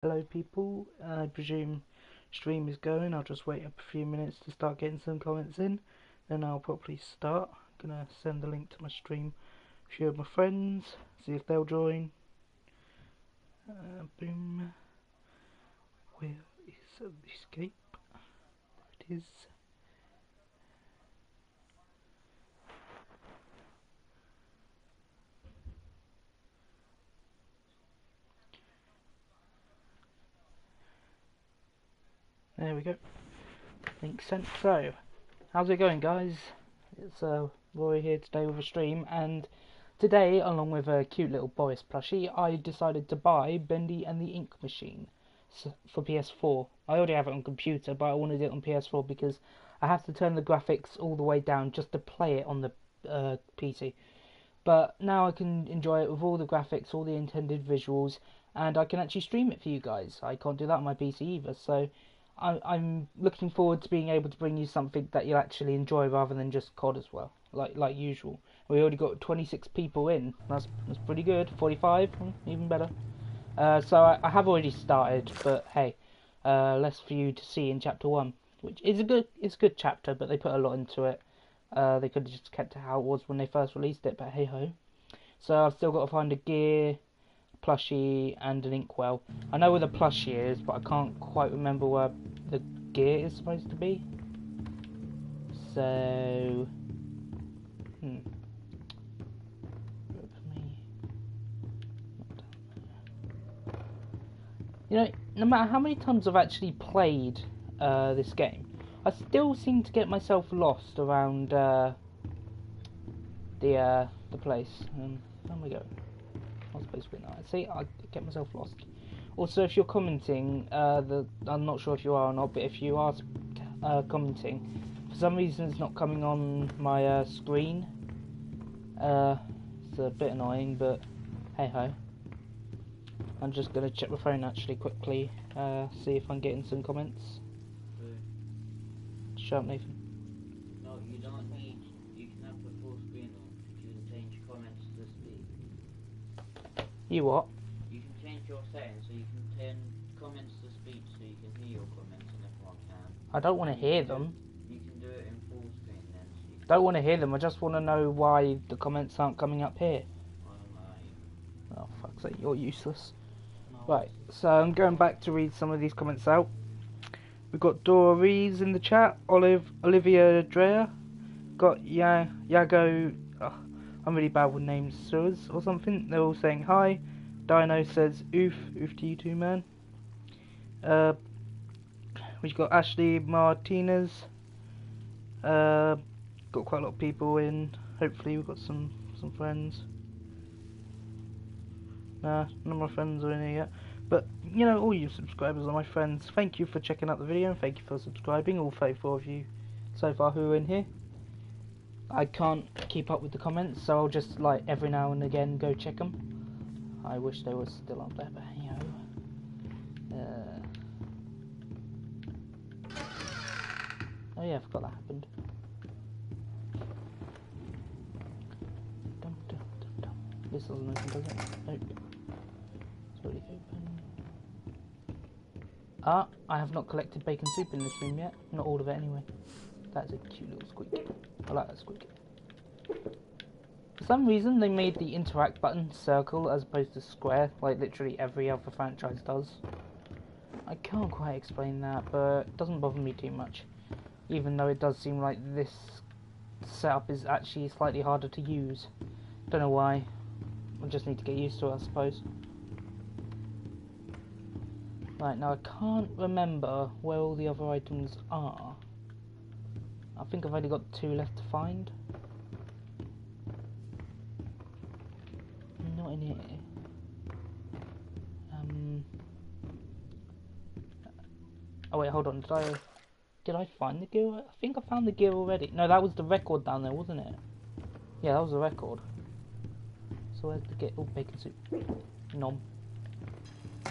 Hello people, I presume stream is going. I'll just wait up a few minutes to start getting some comments in, then I'll probably start. I'm gonna send the link to my stream to a few of my friends, see if they'll join. Boom. Where is the escape? There it is. There we go. Link sent. So, how's it going, guys? It's Roy here today with a stream, and today, along with a cute little Boris plushie, I decided to buy Bendy and the Ink Machine for PS4. I already have it on computer, but I wanted it on PS4 because I have to turn the graphics all the way down just to play it on the PC. But now I can enjoy it with all the graphics, all the intended visuals, and I can actually stream it for you guys. I can't do that on my PC either, so I'm looking forward to being able to bring you something that you'll actually enjoy rather than just COD as well, like usual. We already got 26 people in. That's pretty good. 45, even better. So I have already started, but hey, less for you to see in chapter 1, which is a good chapter, but they put a lot into it. They could have just kept it how it was when they first released it, but hey ho. So I've still got to find a gear, plushie, and an inkwell. I know where the plushie is, but I can't quite remember where the gear is supposed to be. So, you know, no matter how many times I've actually played this game, I still seem to get myself lost around the place. Where am I going? I'm supposed to be now. See, I get myself lost. Also, if you're commenting, I'm not sure if you are or not, but if you are commenting, for some reason it's not coming on my screen. It's a bit annoying, but hey ho. I'm just gonna check my phone actually quickly, see if I'm getting some comments. Shut up, Nathan. No, you don't need. You can have the full screen on. You can change comments to speed. You what? You can change your settings so you can turn comments to speech so you can hear your comments and everyone can. I don't want to hear them. You can do it in full screen then. So you don't want to hear them. I just want to know why the comments aren't coming up here. I don't know. Oh fuck's sake, you're useless. No, Right, so I'm going back to read some of these comments out. We've got Dora Rees in the chat, Olivia Dreyer, got Yago, I'm really bad with names, Suez or something. They're all saying hi. Dino says oof to you too, man. We've got Ashley Martinez. Got quite a lot of people in. Hopefully we've got some friends. Nah, none of my friends are in here yet. But, you know, all you subscribers are my friends. Thank you for checking out the video and thank you for subscribing, all 34 of you so far who are in here. I can't keep up with the comments, so I'll just, like, every now and again go check them. I wish they were still up there, but you know. Oh yeah, I forgot that happened. This doesn't open, does it? Nope. It's already open. I have not collected bacon soup in this room yet. Not all of it anyway. That's a cute little squeak. I like that squeak. For some reason they made the interact button circle as opposed to square, like literally every other franchise does. I can't quite explain that, but it doesn't bother me too much. Even though it does seem like this setup is actually slightly harder to use. Don't know why. I just need to get used to it, I suppose. Right, now I can't remember where all the other items are. I think I've only got 2 left to find. Not in here. Oh wait, hold on. Did I find the gear? I think I found the gear already. No, that was the record down there, wasn't it? Yeah, that was the record. So where's the gear? Oh, bacon soup. Nom. I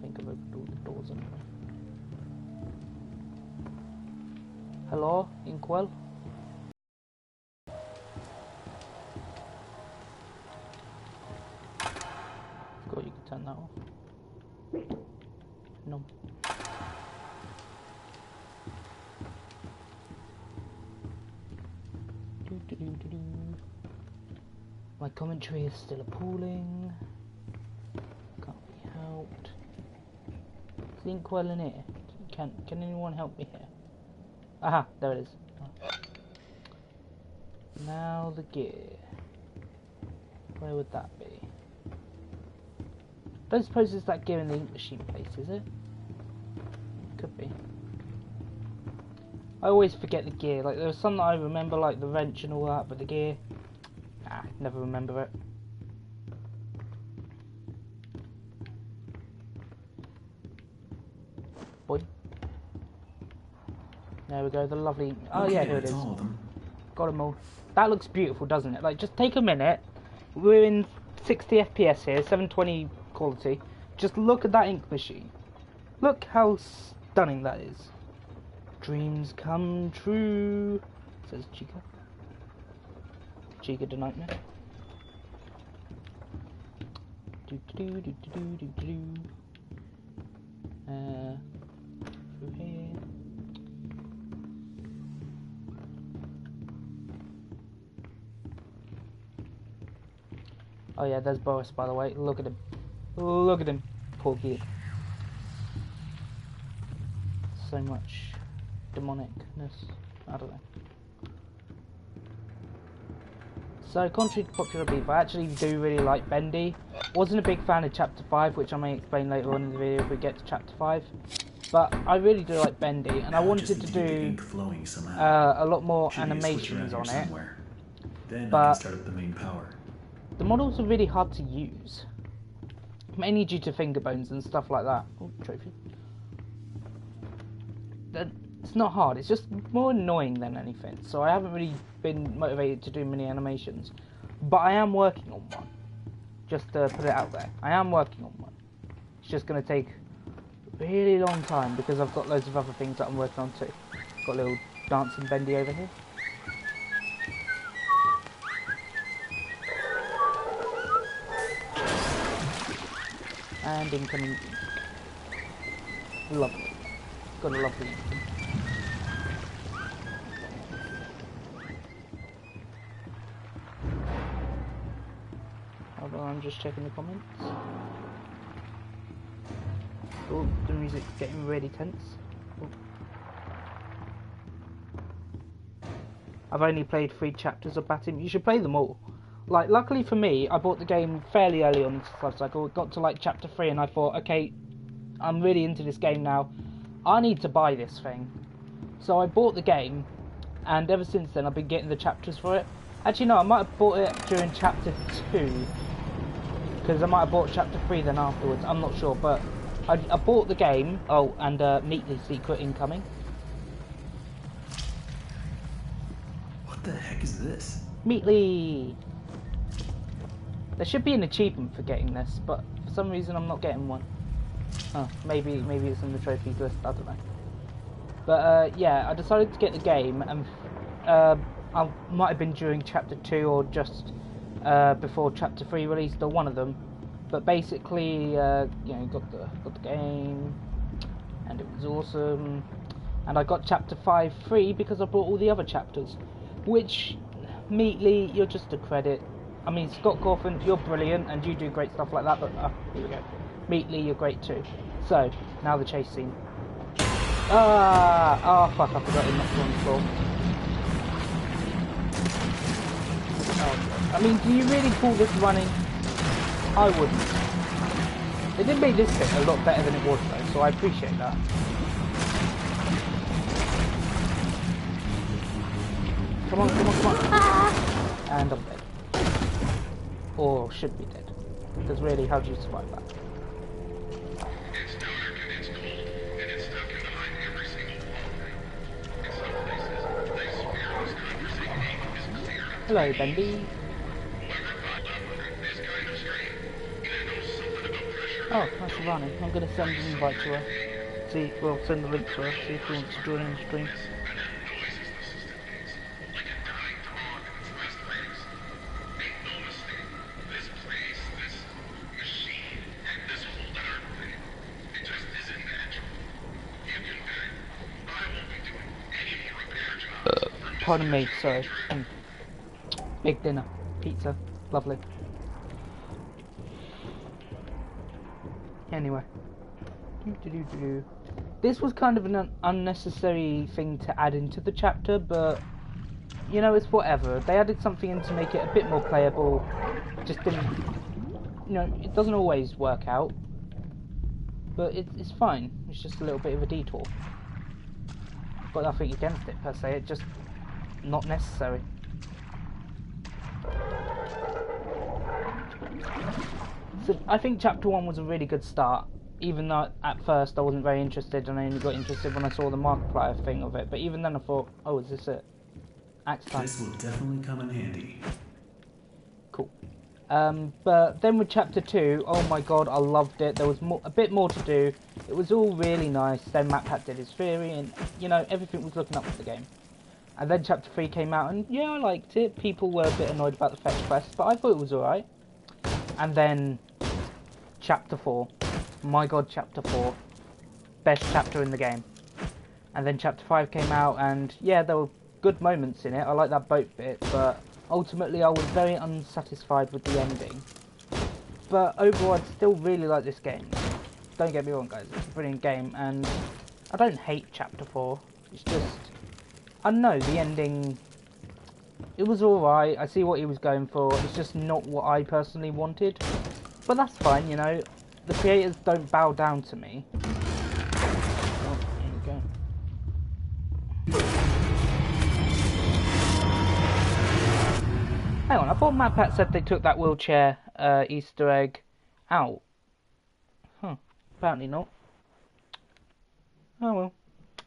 think I've opened all the doors anyway. Hello, Inkwell? Forgot you could turn that off. No. My commentary is still appalling. Can't be helped. Is the inkwell in here? Can anyone help me here? Aha, there it is. Now the gear. Where would that be? Don't suppose it's that gear in the ink machine place, is it? Could be. I always forget the gear. Like there was some that I remember, like the wrench and all that, but the gear, never remember it. Boy. There we go. The lovely. Oh Okay, yeah, here it that's is. all of them. Got them all. That looks beautiful, doesn't it? Like, just take a minute. We're in 60 FPS here, 720 quality. Just look at that ink machine. Look how stunning that is. Dreams come true, says Chica. Chica the Nightmare. Do do do do do do do do. Through here. Oh yeah, there's Boris, by the way. Look at him. Look at him. Poor kid. So much demonicness. I don't know. So, contrary to popular belief, I actually do really like Bendy. Wasn't a big fan of Chapter 5, which I may explain later on in the video if we get to Chapter 5. But I really do like Bendy, and I wanted to do a lot more animations on it. Then but I can start up the main power. The models are really hard to use, mainly due to finger bones and stuff like that. Oh, trophy. It's not hard, it's just more annoying than anything, so I haven't really been motivated to do many animations. But I am working on one, just to put it out there. I am working on one. It's just going to take a really long time because I've got loads of other things that I'm working on too. Got a little dancing Bendy over here. And incoming ink. Lovely. Got a lovely ink. Hold on, I'm just checking the comments. Oh, the music's getting really tense. Oh. I've only played 3 chapters of Batim. You should play them all. Like, luckily for me, I bought the game fairly early on this life cycle. It got to like chapter 3 and I thought, okay, I'm really into this game now. I need to buy this thing. So I bought the game, and ever since then I've been getting the chapters for it. Actually no, I might have bought it during chapter 2, because I might have bought chapter 3 then afterwards, I'm not sure, but I bought the game. Oh, and Meatly secret incoming. What the heck is this? Meatly! There should be an achievement for getting this, but for some reason I'm not getting one. Oh, maybe it's in the trophies list, I don't know. But yeah, I decided to get the game, and I might have been during chapter 2 or just before chapter 3 released, or one of them. But basically, you know, got the game, and it was awesome. And I got chapter 5 free because I bought all the other chapters, which, Meatly, you're just a credit. I mean, Scott Cawthon, you're brilliant, and you do great stuff like that, but, here we go. Meatly, you're great too. So, now the chase scene. Oh fuck, I forgot him not on the floor. Oh, I mean, do you really call this running? I wouldn't. They did make this bit a lot better than it was though, so I appreciate that. Come on, come on, come on. And I'm dead. Or should be dead. Because really, how do you survive that? It's dark and it's cold, and it's stuck in behind every single wall. In some places, they swear this conversing ink is clear. Hello, Bendy. This kind of screen, and it knows something about pressure. Oh, that's Ronnie. I'm going to send an invite to her. See, we'll send the link to her, see if she wants to join in the stream. And it noises the system makes, like a dying dog in its last legs. Make no mistake, this place, this machine, and this whole Pardon me, sorry. Big dinner. Pizza. Lovely. Anyway. This was kind of an unnecessary thing to add into the chapter, but you know, it's whatever. They added something in to make it a bit more playable. Just didn't, you know, it doesn't always work out, but it's fine. It's just a little bit of a detour. Got nothing against it per se. It's just not necessary. So I think chapter 1 was a really good start. Even though at first I wasn't very interested, and I only got interested when I saw the Markiplier thing of it. But even then I thought, oh, is this it? Axe time. This will definitely come in handy. Cool. But then with chapter 2, oh my god, I loved it. There was a bit more to do. It was all really nice. Then MatPat did his theory, and you know, everything was looking up for the game. And then chapter 3 came out, and yeah, I liked it. People were a bit annoyed about the fetch quest, but I thought it was alright. And then chapter 4. My god, chapter 4. Best chapter in the game. And then chapter 5 came out, and yeah, there were good moments in it. I like that boat bit, but ultimately I was very unsatisfied with the ending. But overall, I still really like this game. Don't get me wrong, guys, it's a brilliant game, and I don't hate chapter 4. It's just, I don't know, the ending, it was alright. I see what he was going for. It's just not what I personally wanted. But that's fine, you know. The creators don't bow down to me. Oh, there you go. Hang on, I thought MatPat said they took that wheelchair Easter egg out. Huh, apparently not. Oh well,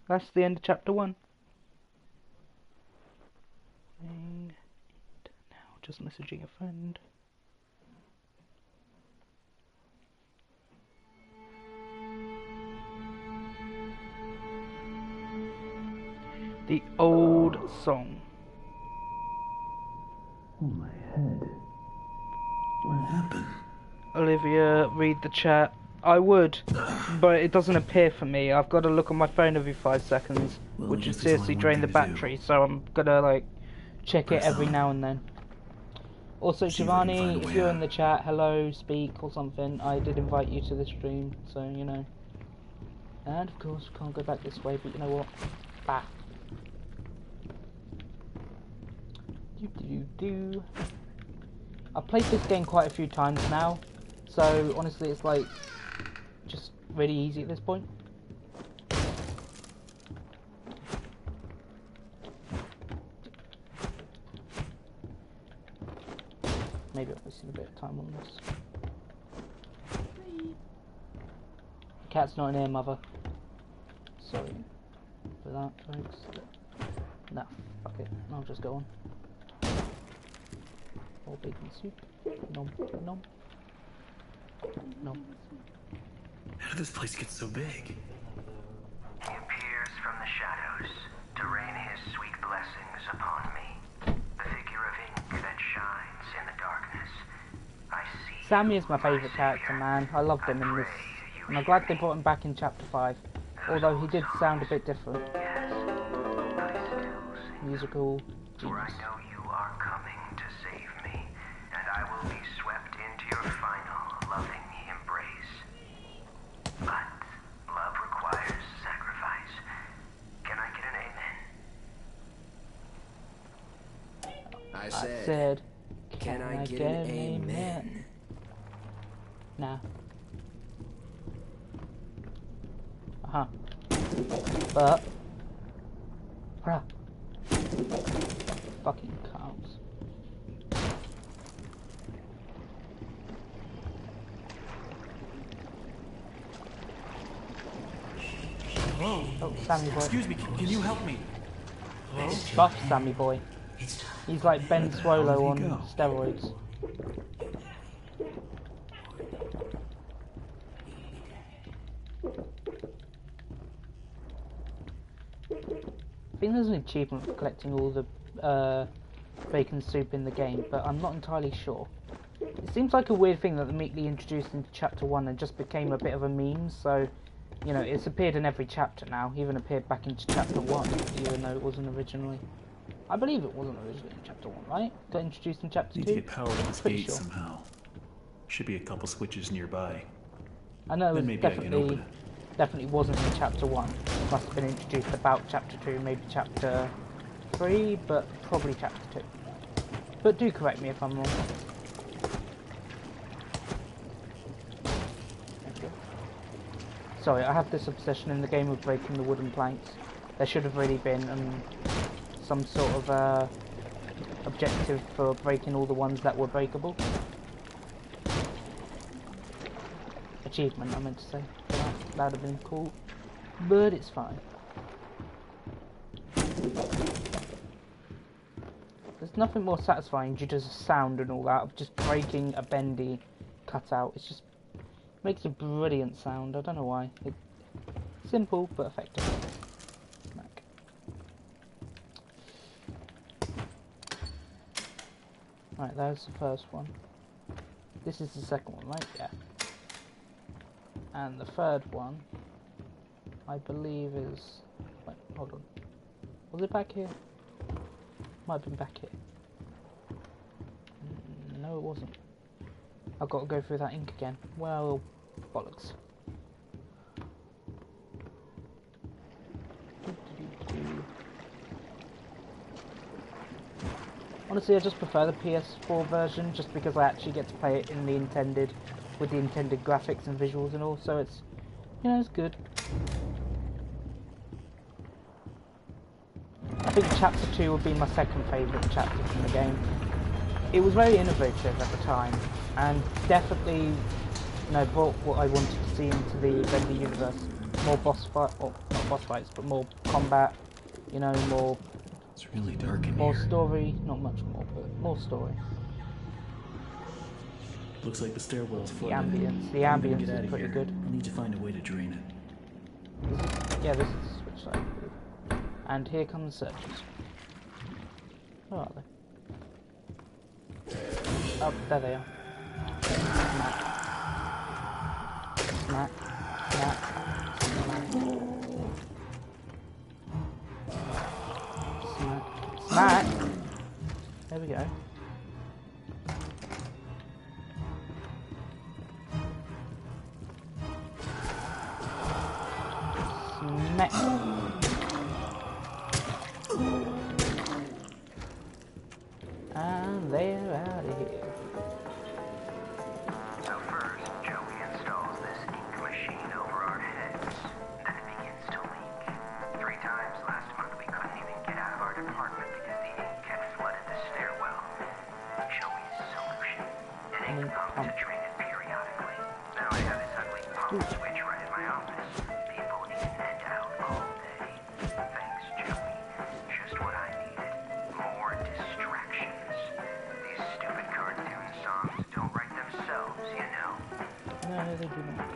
that's the end of chapter 1. And now, just messaging a friend. The old song. Oh, my head. What happened? Olivia, read the chat. I would, but it doesn't appear for me. I've got to look on my phone every 5 seconds, Well, which would I guess there's seriously only drain one the thing to do. battery, so I'm gonna like check it Press every on. now and then. Also, See if I can Shivani, find a if way you're out. in the chat, hello, speak or something. I did invite you to the stream, so you know. And of course, we can't go back this way, but you know what? Bah. I've played this game quite a few times now, so honestly it's like just really easy at this point. Maybe I've wasted a bit of time on this. Cat's not in here, mother. Sorry for that, folks. Nah, fuck it. I'll just go on. Or bacon soup. Nom, nom. Nom. How did this place get so big? He appears from the shadows to rain his sweet blessings upon me. The figure of ink that shines in the darkness. I see. Sammy is my favourite character, man. I loved him in this, and I'm glad they brought him back in chapter 5. Although he did sound a bit different. Yes, I still sing. Musical For I genius. know you are coming to save me, and I will be swept into your final loving embrace. But love requires sacrifice. Can I get an amen? I I said, said, can I get an amen? Nah. Uh-huh. But... Bruh. Fucking cows. Hello? Oh, Sammy boy. Excuse me, can you help me? Hello? Buff Sammy boy. He's like Ben hell did Swolo he on go? steroids. I think there's an achievement for collecting all the bacon soup in the game, but I'm not entirely sure. It seems like a weird thing that they neatly introduced into chapter 1 and just became a bit of a meme, so, you know, it's appeared in every chapter now, even appeared back into chapter 1, even though it wasn't originally. I believe it wasn't originally in Chapter 1, right? Got introduced in Chapter 2? Need to get power to this Pretty gate sure. somehow. Should be a couple switches nearby. I know it Then was maybe I can open definitely wasn't in Chapter 1. Must have been introduced about Chapter 2, maybe Chapter 3, but probably Chapter 2. But do correct me if I'm wrong. Thank you. Sorry, I have this obsession in the game of breaking the wooden planks. There should have really been some sort of objective for breaking all the ones that were breakable. Achievement, I meant to say. That would have been cool. But it's fine. There's nothing more satisfying due to the sound and all that of just breaking a bendy cutout. It just makes a brilliant sound. I don't know why. It's simple but effective. Smack. Right, there's the first one. This is the second one, right? Yeah. And the third one, I believe is... Wait, hold on. Was it back here? Might have been back here. No, it wasn't. I've got to go through that ink again. Well, bollocks. Honestly, I just prefer the PS4 version, just because I actually get to play it in the intended, with the intended graphics and visuals and all. So it's, you know, it's good. I think Chapter 2 would be my second favourite chapter from the game. It was very innovative at the time, and definitely, you know, brought what I wanted to see into the Bendy universe. More boss fight, or not boss fights, but more combat. You know, more. It's really dark in more here. story, not much more, but more story. Looks like the stairwell's The flooded. ambience I'm gonna is get out of pretty here. good. I'll need to find a way to drain it. Yeah, this is the switch side. And here come the searchers. Where are they? Oh, there they are. Smack. Smack. Smack. Smack. Smack. There we go. Smack. And they're out of here. So first, Joey installs this ink machine over our heads. Then it begins to leak. 3 times last month we couldn't even get out of our department because the ink had flooded the stairwell. Joey's solution: an ink pump to drain it periodically. Now I have this ugly pump switch right in my office. People in and out all day. Thanks, Joey. Just what I needed. More distractions. These stupid cartoon songs don't write themselves, you know. No, they do not.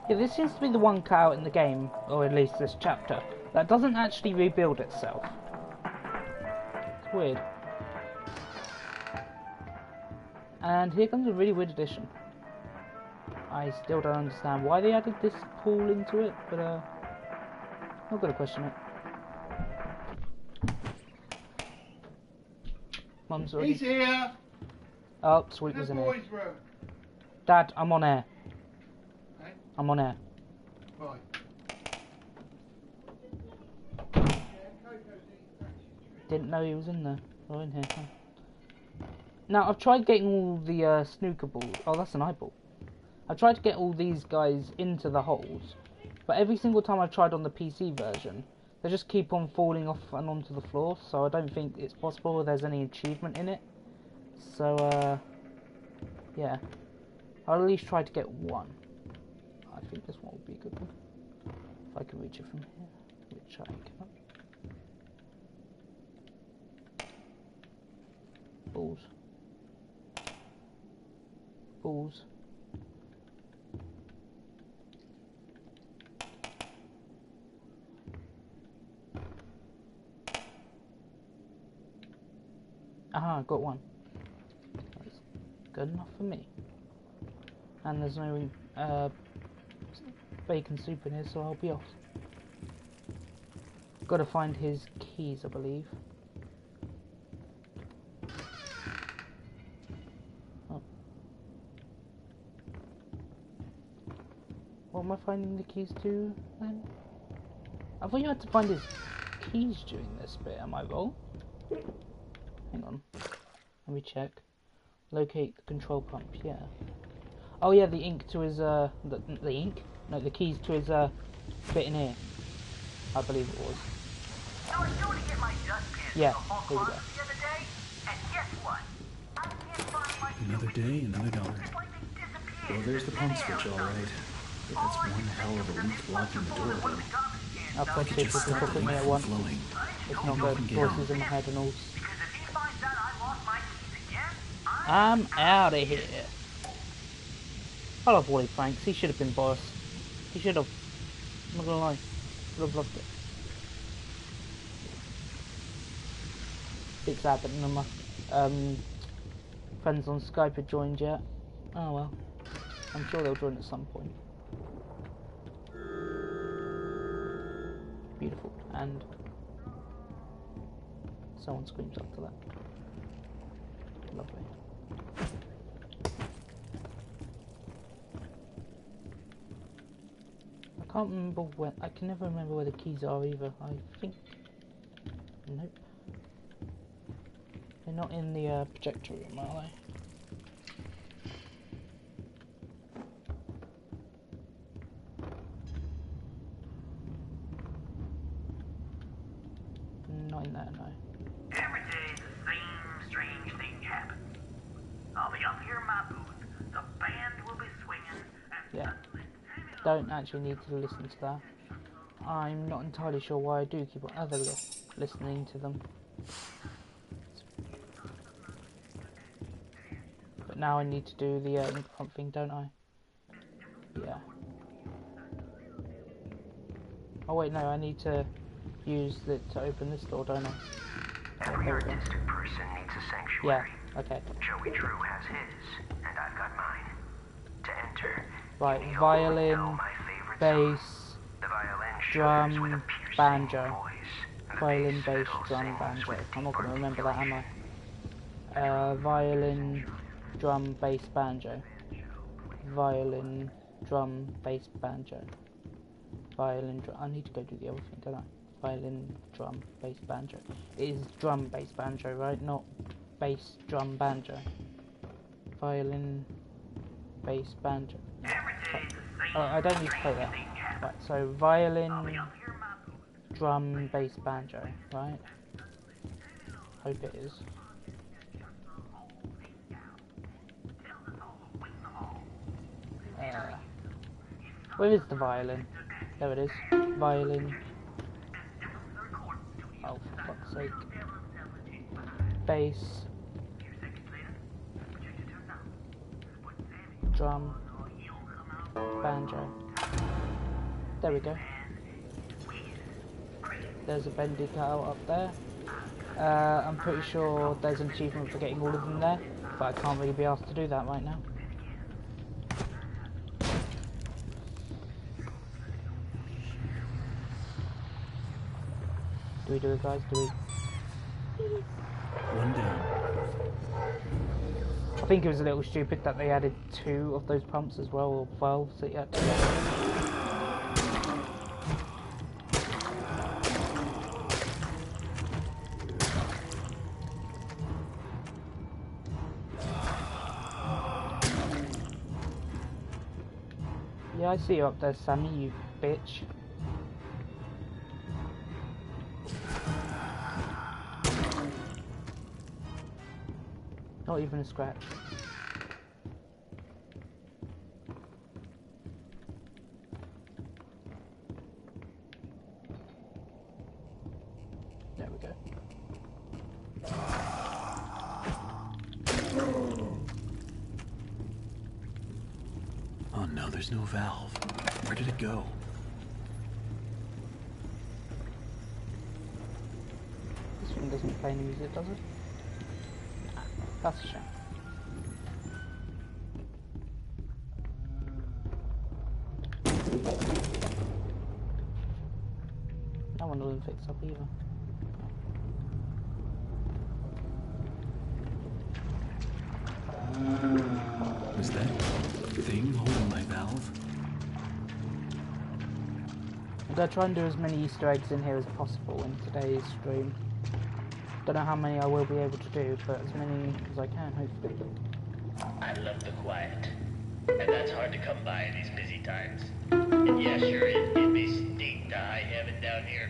Yeah, this seems to be the one cut out in the game, or at least this chapter, that doesn't actually rebuild itself. It's weird. And here comes a really weird addition. I still don't understand why they added this pool into it, but not gonna question it. Mum's already... He's here! Oh, Sweet In was the in here. boys' room. Dad, I'm on air. Hey? I'm on air. Right. Didn't know he was in there. Or in here. Huh? Now, I've tried getting all the snooker balls. Oh, that's an eyeball. I've tried to get all these guys into the holes, but every single time I've tried on the PC version, they just keep on falling off and onto the floor, so I don't think it's possible or there's any achievement in it. So, yeah. I'll at least try to get one. I think this one would be a good one. If I can reach it from here, which I cannot. Balls. Balls. Aha, got one. That's good enough for me. and there's no bacon soup in here, so I'll be off. Got to find his keys, I believe. Oh. What am I finding the keys to then? I thought you had to find his keys during this bit. Am I wrong? Hang on. Let me check. Locate the control pump. Yeah. Oh yeah, the ink to his the ink? No, the keys to his bit in here. I believe it was. So I was going to get my dustpan Yeah, to the whole here we go. closet the other day, and guess what? I can't find my Another day, another dollar. It's like they disappeared. Well, there's the pump switch, all right. But that's one hell of a leak blocking the door, though. I've got Could two just people stop the talking leak at from once. flowing. It's not good. Voices in my head and all. Because if he finds out I lost my keys again, I'm out of here. I love Wally Franks. He should have been boss. He should have. I'm not gonna lie. Would have loved it. Bit sad that none of my friends on Skype had joined yet. Oh well. I'm sure they'll join at some point. Beautiful. And someone screams after that. Lovely. I can't remember when. I can never remember where the keys are either. I think. Nope. They're not in the projector room, are they? Not in there, no. every day the same strange thing happens. I'll be up here in my booth, the band will be swinging, and Yeah. suddenly... Don't actually need to listen to that. I'm not entirely sure why I do keep on listening to them. But now I need to do the ink pump thing, don't I? Yeah. Oh wait, no, I need to use it to open this door, don't I? Every There we go. artistic person needs a Yeah, sanctuary. okay. Joey Drew has his, and I've got mine. To enter, Right, you violin, know my favorite song. bass, The violin drum, shudders with a piercing banjo. voice. The Violin, bass, fiddle drum, sings banjo. with I'm not going to deep remember that, am I? articulation. Violin, drum, bass, banjo. Violin, drum, bass, banjo. Violin, drum. I need to go do the other thing, don't I? Violin, drum, bass, banjo. It is drum, bass, banjo, right? Not bass, drum, banjo. Violin, bass, banjo. Oh, I don't need to play that. Right, so violin, drum, bass, banjo, right? Hope it is. Where is the violin? There it is. Violin. Oh, for fuck's sake. Bass. Drum. Banjo. There we go. There's a Bendy cutout up there. I'm pretty sure there's an achievement for getting all of them there, but I can't really be asked to do that right now. Do we do it, guys? Do we? One down. I think it was a little stupid that they added 2 of those pumps as well, or valves that you had to get. Yeah, I see you up there, Sammy, you bitch. Not even a scratch. There we go. Oh no, there's no valve. Where did it go? This one doesn't play any music, does it? Nah, that's a shame. fixed up either. Was that thing holding my valve? I'm going to try and do as many Easter eggs in here as possible in today's stream. Don't know how many I will be able to do, but as many as I can, hopefully. I love the quiet, and that's hard to come by in these busy times. And yeah, sure, it may stink to high heaven down here,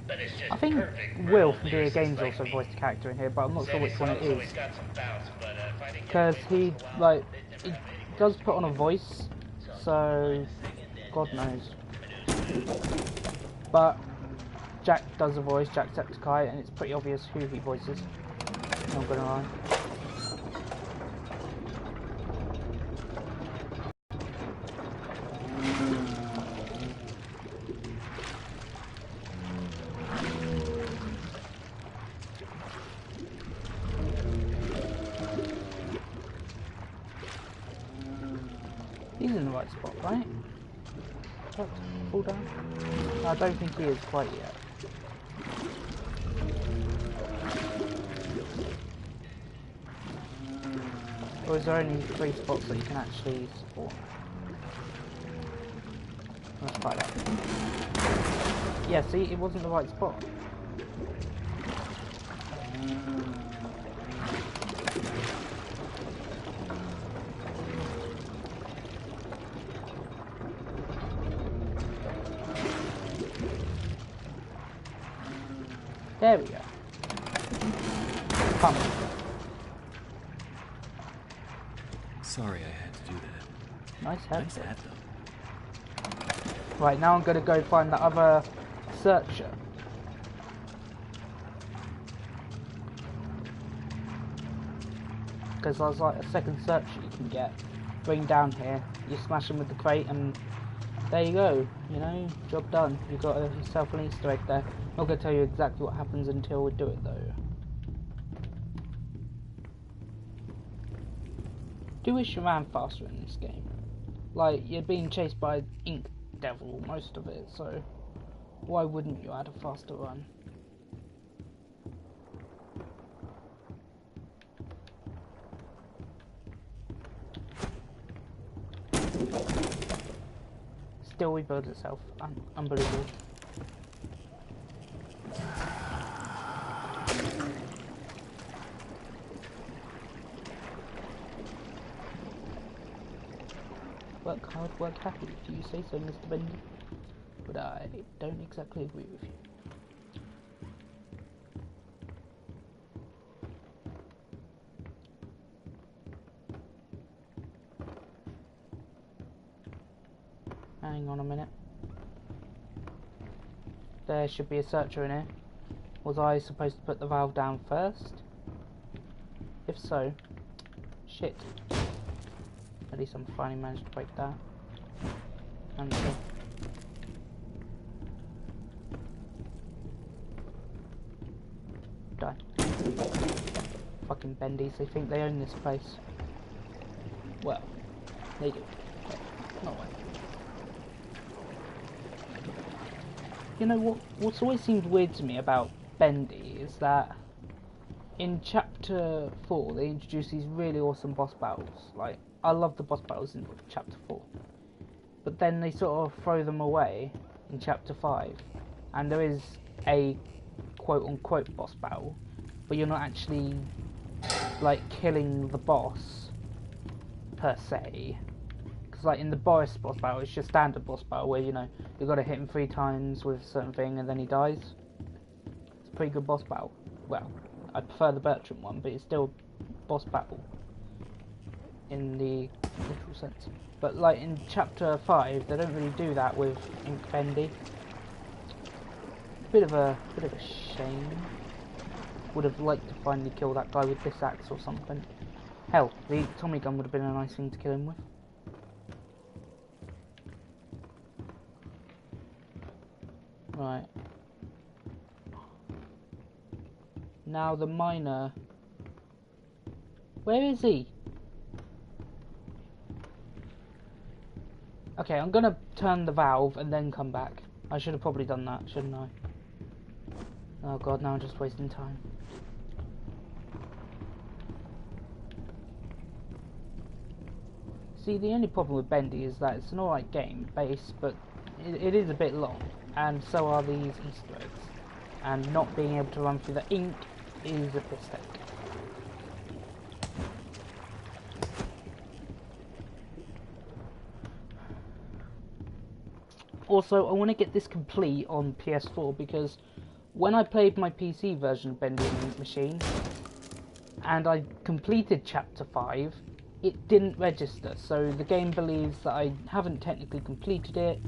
but it's just I think perfect for Will old from Dear lyricists Games like also me. voiced a character in here, but I'm not sure Sammy which one it Song's is. always got some bounce, but if I didn't get Because it he, once in a while, like, they'd he never have any does worse put on a feeling. voice, so God knows. knows. But Jack does a voice, Jacksepticeye, and it's pretty obvious who he voices. Not gonna lie. He's in the right spot, right? Fall down? I don't think he is quite yet. Or is there only 3 spots that you can actually spawn? Let's try that. Yeah, see, it wasn't the right spot. There we go. Come. Sorry I had to do that. Nice head. Nice hat, though. Right, now I'm going to go find the other searcher. Because there's like a second searcher you can get. Bring down here, you smash them with the crate and there you go. You know, job done. You got yourself an Easter egg there. I'm not going to tell you exactly what happens until we do it though. Do wish you ran faster in this game. Like, you're being chased by Ink Devil most of it, so why wouldn't you add a faster run? Still rebuilds itself. Unbelievable. Work hard, work happy. Do you say so, Mr. Bendy? But I don't exactly agree with you. Hang on a minute. There should be a searcher in here. Was I supposed to put the valve down first? If so, shit. At least I'm finally managed to break that. And die. Fucking Bendies, they think they own this place. Well, they do. Not well. You know what's always seemed weird to me about Bendy is that in chapter 4 they introduce these really awesome boss battles. Like, I love the boss battles in chapter 4. But then they sort of throw them away in chapter 5. And there is a quote unquote boss battle, but you're not actually like killing the boss per se. Because like in the Boris boss battle, it's just standard boss battle where, you know, you've got to hit him 3 times with a certain thing and then he dies. It's a pretty good boss battle. Well, I prefer the Bertram one, but it's still boss battle in the literal sense. But like in chapter 5, they don't really do that with Ink Bendy. Bit of a shame. Would have liked to finally kill that guy with this axe or something. Hell, the Tommy gun would have been a nice thing to kill him with. Right. Now the miner. Where is he? Okay, I'm gonna turn the valve and then come back. I should have probably done that, shouldn't I? Oh god, now I'm just wasting time. See, the only problem with Bendy is that it's an alright game, base, but it is a bit long, and so are these Easter eggs. And not being able to run through the ink is a piss take. Also, I want to get this complete on PS4 because when I played my PC version of Bendy Machine and I completed Chapter 5, it didn't register, so the game believes that I haven't technically completed it.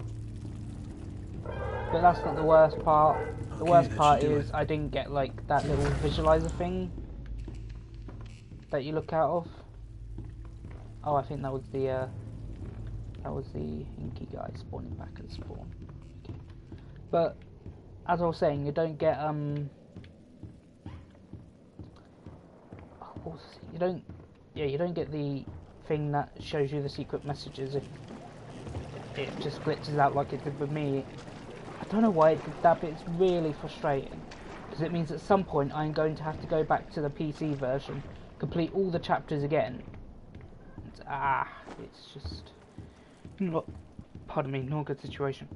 But that's not the worst part. The worst part is I didn't get like that little visualizer thing that you look out of. Oh, I think that was the inky guy spawning back at spawn. Okay. But as I was saying, you don't get you don't get the thing that shows you the secret messages if it just glitches out like it did with me. I don't know why it did that, but it's really frustrating because it means at some point I'm going to have to go back to the PC version, complete all the chapters again. And, it's just not, pardon me, not a good situation.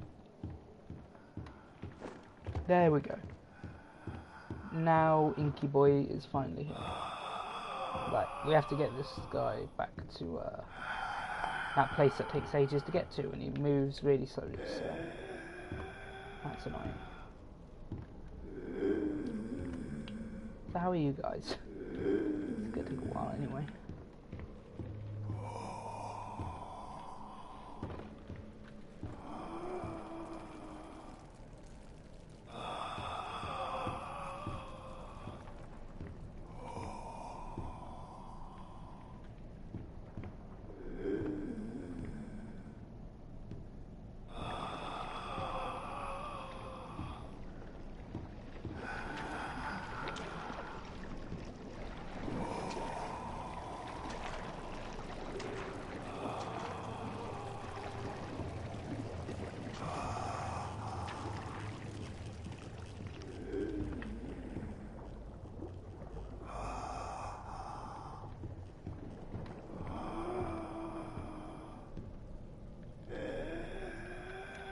There we go. Now Inky Boy is finally here. Right, we have to get this guy back to that place that takes ages to get to, and he moves really slowly, so that's annoying. So how are you guys? It's gonna take a while anyway.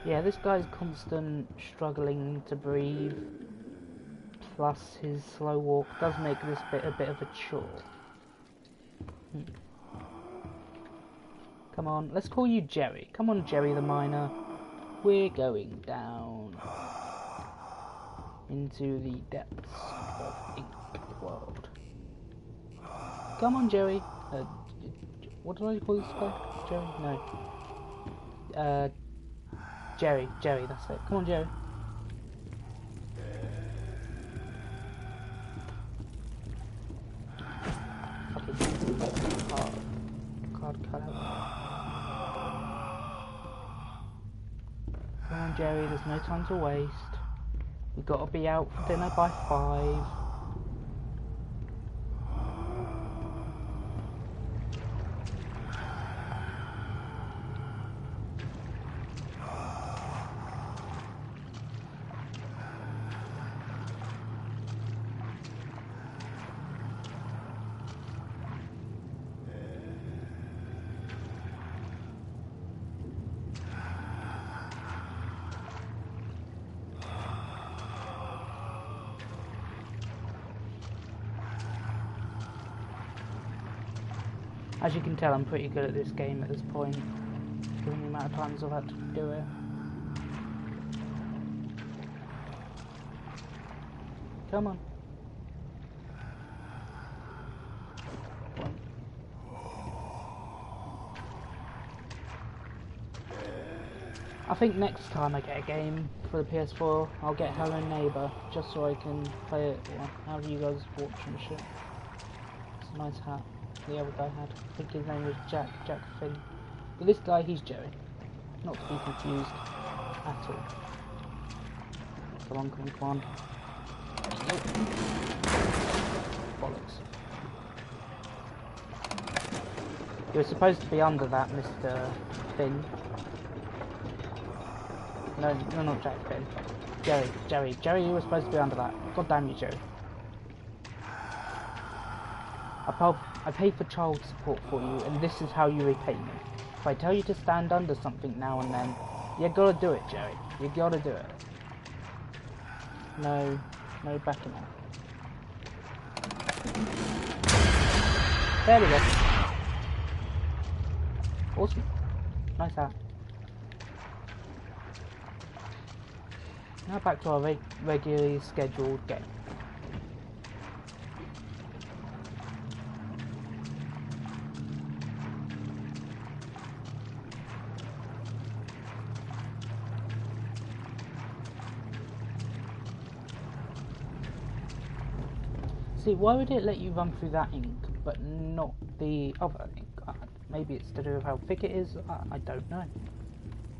Yeah, this guy's constant struggling to breathe, plus his slow walk does make this bit a bit of a chore. Come on, let's call you Jerry. Come on, Jerry the Miner. We're going down into the depths of Ink World. Come on, Jerry. What did I call this guy? Jerry? No. Jerry, that's it. Come on, Jerry. Fucking card cut out. Come on, Jerry, there's no time to waste. We've got to be out for dinner by 5. As you can tell, I'm pretty good at this game at this point, given the amount of times I've had to do it. Come on. I think next time I get a game for the PS4, I'll get Hello Neighbour, just so I can play it, or however you guys watching shit. It's a nice hat. The other guy had. I think his name was Jack Finn. But this guy, he's Jerry. Not to be confused at all. Come on. Nope. Bollocks. You were supposed to be under that, Mr. Finn. No, not Jack Finn. Jerry, you were supposed to be under that. God damn you, Jerry. I paid for child support for you, and this is how you repay me. If I tell you to stand under something now and then, you gotta do it, Jerry. You gotta do it. No backing out. There we go. Awesome. Nice hat. Now back to our regularly scheduled game. See, why would it let you run through that ink, but not the other ink? Maybe it's to do with how thick it is. I don't know.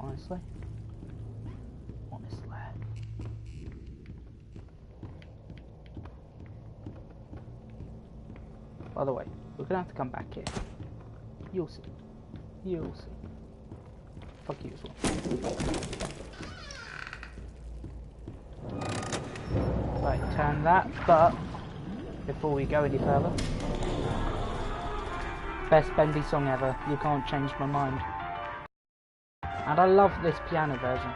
Honestly. By the way, we're gonna have to come back here. You'll see. You'll see. Fuck you as well. Right, turn that, but before we go any further, best Bendy song ever. You can't change my mind. And I love this piano version.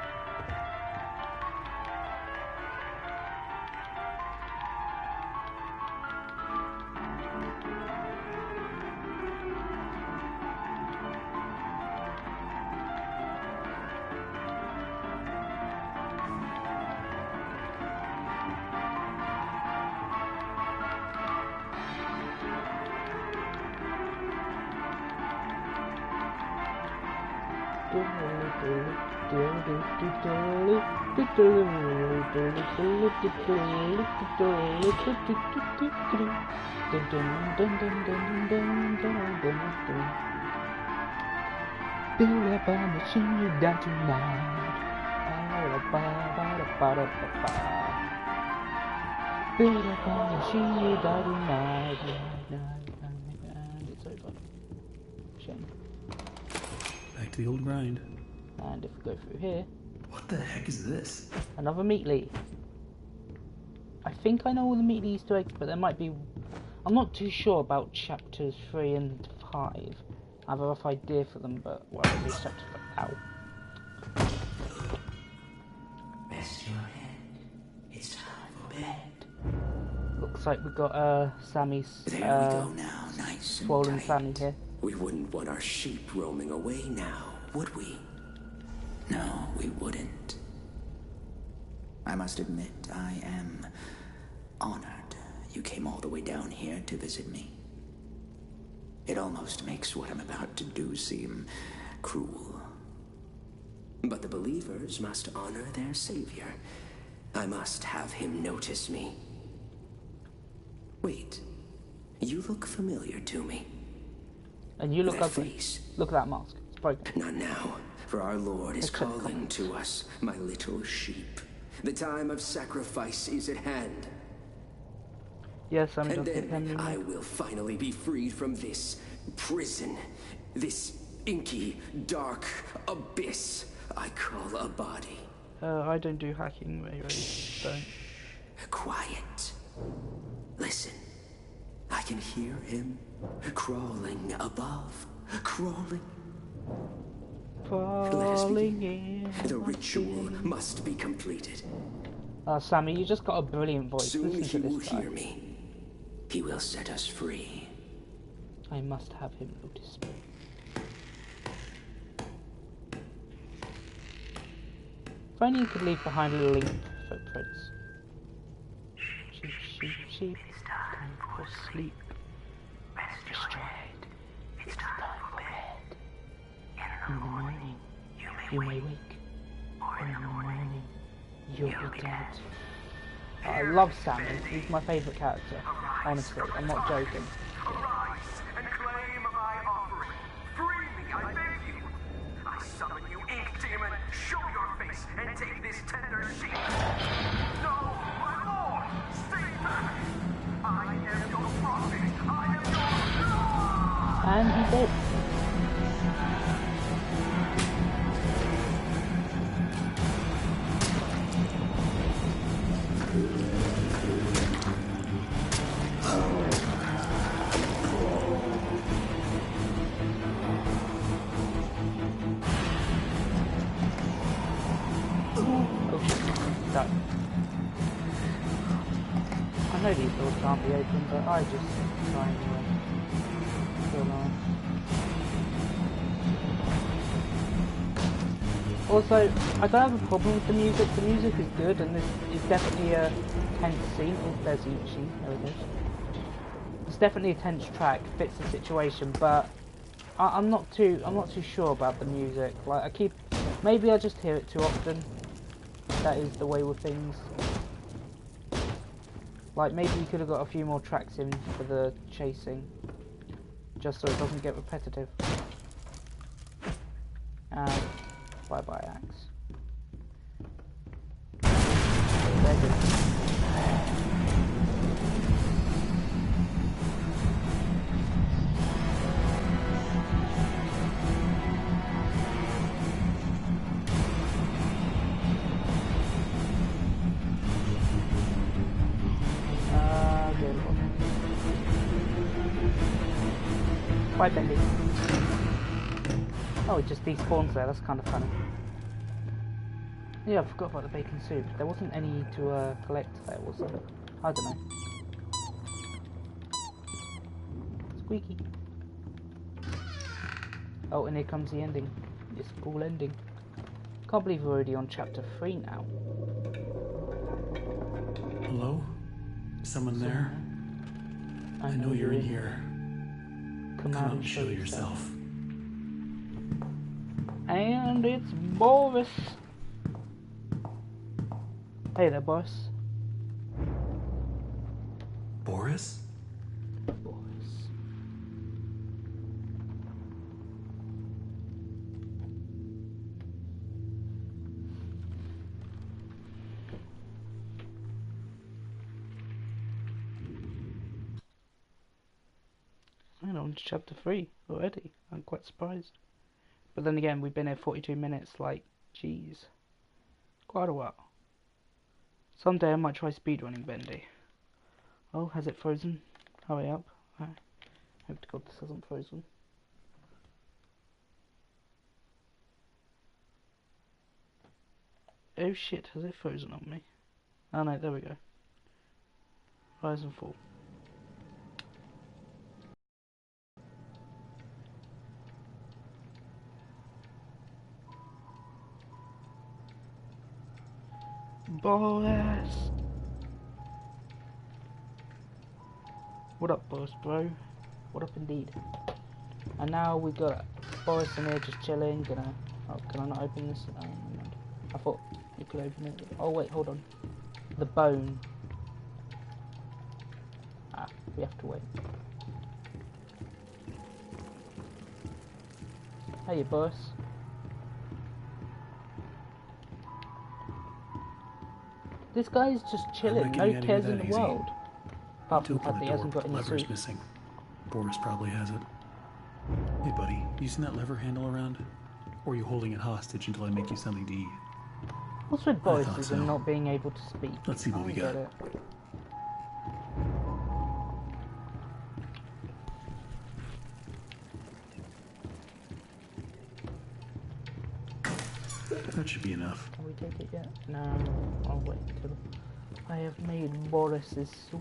Build up a machine you down tonight. Build up a machine you down tonight. And it's over. Shame. Back to the old grind. And if we go through here, What the heck is this? another Meatly. I think I know all the Meatly Easter eggs, but there might be. I'm not too sure about chapters 3 and 5. I have a rough idea for them, but well, at least chapter 3. Ow. Rest your head. It's time for bed. Looks like we've got Sammy's There we go now, nice and swollen tight. Sammy here. We wouldn't want our sheep roaming away now, would we? No, we wouldn't. I must admit, I am honored you came all the way down here to visit me. It almost makes what I'm about to do seem cruel. But the believers must honor their savior. I must have him notice me. Wait, you look familiar to me. And you look That ugly. face. Look at that mask. It's broken. Not now, for our Lord is Except calling comments. to us, my little sheep. The time of sacrifice is at hand. Yes, Sammy And does get then them. I will finally be freed from this prison, this inky, dark abyss I call a body. I don't do hacking, Ray. Don't. Quiet. Listen. I can hear him crawling above. Crawling. Crawling in. The ritual must be completed. Sammy, you just got a brilliant voice. Soon Listen he to will this guy. hear me. He will set us free. I must have him notice me. If only you could leave behind little link footprints. Sheep, sheep, sheep. Time for sleep. Rest your head. It's time for bed. In the morning, you may wake. Or in the morning, you'll be dead. I love Sammy. He's my favourite character. Honestly, I'm not joking. Arise and claim my offering. Free me, I beg you. I summon you, ink demon. Show your face and take this tender sheep. No, my lord, stay back. I am your prophet. I am your And he did. can't be opened, but I just try anyway. Feel nice. Also, I don't have a problem with the music. The music is good, and this is definitely a tense scene. Oh, there's Ichi. There it is. It's definitely a tense track. Fits the situation, but I'm not too sure about the music. Like maybe I just hear it too often. That is the way with things. Like maybe you could have got a few more tracks in for the chasing, just so it doesn't get repetitive. And bye bye axe. There's it. Bye, Bendy. Oh, it just despawns there. That's kind of funny. Yeah, I forgot about the bacon soup. There wasn't any to collect there, was there? I don't know. Squeaky. Oh, and here comes the ending. This cool ending. Can't believe we're already on chapter 3 now. Hello? Someone there? I know you're in here. Come out and show yourself. And it's Boris. Hey there, boss. Boris? Boris. And on to chapter 3 already. I'm quite surprised. But then again, we've been here 42 minutes, like, jeez. Quite a while. Someday I might try speedrunning Bendy. Oh, has it frozen? Hurry up. I hope to God this hasn't frozen. Oh shit, has it frozen on me? Oh no, there we go. Rise and fall. Boris! What up, Boris, bro? What up, indeed? And now we got Boris in here just chilling. Oh, can I not open this? Oh, never mind. I thought you could open it. Oh wait, hold on. The bone. Ah, we have to wait. Hey, Boris. This guy's just chilling, no cares in the world. Apart from the fact that he hasn't got any lever's soup. missing. Boris probably has it. Hey buddy, you seen that lever handle around? Or are you holding it hostage until I make you something to eat? What's with voices and not being able to speak? Let's see what we got. That should be enough. Can we take it yet? No, I'll wait until I have made Boris's soup.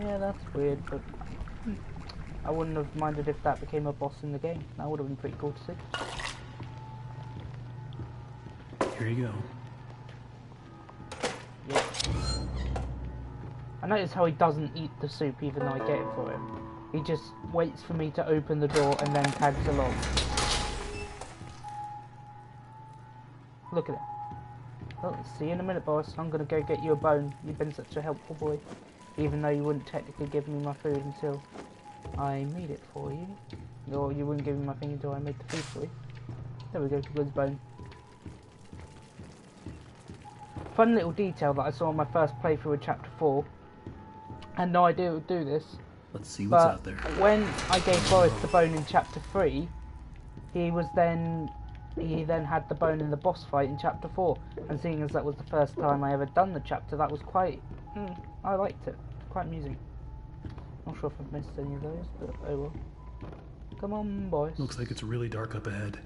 Yeah, that's weird, but I wouldn't have minded if that became a boss in the game. That would have been pretty cool to see. Here you go. Yeah. I notice how he doesn't eat the soup even though I get it for him. He just waits for me to open the door and then tags along. Look at it. Well, see you in a minute, boss. I'm gonna go get you a bone. You've been such a helpful boy. Even though you wouldn't technically give me my food until I made it for you. Or you wouldn't give me my thing until I made the food for you. There we go, good bone. Fun little detail that I saw on my first playthrough of chapter 4. I had no idea it would do this. Let's see what's out there. When I gave Boris the bone in chapter 3, he then had the bone in the boss fight in chapter 4. And seeing as that was the first time I ever done the chapter, that was quite... I liked it. Quite amusing. Not sure if I've missed any of those, but oh well. Come on, boys. Looks like it's really dark up ahead.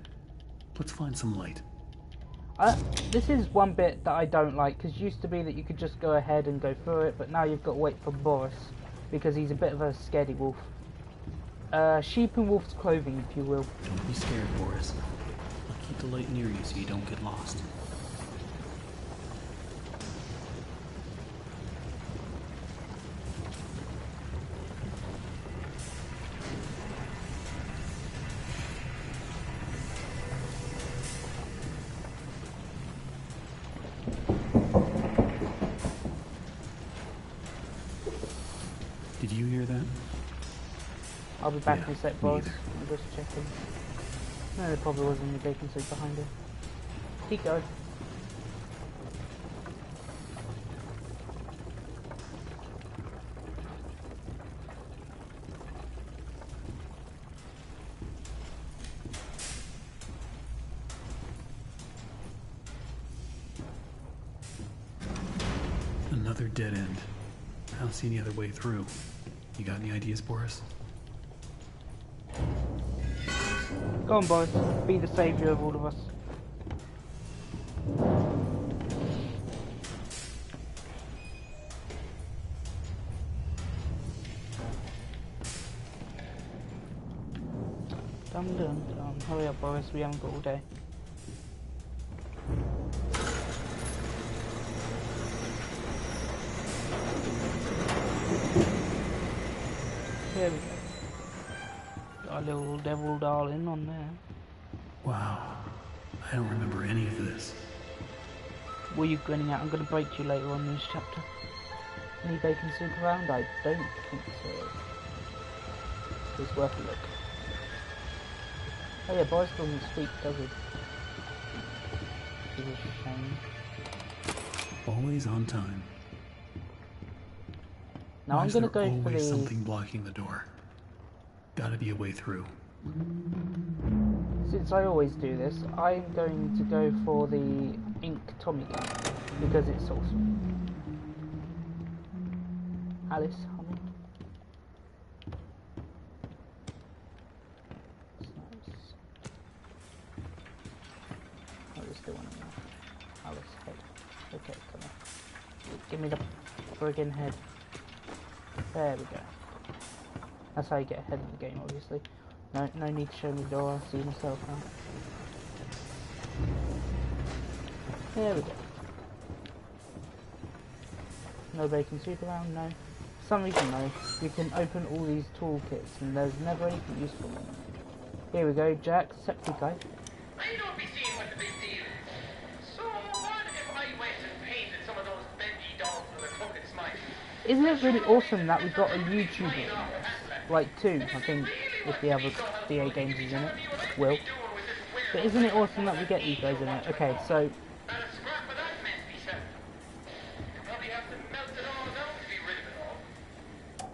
Let's find some light. This is one bit that I don't like, because it used to be that you could just go ahead and go through it, but now you've got to wait for Boris, because he's a bit of a scaredy wolf. Sheep in wolf's clothing, if you will. Don't be scared, Boris. I'll keep the light near you so you don't get lost. Did you hear that? I'll be back Yeah, in a sec, me Boris. either. I'm just checking. No, there probably wasn't any bacon soup behind it. Keep going. Another dead end. I don't see any other way through. You got any ideas, Boris? Go on, Boris. Be the saviour of all of us. Dum dum dum. Hurry up, Boris. We haven't got all day. There we go. Got a little devil darling on there. Wow. I don't remember any of this. Were you grinning out? I'm going to break you later on in this chapter. Any bacon soup around? I don't think so. It's worth a look. Oh yeah, Boris doesn't speak, does he? Which is a shame. Always on time. Now Why I'm is going to there go for always the... something blocking the door? Gotta be a way through. Since I always do this, I'm going to go for the ink Tommy gun because it's awesome. Alice, honey. Nice. Oh, there's still one in there. Alice, head. Okay, come on. Give me the friggin' head. There we go. That's how you get ahead in the game, obviously. No need to show me the door, I'll see myself now. There we go. No bacon soup around, no. For some reason though, you can open all these toolkits and there's never anything useful in them. Here we go, Jack, sexy guy. I don't be seeing what the big deal is. So what if I went and painted some of those Bendy dolls with a crooked smile? Isn't it really awesome that we've got a YouTuber in this? Like two, I think, if the other DA games is in it, will. But isn't it awesome that we get these guys in it? Okay, so And a scrap of that mess be said. You probably have to melt it all down to be rid of it all.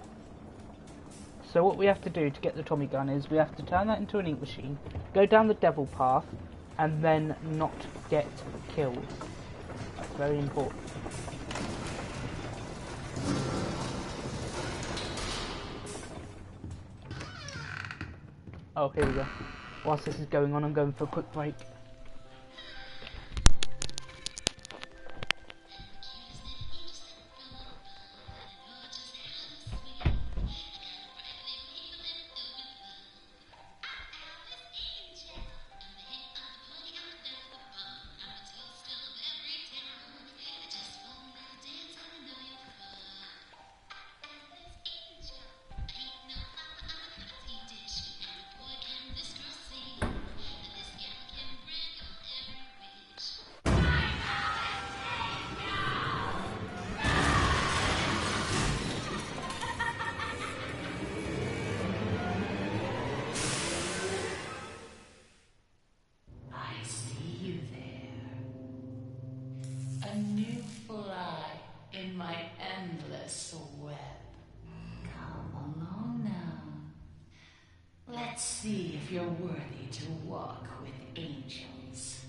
So what we have to do to get the Tommy gun is we have to turn that into an ink machine, go down the devil path, and then not get killed. That's very important. Oh, here we go. Whilst this is going on, I'm going for a quick break. I see you there. A new fly in my endless web. Come along now. Let's see if you're worthy to walk with angels.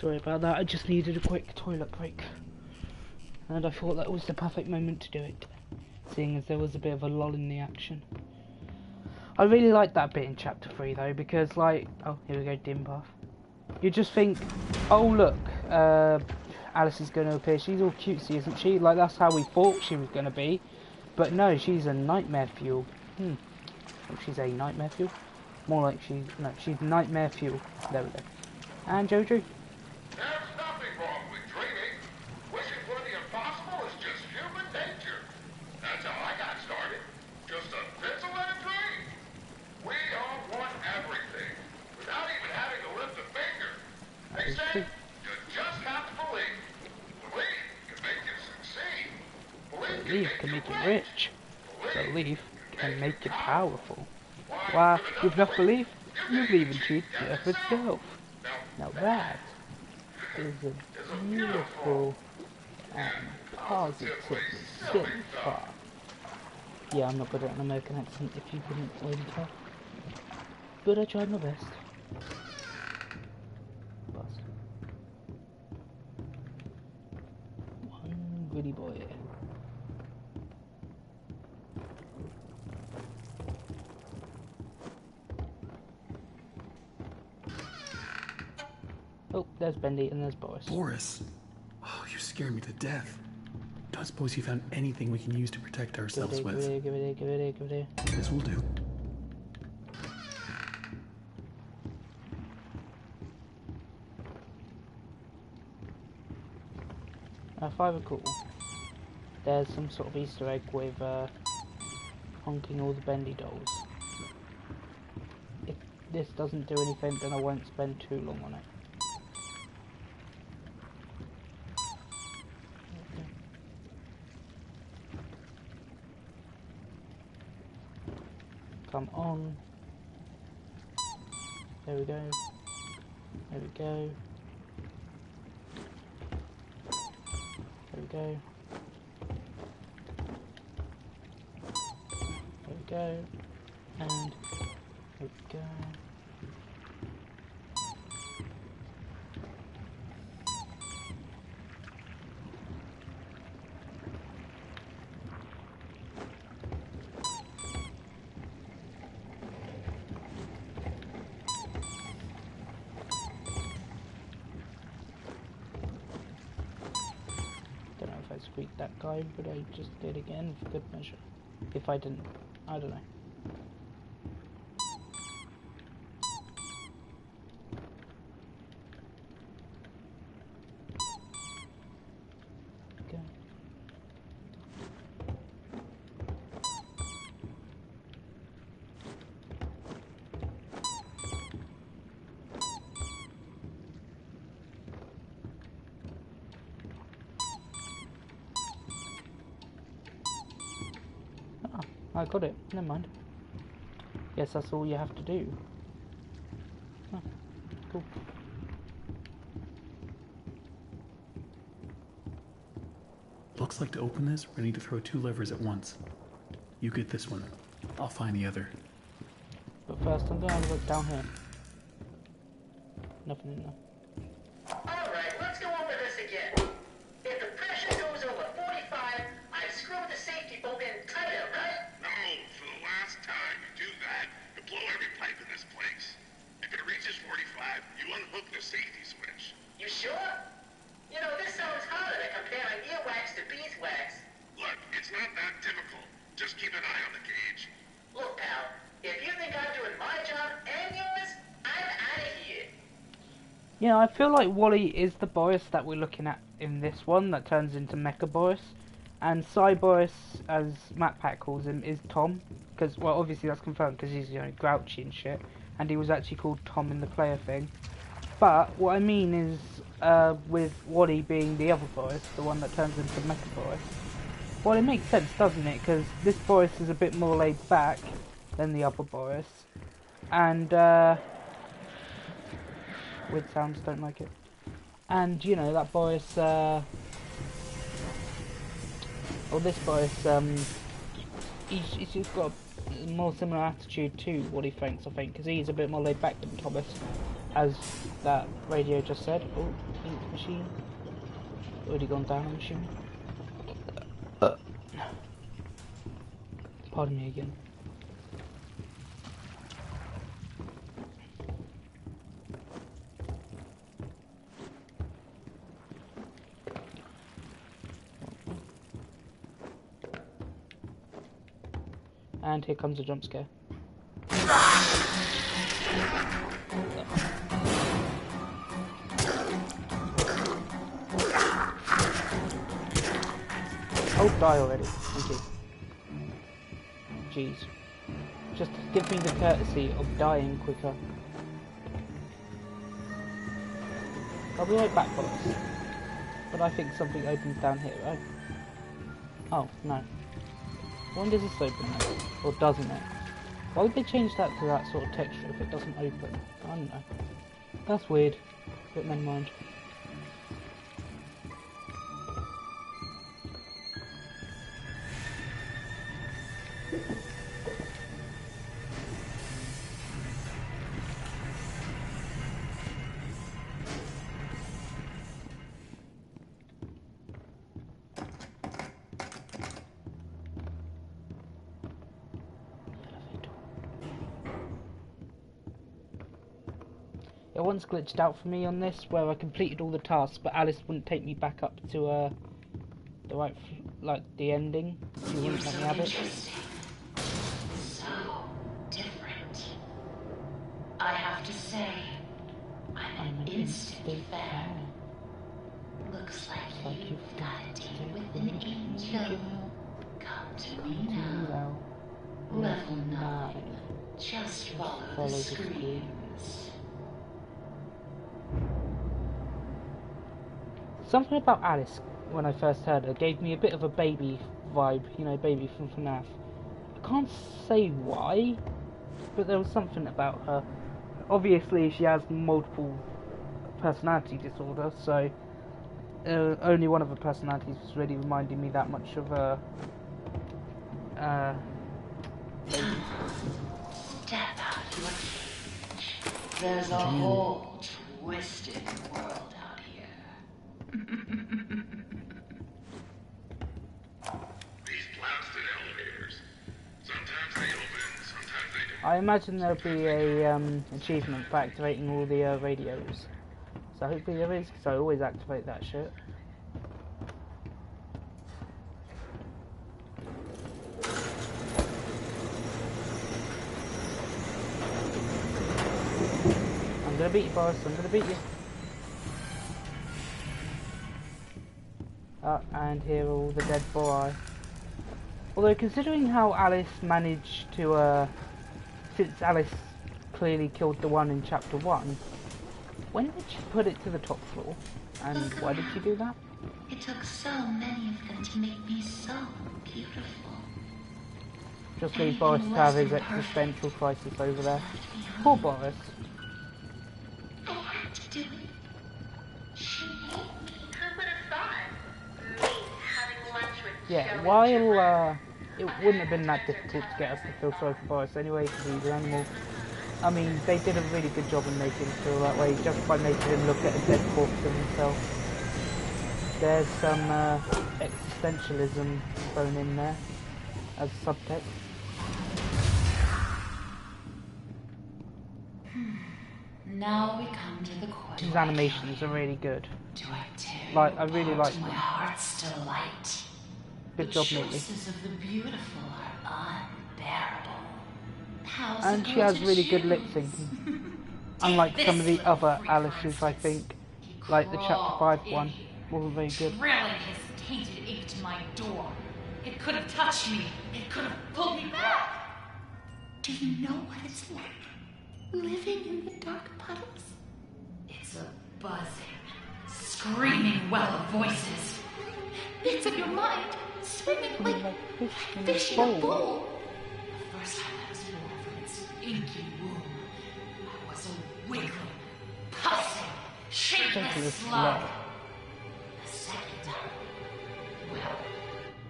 Sorry about that, I just needed a quick toilet break. And I thought that was the perfect moment to do it, seeing as there was a bit of a lull in the action. I really like that bit in chapter 3 though, because like, oh here we go, dim path. You just think, oh look, Alice is going to appear, she's all cutesy isn't she? Like that's how we thought she was going to be. But no, she's a nightmare fuel. Oh, she's a nightmare fuel? More like she's nightmare fuel. There we go. And Jojo. There's nothing wrong with dreaming. Wishing for the impossible is just human nature. That's how I got started. Just a pencil and a dream. We all want everything, without even having to lift a finger. They say you just have to believe. Believe can make you succeed. Believe can make you rich. Belief can make you powerful. Why, with enough belief, you've even cheated death itself. Now that is a beautiful and positive silly thought. Yeah, I'm not good at an American accent if you couldn't already tell. But I tried my best. Bust. One goody boy. Oh, there's Bendy and there's Boris. Boris? Oh, you scared me to death. Don't suppose you found anything we can use to protect ourselves with. Give it here. This will do. If I recall, there's some sort of Easter egg with honking all the Bendy dolls. If this doesn't do anything, then I won't spend too long on it. Come on. There we go. There we go. There we go. There we go. And there we go. Squeaked that guy, but I just did again for good measure. If I didn't, I don't know. Okay. I got it, never mind. Guess that's all you have to do. Oh, cool. Looks like to open this, we need to throw 2 levers at once. You get this one. I'll find the other. But first I'm gonna have a look down here. Nothing in there. Alright, let's go over this again. If the pressure goes over 45, I screw the safety bolt in tighter, right? No, for the last time you do that, you blow every pipe in this place. If it reaches 45, you unhook the safety switch. You sure? You know, this sounds harder than comparing earwax to beeswax. Look, it's not that difficult. Just keep an eye on the gauge. Look, pal, if you think I'm doing my job and yours, I'm out of here. Yeah, I feel like Wally is the Boris that we're looking at in this one that turns into Mecha Boris. And Psy Boris, as Matt Pat calls him, is Tom. Because, well, obviously that's confirmed because he's, you know, grouchy and shit. And he was actually called Tom in the player thing. But what I mean is, with Wally being the other Boris, the one that turns into Mecha Boris, well, it makes sense, doesn't it? Because this Boris is a bit more laid back than the other Boris. And, weird sounds, don't like it. And, you know, that Boris, or this Boris, he's just got a more similar attitude to Wally Franks, I think, because he's a bit more laid back than Thomas. as that radio just said. Oh, ink machine. Already gone down, I'm assuming. Pardon me again. And here comes a jump scare. Oh, die already. Thank you. Jeez. Just give me the courtesy of dying quicker. I'll be right back, boys. But I think something opens down here, right? Oh, no. When does this open now? Or doesn't it? Why would they change that to that sort of texture if it doesn't open? I don't know. That's weird. But never mind. It once glitched out for me on this, where I completed all the tasks, but Alice wouldn't take me back up to the right, like the ending. She wouldn't let me have it. So different. I have to say, I'm an instant fan. Looks like you've got a date with an angel. Come to me now. Level 9. Just follow the screens. Something about Alice, when I first heard her, gave me a bit of a baby vibe, you know, baby from FNAF. I can't say why, but there was something about her. Obviously, she has multiple personality disorder, so only one of her personalities was really reminding me that much of a baby. Step out your cage. There's a whole twisted world out here. These blasted elevators. Sometimes they open, sometimes they don't. I imagine there'll be a achievement for activating all the radios. So hopefully there is, because I always activate that shit. I'm gonna beat you, Boris. I'm gonna beat you. And here are all the dead boy. Although considering how Alice managed to, since Alice clearly killed the one in chapter 1, when did she put it to the top floor? And why did she do that? It took so many of them to make me so beautiful. Just leave Boris to have his existential crisis over there. Poor Boris. I had to do it. She hated me. Who would have thought? Me having lunch with Yeah, Joe and while Jim. it wouldn't have been that difficult to get us to feel sorry for Boris anyway, because he's an animal. I mean, they did a really good job in making him feel that way, just by making him look at a dead corpse of himself. There's some existentialism thrown in there as subtext. Now we come to the question. His animations are really good. Do I tear Like, you I really apart like to my them. heart's delight? Good job, The Neatly. choices of the beautiful are unbearable. How's And she has really good lip syncing. Unlike some of the other Alice's, I think. Like the chapter 5 one wasn't very good. Drilling his tainted ink to my door. It could have touched me. It could have pulled me back. Do you know what it's like? Living in the dark puddles? It's a buzzing, screaming well of voices. Bits of your mind swimming like fish in a bowl. The first time I was born from its inky womb, I was a wiggling, pulsing, shapeless slug. The second time, well,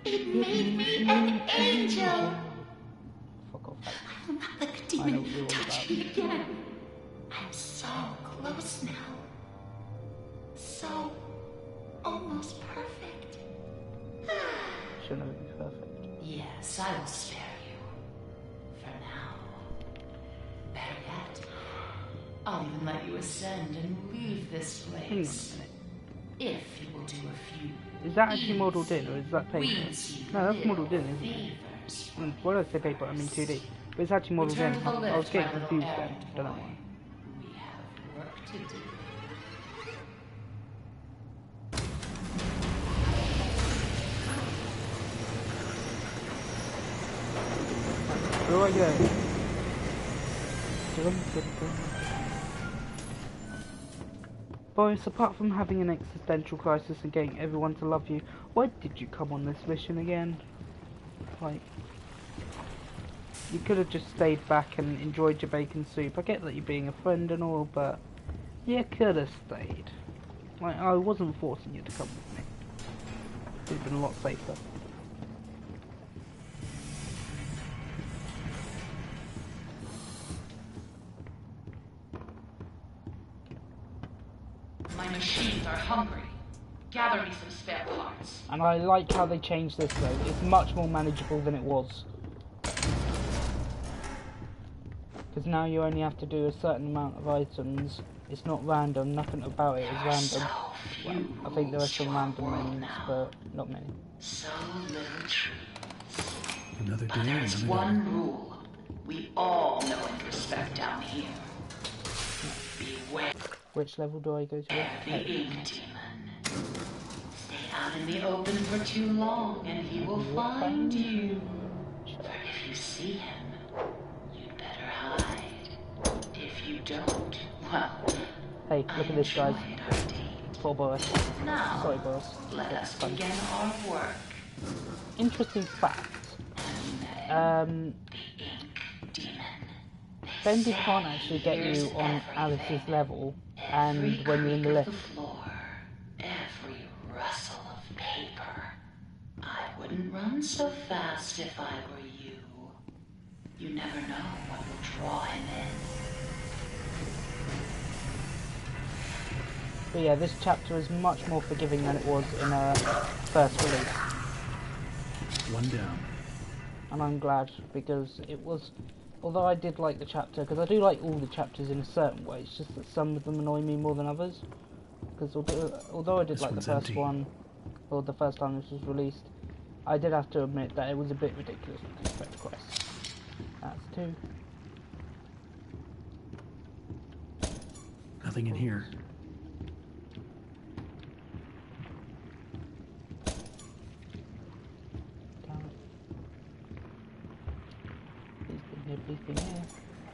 It made me an angel. Fuck off. I will not let the I know demon what you're all touch about. me again. I'm so close now. So almost perfect. She'll never be perfect. Yes, I will spare you. For now. Better yet, I'll even let you ascend and leave this Hang on a place. minute. If you will do a few. Is that actually modelled in, or is that paper? weensy No, that's little modelled in, isn't it? favors And when I say paper, I mean 2D. But it's actually modelled in. Return to the I was lift, getting my little confused then. errand Don't know boy. why. We have work to do. Where do I go? Boris, apart from having an existential crisis and getting everyone to love you, why did you come on this mission again? Like, you could have just stayed back and enjoyed your bacon soup. I get that you're being a friend and all, but you could have stayed. Like, I wasn't forcing you to come with me. It would have been a lot safer. My machines are hungry. Gather me some spare parts. And I like how they changed this though. It's much more manageable than it was. Because now you only have to do a certain amount of items. It's not random, nothing about it is random. Well, I think there are some random menus, but not many. So little truths. Another But day, there is another one dollar. rule we all know and respect down here. Beware Which level do I go to? the ink demon. Stay out in the open for too long and he will find you. For if you see him, you'd better hide. If you don't, well, Hey, look at this, guys. enjoyed our date. Poor Boris. Now, Sorry, Boris. let That's us funny. begin our work. Interesting fact. The ink demon. Bendy can't actually get you on Alice's level, and when you're in the creak of lift. floor, every rustle of paper. I wouldn't run so fast if I were you. You never know what will draw him in. But yeah, this chapter is much more forgiving than it was in a first release. One down. And I'm glad, because it was, although I did like the chapter, because I do like all the chapters in a certain way, it's just that some of them annoy me more than others. Because although I did This like the one's first empty. one, or the first time this was released, I did have to admit that it was a bit ridiculous with respect to quests. That's two. Nothing in here. Damn it. Please be here.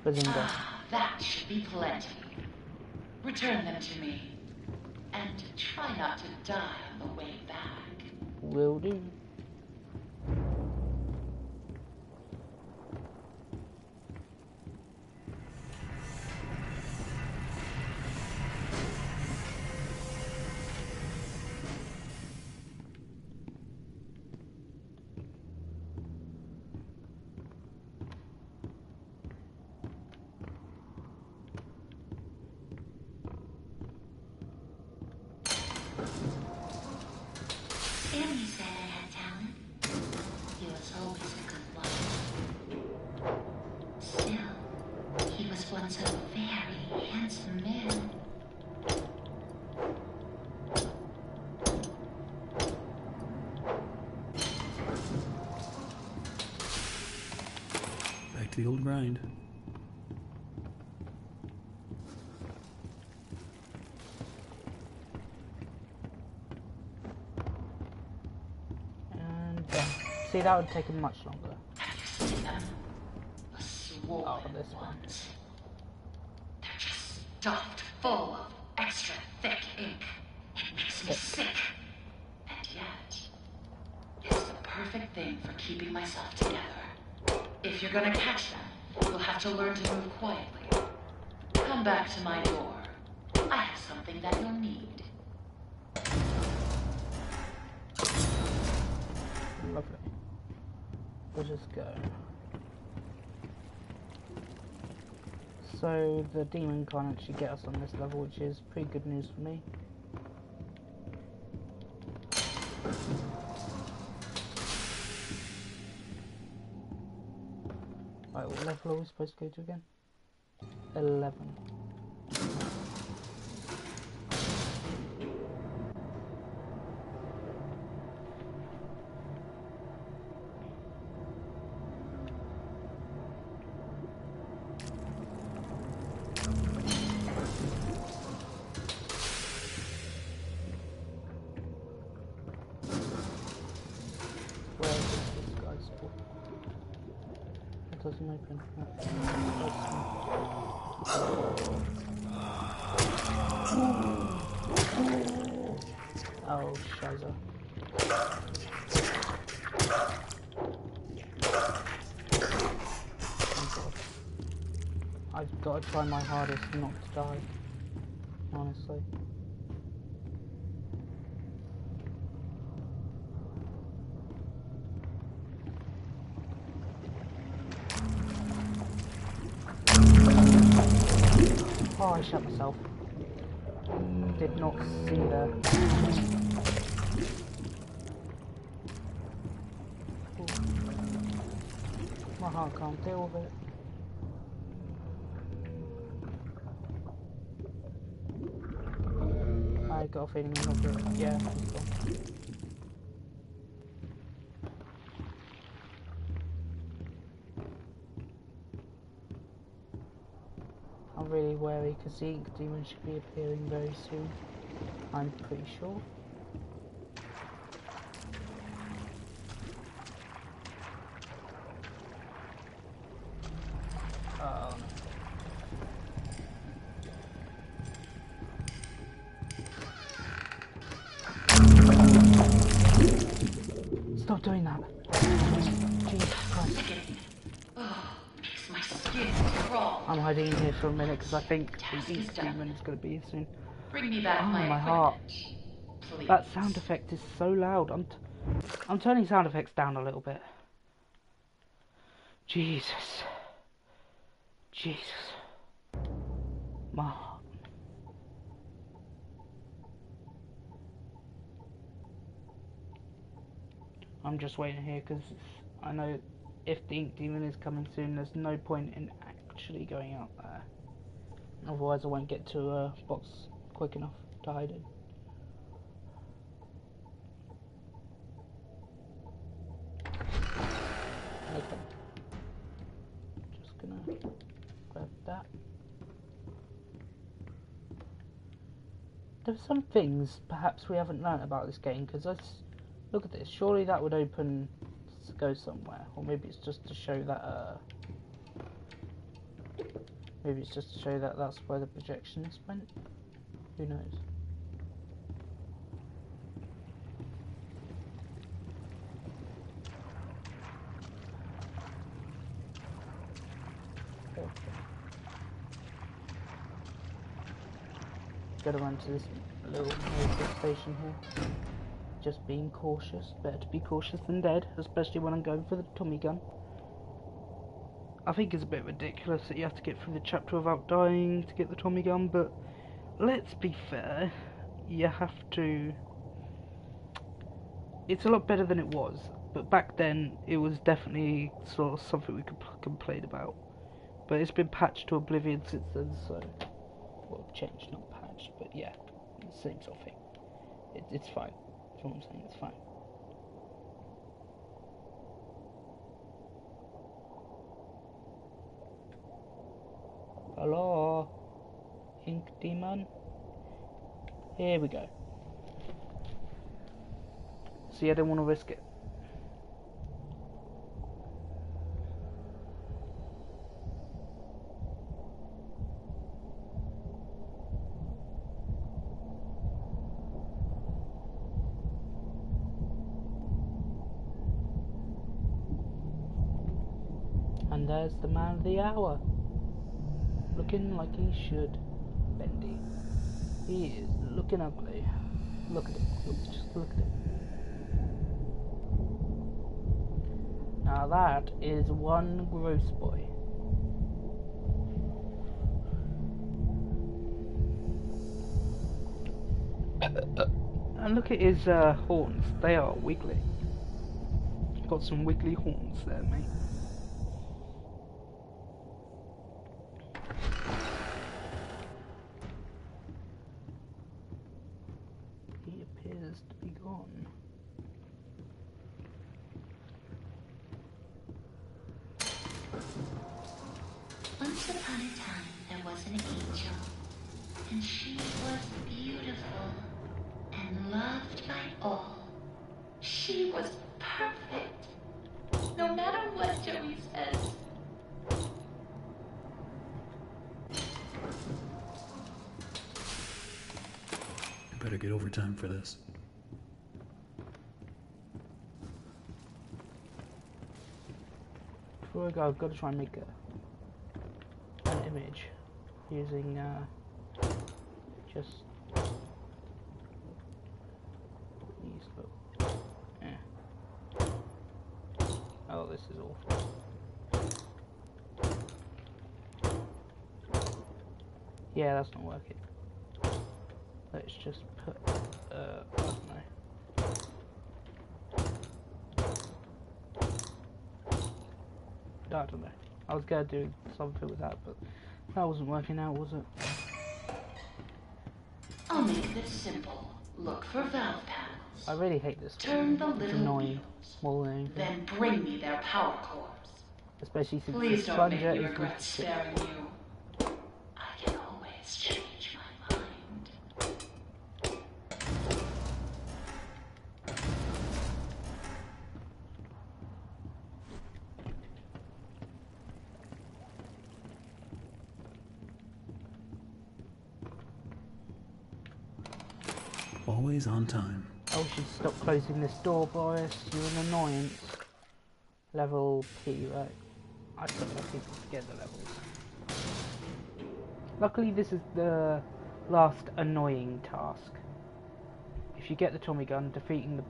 Bazinga. Ah, that should be plenty. Return them to me. And try not to die on the way back. Will do. Sammy said I had talent. He was always a good one. Still, he was once a very handsome man. Back to the old grind. And done. See, that would take him much longer. Have you seen them? The swollen Oh, this one. ones. They're just stuffed full of extra thick ink. It makes me sick. And yet, it's the perfect thing for keeping myself together. If you're gonna catch them, you'll have to learn to move quietly. Come back to my door. I have something that you'll need. Lovely. We'll just go. So the demon can't actually get us on this level, which is pretty good news for me. Right, what level are we supposed to go to again? 11. Where is this guy's spot? It doesn't open. Oh, shiza. Oh god. I've got to try my hardest not to die. Honestly. Oh, I shot myself. Did not see that. Ooh. My heart can't deal with it. I got a feeling I'm not good. Yeah, he's gone. I'm really wary because the ink demon should be appearing very soon. I'm pretty sure. Oh no. Stop doing that. Jesus Christ. Makes my skin crawl. I'm hiding in here for a minute because I think the ink demon is going to be here soon. Bring me back Oh, my my heart. Please. That sound effect is so loud. I'm turning sound effects down a little bit. Jesus. Jesus. My heart. I'm just waiting here because I know if the ink demon is coming soon, there's no point in actually going out there. Otherwise I won't get to a box quick enough to hide in. Okay. Just gonna grab that. There's some things perhaps we haven't learnt about this game, because look at this, surely that would open to go somewhere, or maybe it's just to show that maybe it's just to show that that's where the projectionist went. Who knows? Okay. Gotta run to this little radio station here. Just being cautious. Better to be cautious than dead, especially when I'm going for the Tommy gun. I think it's a bit ridiculous that you have to get through the chapter without dying to get the Tommy gun, but let's be fair, you have to. It's a lot better than it was, but back then it was definitely sort of something we could complain about. But it's been patched to oblivion since then, so well, changed, not patched, but yeah, same sort of thing. It's fine. That's what I'm saying. It's fine. Hello, ink demon. Here we go. See, I don't want to risk it. And there's the man of the hour. Looking like he should. Bendy. He is looking ugly. Look at him. Just look at him. Now that is one gross boy. And look at his horns. They are wiggly. Got some wiggly horns there, mate. He appears to be gone. Once upon a time, there was an angel, and she was beautiful and loved by all. She was perfect, no matter what Joey says. I better get overtime for this. Before I go, I've got to try and make an image using just these little. Oh, this is awful. Yeah, that's not working. Let's just put, I don't know. I don't know. I was gonna do something with that, but that wasn't working out, was it? I'll make this simple. Look for valve panels. I really hate this. Turn the It's little annoying wheels. more than anything. Then bring me their power cores. Especially since Please the don't make plunger me is regret used to- sparing you. I can always change my mind. Always on time. Oh, she stopped closing this door, Boris. You're an annoyance. Level P, right? I people forget the levels. Luckily, this is the last annoying task. If you get the Tommy gun, defeating the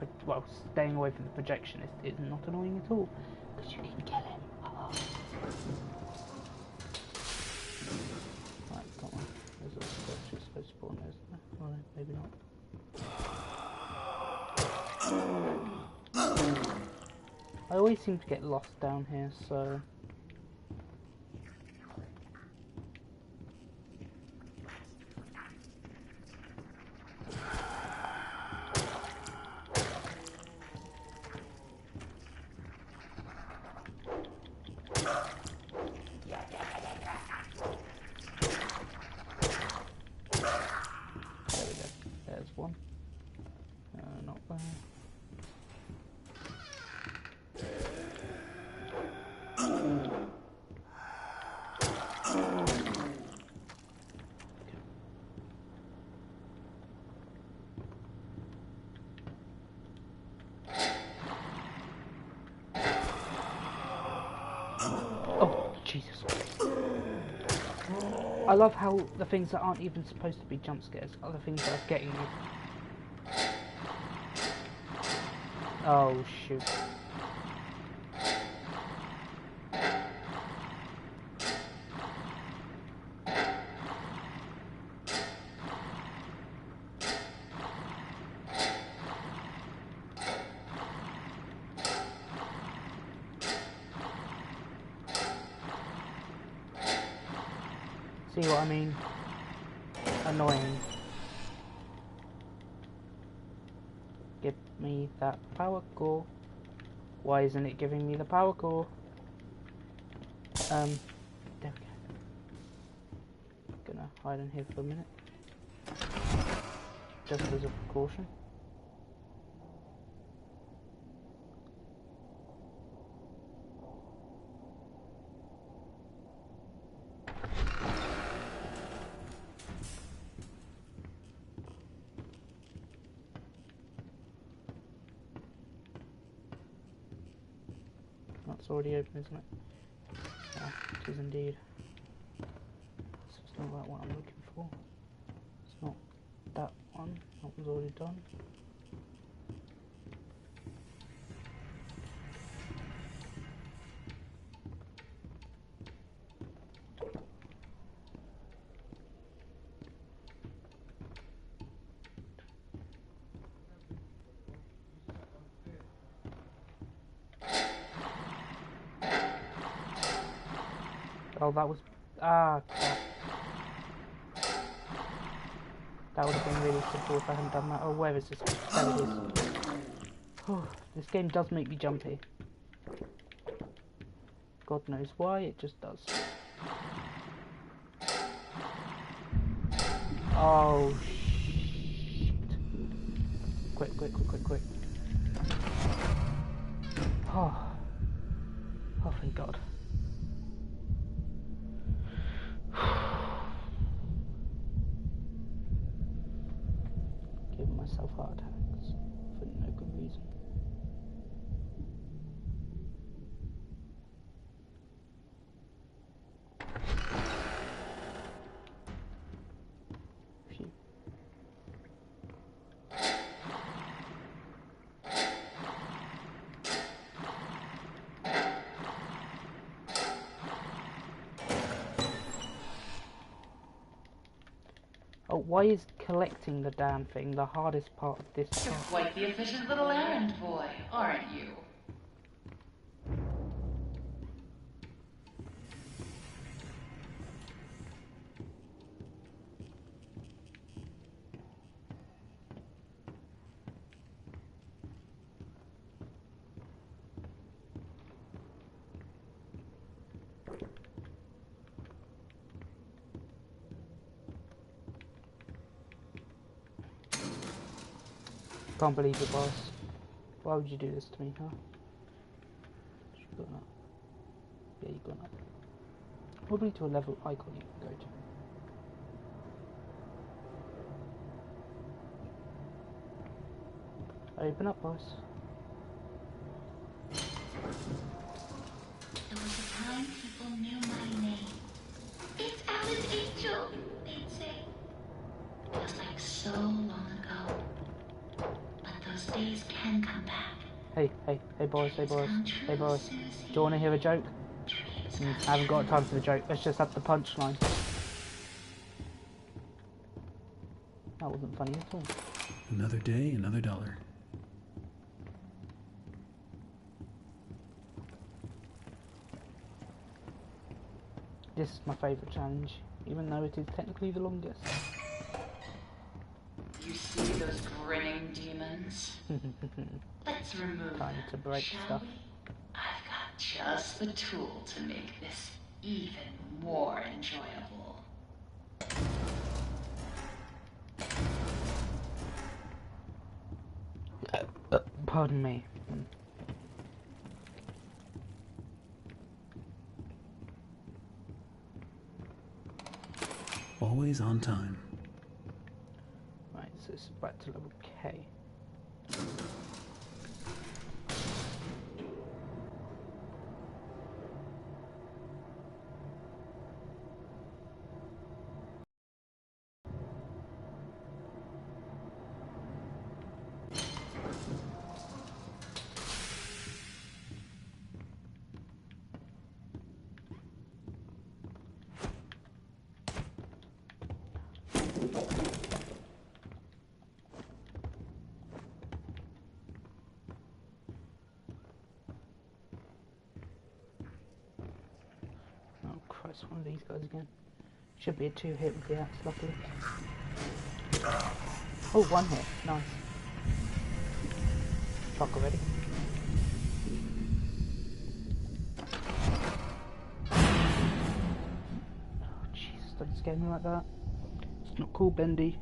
staying away from the projectionist is not annoying at all, because you can kill him. Oh. Right, come on. There's a structure supposed to spawn there, isn't there? Oh, maybe not. I always seem to get lost down here, so... There we go. There's one. Not there. Oh, Jesus. I love how the things that aren't even supposed to be jump scares are the things that are getting me. Oh, shoot. See what I mean? Annoying. Give me that power core. Why isn't it giving me the power core? There we go. Gonna hide in here for a minute. Just as a precaution. That's already open, isn't it? Yeah, it is indeed. So it's not that one I'm looking for. It's not that one. That one's already done. Oh, that was... Ah, crap. That would have been really simple if I hadn't done that. Oh, where is this? There it is. Oh, this game does make me jumpy. God knows why, it just does. Oh, shit. Quick, quick, quick, quick, quick. Oh. Oh, thank God. Giving myself heart attacks for no good reason. Phew. Oh, why is collecting the damn thing the hardest part of this You're part? quite the efficient little errand boy, aren't you? Can't believe it, boss. Why would you do this to me, huh? You've gone up. Yeah, you've gone up. Probably to a level icon you can go to. Open up, boss. There was a time people knew my name. It's Alice Angel, they'd say. Feels like so long ago. But those days can come back. Hey, hey, hey boys, hey boys, hey boys. Do you want to hear a joke? I haven't got time for the joke, let's just have the punchline. That wasn't funny at all. Another day, another dollar. This is my favourite challenge, even though it is technically the longest. You see those grinning demons? Let's remove Time them, to break shall stuff. we? I've got just the tool to make this even more enjoyable. Pardon me. Always on time. Right, so it's back to level K. Oh Christ, one of these guys again. Should be a 2-hit with the axe, luckily. Oh, 1 hit, nice. Fuck already. Oh Jesus, don't scare me like that. It's not cool, Bendy.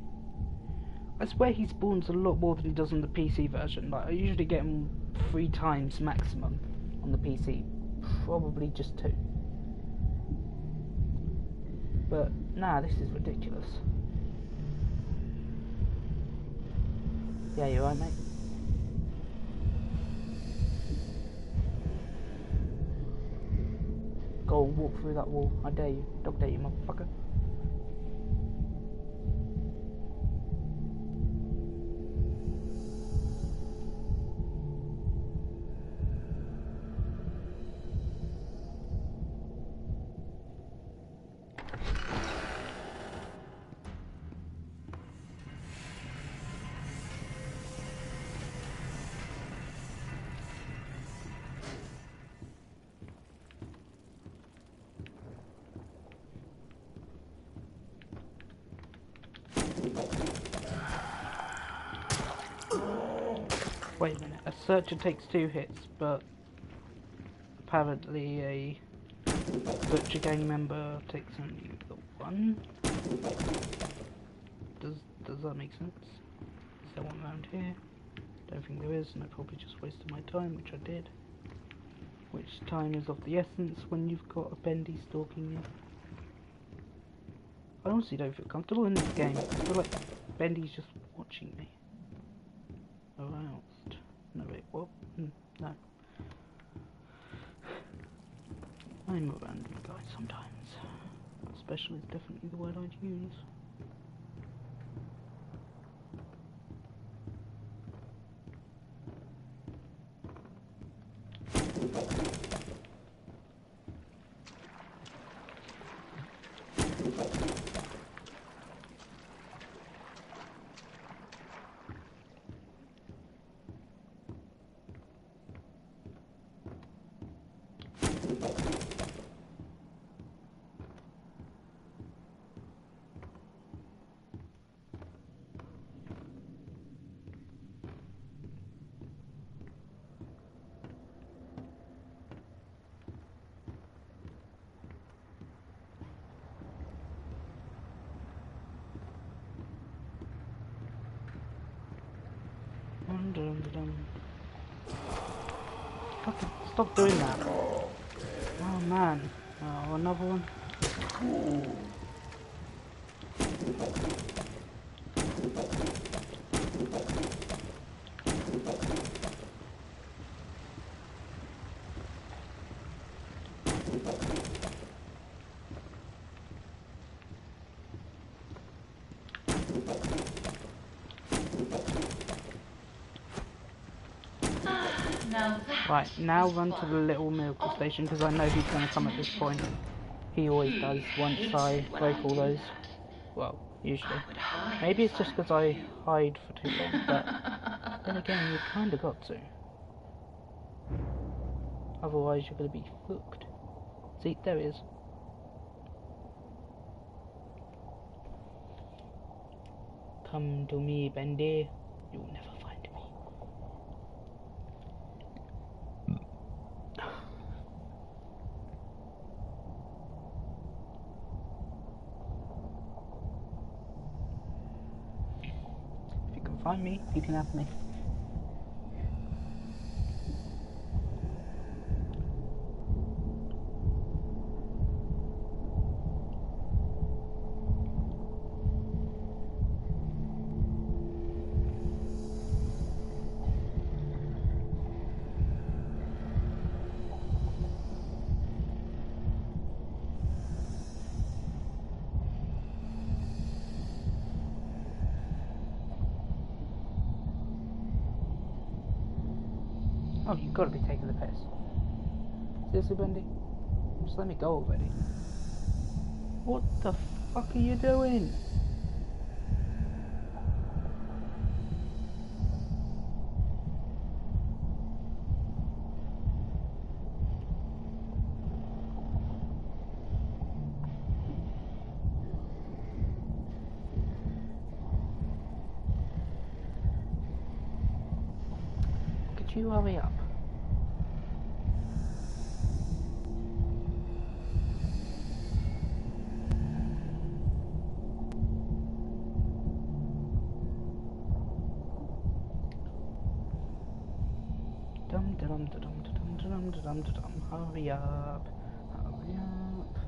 I swear he spawns a lot more than he does on the PC version. Like, I usually get him 3 times maximum on the PC. Probably just 2. But, nah, this is ridiculous. Yeah, you right, mate? Go and walk through that wall. I dare you. Dog dare you, motherfucker. Wait a minute, a searcher takes 2 hits, but apparently a Butcher Gang member takes only the 1? Does that make sense? Is there one around here? Don't think there is, and I probably just wasted my time, which I did. Which time is of the essence when you've got a Bendy stalking you. I honestly don't feel comfortable in this game. I feel like Bendy's just watching me. Aroused. No wait, what? No. I'm a random guy sometimes. Special is definitely the word I'd use. Stop doing that. Oh man. Oh, another one. Right, now run to the little miracle station because I know he's going to come at this point. He always does once I break all those. Well, usually. Maybe it's just because I hide for too long, but then again, you kind of got to. Otherwise, you're going to be fucked. See, there he is. Come to me, Bendy. You'll never find me. If you can find me, you can have me. Oh, you've got to be taking the piss. Seriously, Bendy? Just let me go already. What the fuck are you doing? Could you hurry up? Hurry up. Hurry up.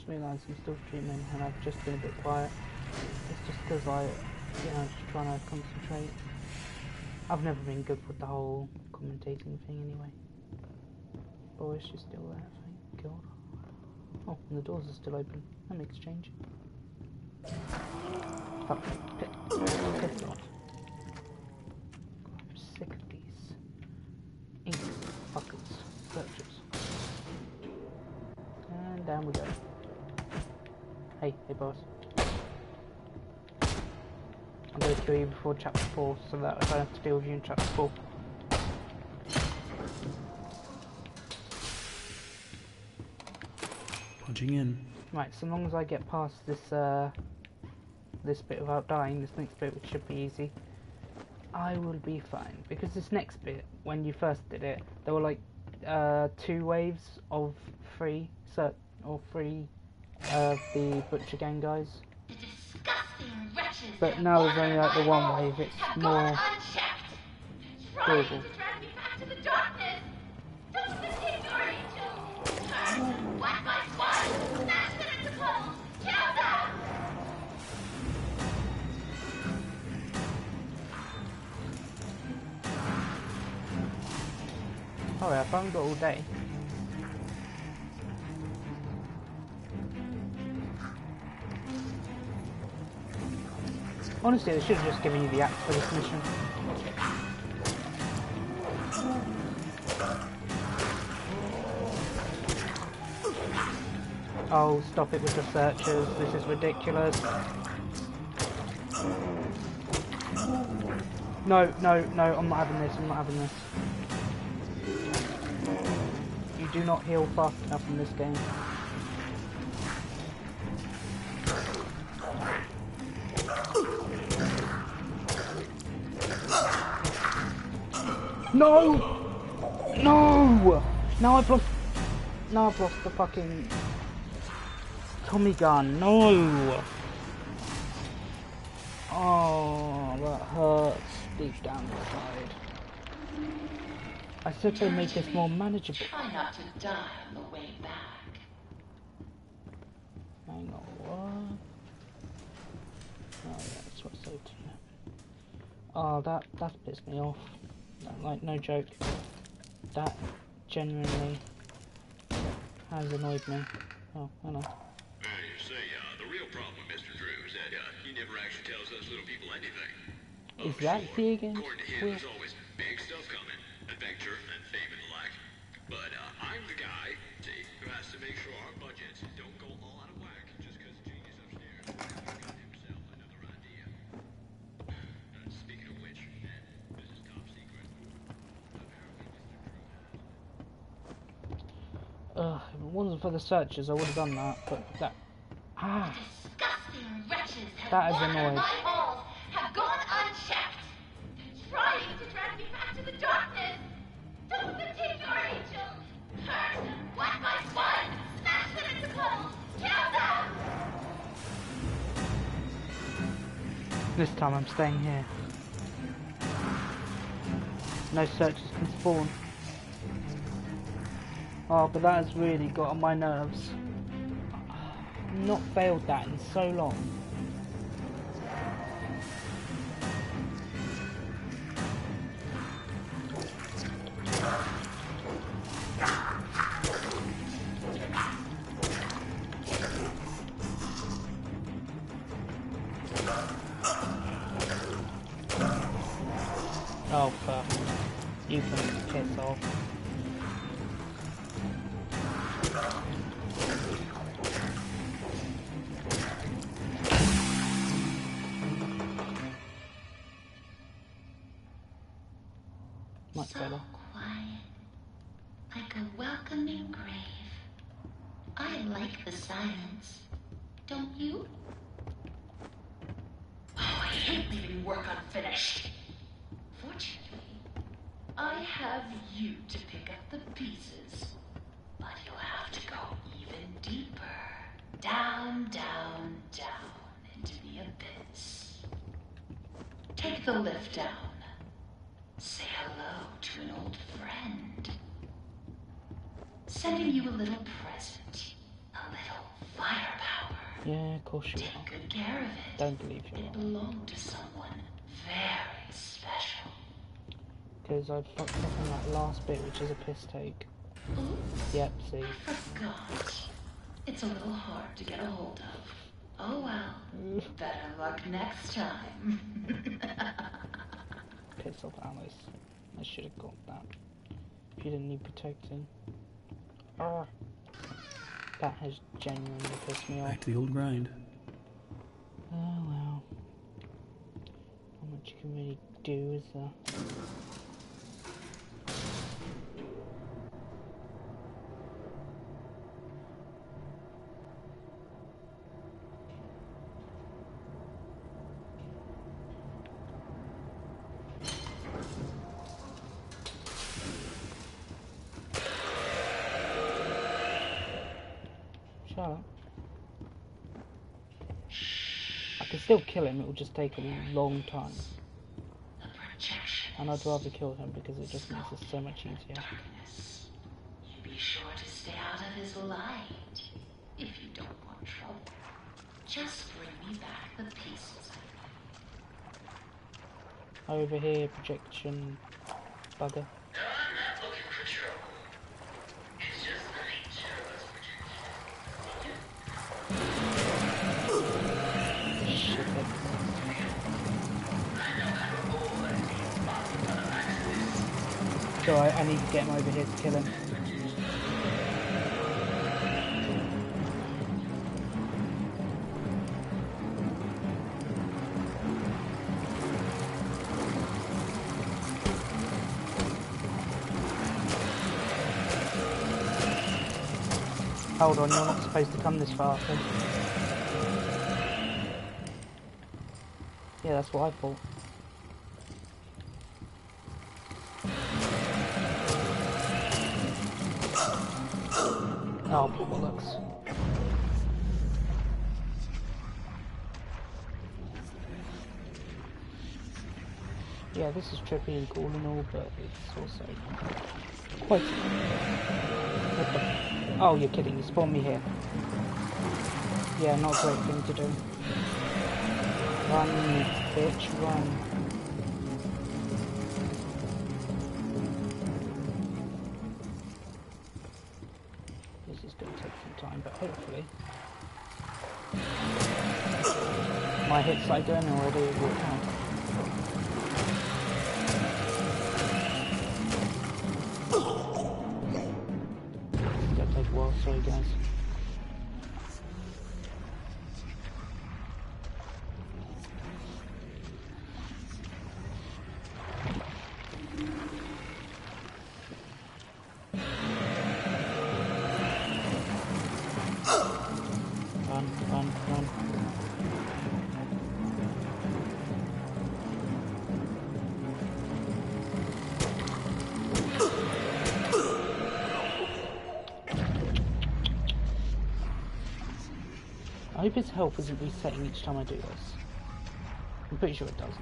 just realised I'm still streaming and I've just been a bit quiet. It's just because just trying to concentrate. I've never been good with the whole commentating thing anyway. Boris is still there, thank God. Oh, and the doors are still open. That makes a change. Fuck, piss off. I'm sick of these ink fuckers. Searchers. And down we go. Hey boss. I'm going to kill you before chapter 4 so that I don't have to deal with you in chapter 4. Punching in. Right, so long as I get past this this bit without dying, this next bit, which should be easy, I will be fine. Because this next bit, when you first did it, there were like 2 waves of 3 of the Butcher Gang guys. But now there's only like the 1 wave, it's more doable. Alright, I've only got all day. Honestly, they should have just given you the axe for this mission. Oh, stop it with the searchers. This is ridiculous. No, I'm not having this, I'm not having this. You do not heal fast enough in this game. No! No! Now I've lost the fucking Tommy gun. No! Oh, that hurts deep down inside. I said they make this more manageable. Try not to die on the way back. Hang on, what? Oh yeah, that's what I said to you. Oh, that's pissed me off. Like, no joke. That genuinely has annoyed me. Oh, I know. The real problem, Mr. Drew, is that he never actually tells us little people anything. Is that the again? According to him, there's always big stuff coming. Adventure and fame and the like. But I'm the guy, see, who has to make sure our budgets don't go all out of whack just because the genius upstairs got himself another idea. Speaking of which, this is top secret. Ugh, if it wasn't for the searchers, I would have done that, but that... Ah! Disgusting wretches That have is wandered annoying. my halls, have gone unchecked. They're trying to drag me back to the darkness. Don't fatigue your angel. Hurt, whack my spine, smash them into puddles, kill them. This time I'm staying here. No searchers can spawn. Oh, but that has really got on my nerves. I've not failed that in so long. Oh fuck. You can piss off. Much So better. quiet, like a welcoming grave. I like the silence. Don't you? Oh, I hate leaving work unfinished. Fortunately, I have you to pick up the pieces. But you'll have to go even deeper. Down, down, down into the abyss. Take the lift down. Say hello to an old friend. Sending you a little present. A little vinyl. Yeah, of course you are. Take good care of it. Don't believe you It are. belonged to someone very special. Because I fucked up on that last bit, which is a piss take. Oops. Yep, see. I forgot. It's a little hard to get a hold of. Oh well. Better luck next time. Piss off, Alice. I should have got that. If you didn't need protecting. Ah. That has genuinely pissed me off. Back to the old grind. Oh well. Not much you can really do, is there? Shut up. I can still kill him, it will just take a long time. And I'd rather kill him because it just makes it so much easier. Be sure to stay out of his light if you don't want trouble. Just bring me back the pieces I Over here, projection bugger. I'm not looking for trouble. It's just the nature of us projections. Shit. It's alright, I need to get him over here to kill him. Hold on, you're not supposed to come this fast. Then. Yeah, that's what I thought. Oh, bollocks. Yeah, this is trippy and cool and all, but it's also quite... What the... Oh, you're kidding, you spawned me here. Yeah, not a great thing to do. Run, bitch, run. This is going to take some time, but hopefully... My hits like going already will count. It's going to take a while, sorry guys. Run. I hope his health isn't resetting each time I do this. I'm pretty sure it doesn't.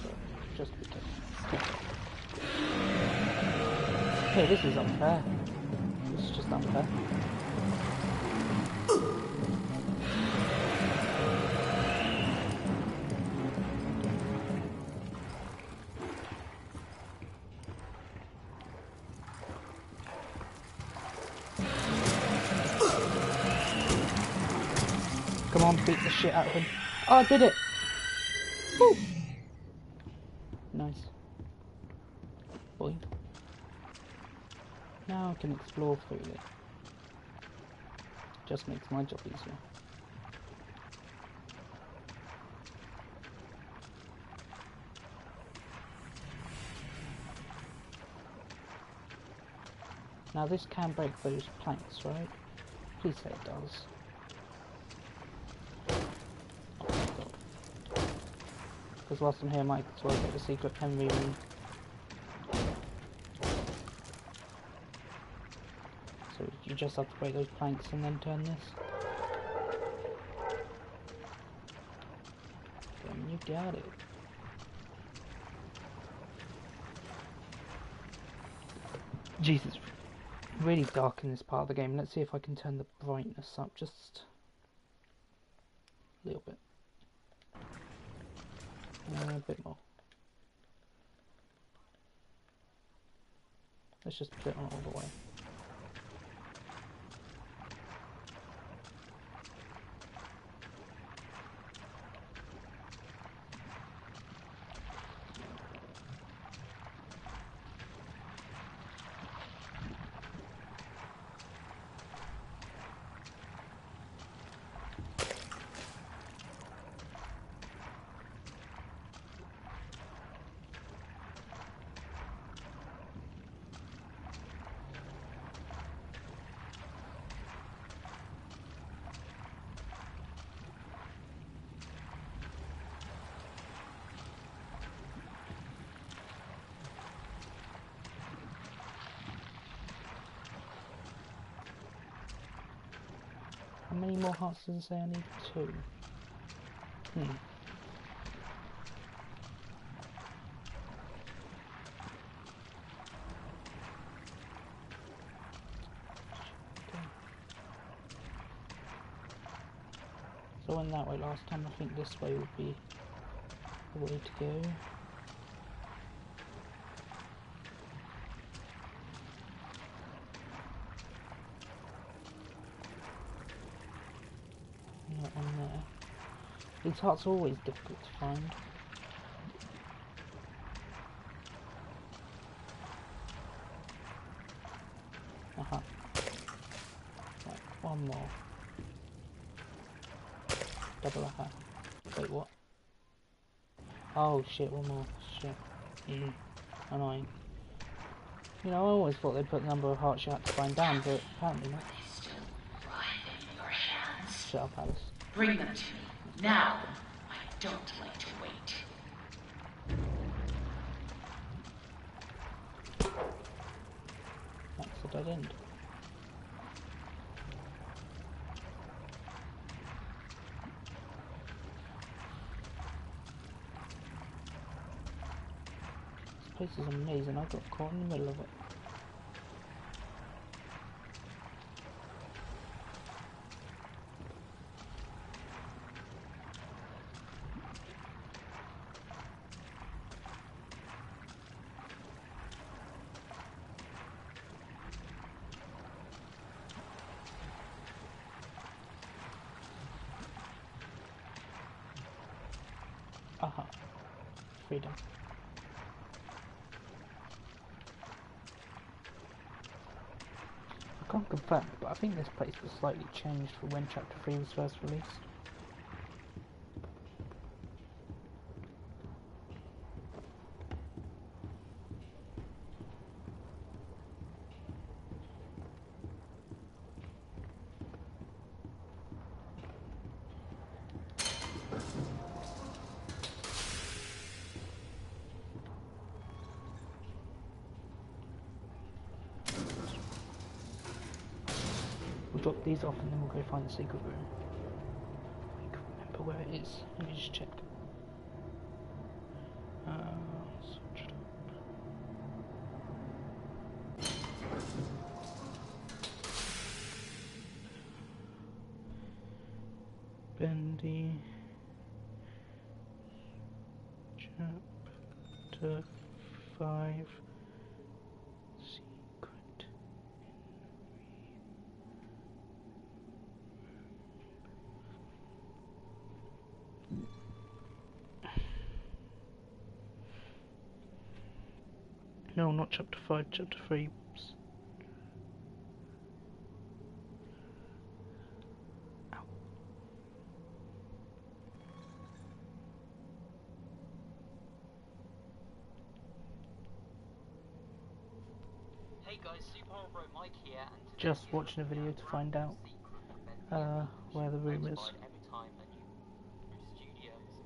But just to be careful. Hey, this is unfair. This is just unfair. Come on, beat the shit out of him. Oh, I did it! Woo. Nice. Boy. Now I can explore freely. Just makes my job easier. Now this can break those planks, right? Please say it does. Because whilst I'm here, I might as well get the secret pen reading. So you just have to break those planks and then turn this. Then you got it. Jesus, really dark in this part of the game. Let's see if I can turn the brightness up just A little bit. A bit more. Let's just put it on all the way. How many more hearts does it say I need? 2. So I went that way last time. I think this way would be the way to go. Not on there. These hearts are always difficult to find. Aha. Right, one more. Double aha. Wait, what? Oh shit, one more. Shit. Annoying. You know, I always thought they'd put the number of hearts you had to find down, but apparently not. Still writhing in your hands. Shut up, Alice. Bring them to me, now! I don't like to wait. That's a dead end. This place is amazing. I got caught in the middle of it. Aha. Freedom. I can't confirm, but I think this place was slightly changed from when Chapter 3 was first released. We'll drop these off and then we'll go find the secret room. I can't remember where it is. Let me just check. Search it up. Bendy. Chapter 5. No, not chapter 5, chapter 3. Oops. Ow. Hey guys, Super Horror Bro Mike here, and Just watching a video to find out where the room is. every time a new studios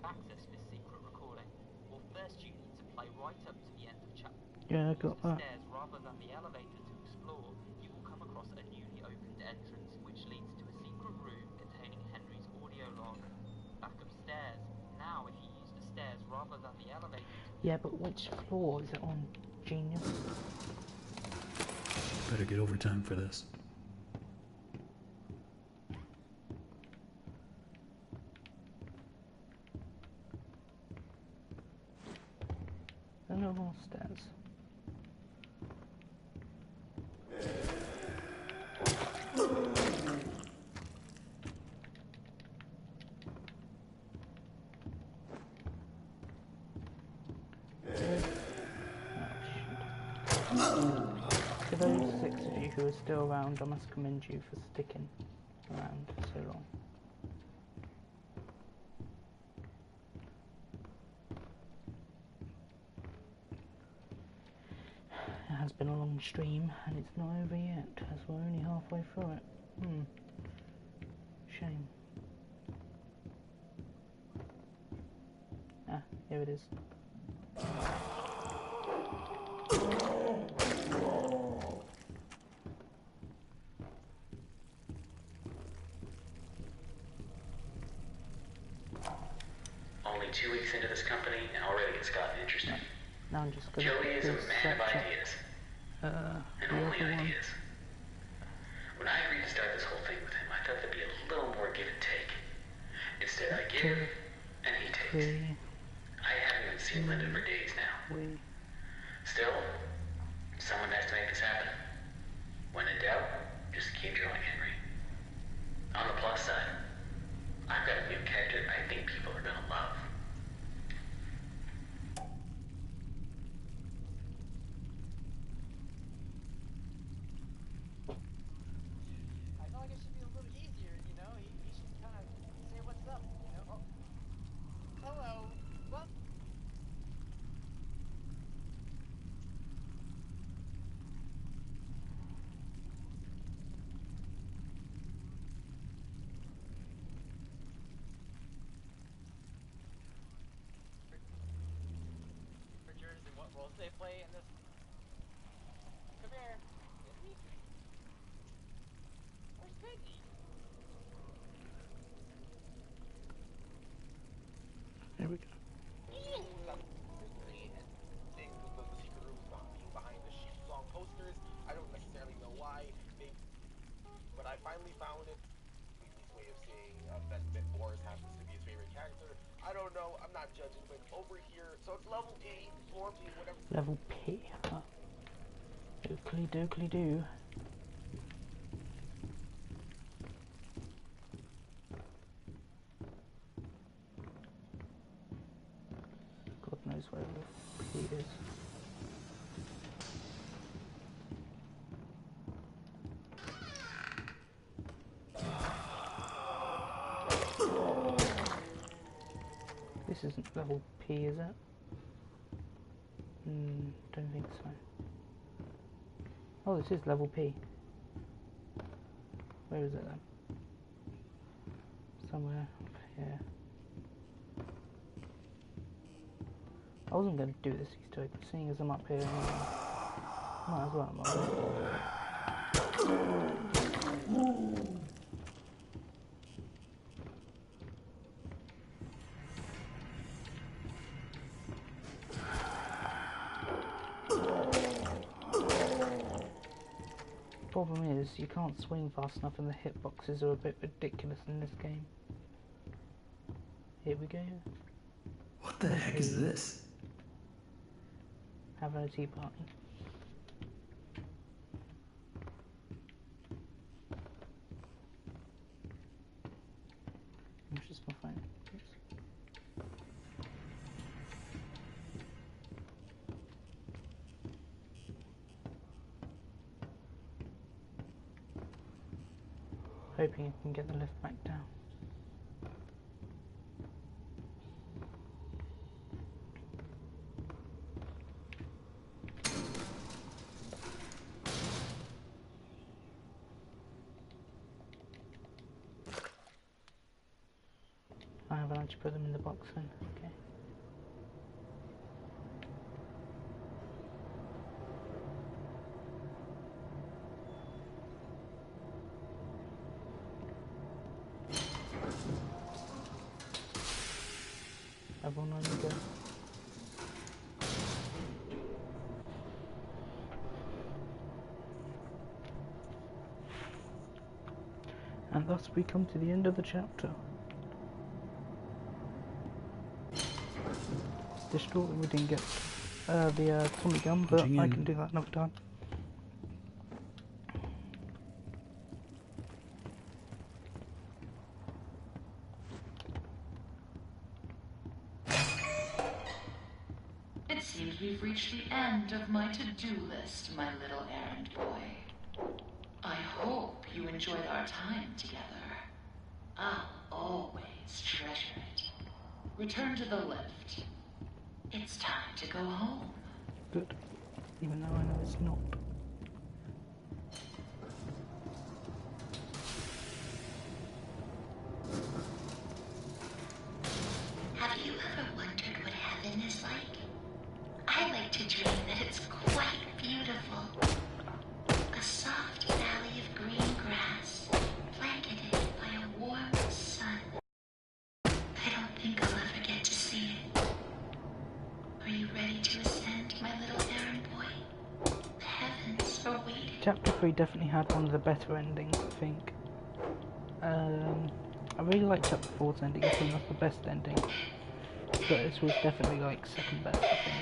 access this secret recording. Well, first you need to play right up to the end of chapter. Yeah, I got that. Stairs rather than the elevator to explore. You will come across a newly opened entrance, which leads to a secret room containing Henry's audio log. Back upstairs. Now, if you use the stairs rather than the elevator. Yeah, but which floor is it on? Genius. Better get overtime for this. To those 6 of you who are still around, I must commend you for sticking around so long. It has been a long stream, and it's not over yet, as we're only halfway through it. Shame. Ah, here it is. Only 2 weeks into this company, and already it's gotten interesting. Now I'm just gonna Joey is a man of ideas. And only ideas. When I agreed to start this whole thing with him, I thought there'd be a little more give and take. Instead, I give, and he takes. I haven't even seen Linda for days now. Still, someone has to make this happen. When in doubt, just keep drawing, Henry. On the plus side, I've got a new character I think people are gonna love. I feel like it should be a little easier, you know? He should kind of say what's up, you know? Oh. Hello. Well. And what roles they play in this? Come here. Bendy? Where's Bendy? Here we go. Things with the secret rooms behind the sheep song posters. I don't necessarily know why, but I finally found it. His way of saying that Boris happens to be his favorite character. I don't know. I'm not judging, but over here, so it's level P, floor P, whatever. Level P. Dookly dookly doo. God knows where the P is. This isn't level P, is it? Don't think so. Oh, this is level P. Where is it then? Somewhere up here. I wasn't going to do this Easter egg, seeing as I'm up here anyway. Might as well, might as well. Problem is, you can't swing fast enough and the hitboxes are a bit ridiculous in this game. Here we go. What the heck is this? Having a tea party. It's just my phone. Oops. Hoping I can get the lift back down. I haven't actually put them in the box then. Okay. Everyone on you go. And thus we come to the end of the chapter. Distraught we didn't get the Tommy gun, but Punching I in. can do that another time. It seems we've reached the end of my to-do list, my little errand boy. I hope you enjoyed our time together. I'll always treasure it. Return to the lift. It's time to go home. Good. Even though I know it's not. Have you ever wondered what heaven is like? I like to dream that it's quite beautiful. A soft valley of green grass, blanketed by a warm sun. I don't think I'll ever get to see it. Are you ready to ascend, my little errand boy? The heavens are waiting. Chapter 3 definitely had one of the better endings, I think. I really like Chapter 4's ending, I think that's the best ending. But this was definitely like second best, I think.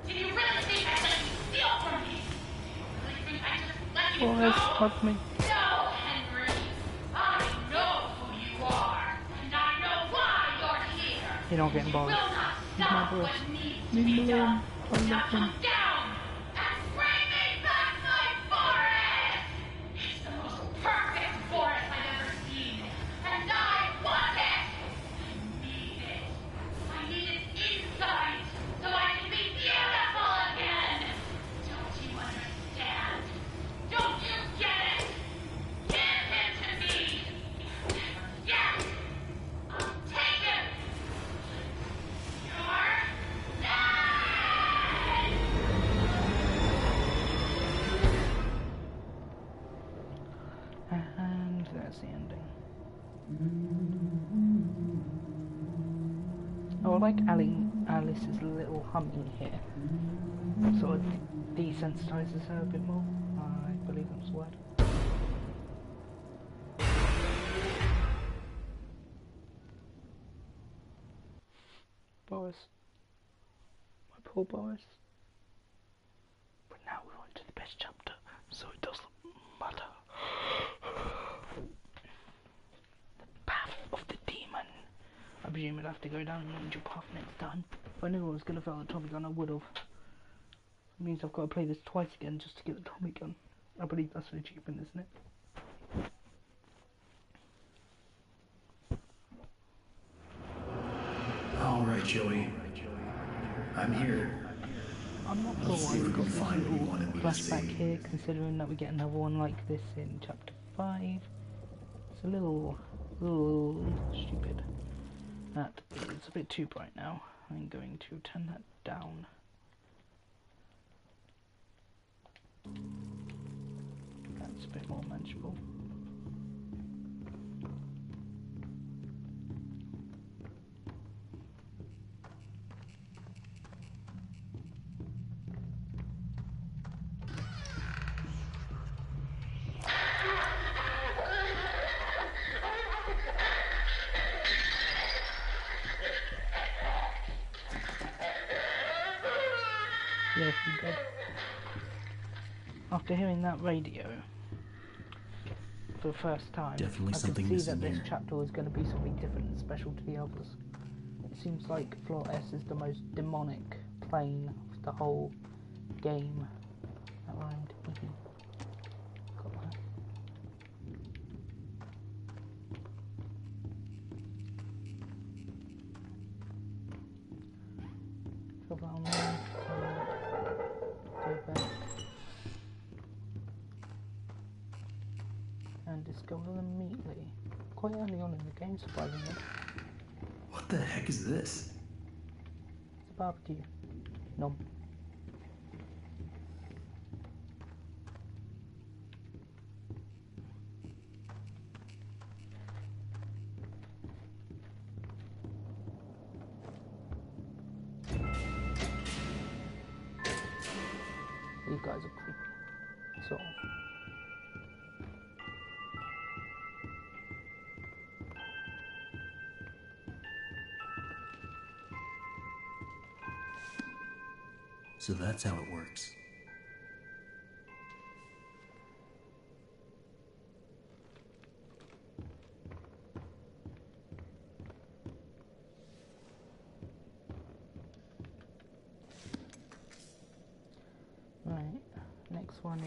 Do you really think I let you steal from me? Do you really think I just let you Boris, go? hug me. No, Henry. I know who you are, and I know why you're here. You're not getting You Boris. will not He's my stop Boris. what needs to Leave be me done. alone. I Now love him. come down and bring me back my forest. It's the most perfect forest I've ever seen, and I want it. I need it. I need its insight so I can be beautiful again. Don't you understand? Don't you get it? Give him to me. Yes, I'll take him. You're And that's the ending. Oh, I like Alice's little humming here. Sort of desensitizes her a bit more. I believe that's the word. Boris. My poor Boris. But now we're on to the best chapter, so it doesn't matter. The path of the demon. I presume I'd have to go down the angel path next time. If I knew I was going to fail the Tommy gun, I would have. It means I've got to play this twice again just to get the Tommy gun. I believe that's an achievement, isn't it? Alright, Joey. I'm here. I'm not sure Let's why see if we've we got can this find what you little wanted me to flashback see. here, considering that we get another one like this in chapter 5. It's a little stupid. That is a bit too bright now. I'm going to turn that down. That's a bit more manageable. Yes, we did. After hearing that radio for the first time, Definitely I something could see that missing this here. chapter was going to be something different and special to the others. It seems like Floor S is the most demonic plane of the whole game. That rhymed. Got that. Drop that on there. Go back. And discover them immediately. Quite early on in the game, surprisingly. What the heck is this? It's a barbecue. Nom. guys are creepy, sort of. So that's how it works. Right, next one is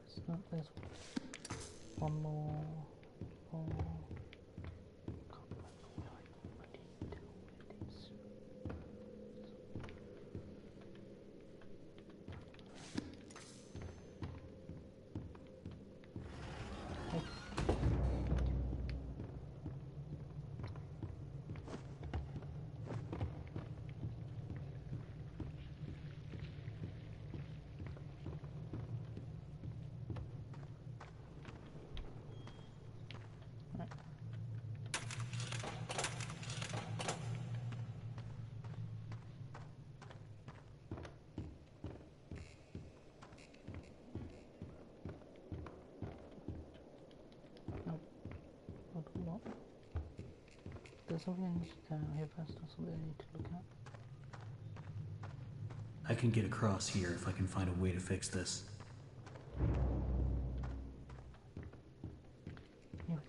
it's not this one. One more. Can't remember where I already dealt with this. There's something I need to here first, or something I need to look at. I can get across here if I can find a way to fix this. Here we go.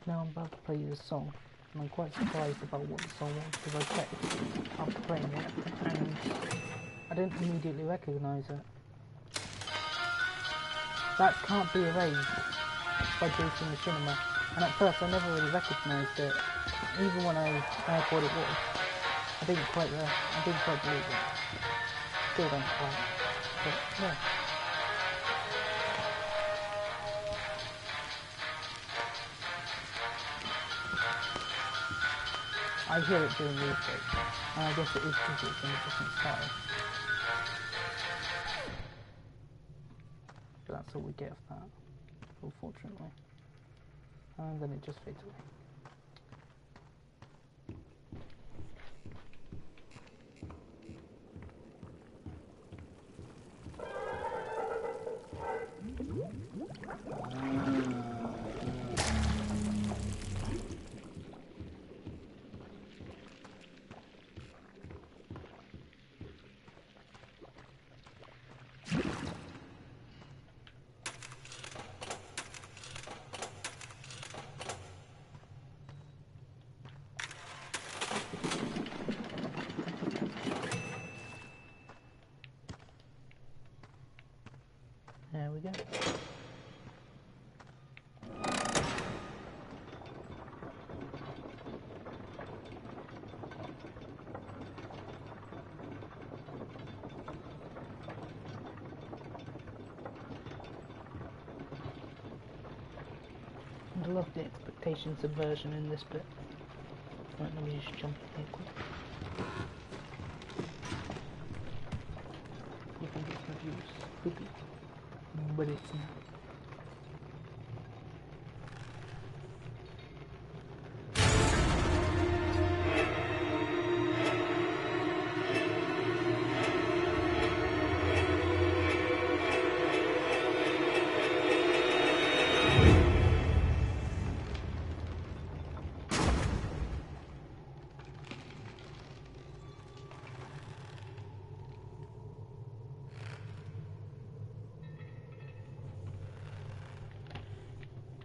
Now I'm about to play this song, and I'm quite surprised about what the song was, because I checked after playing it, and I didn't immediately recognise it. That can't be erased by boosting the cinema, and at first I never really recognised it, even when I heard what it was. I didn't quite believe it. Still don't quite, but yeah. I hear it during research, and I guess it is because it's in a different style. But that's all we get of that, unfortunately. And then it just fades away. There we go. I love the expectation subversion in this bit. Right, let me just jump in here quick. You think it's confused? Could be. But it's not.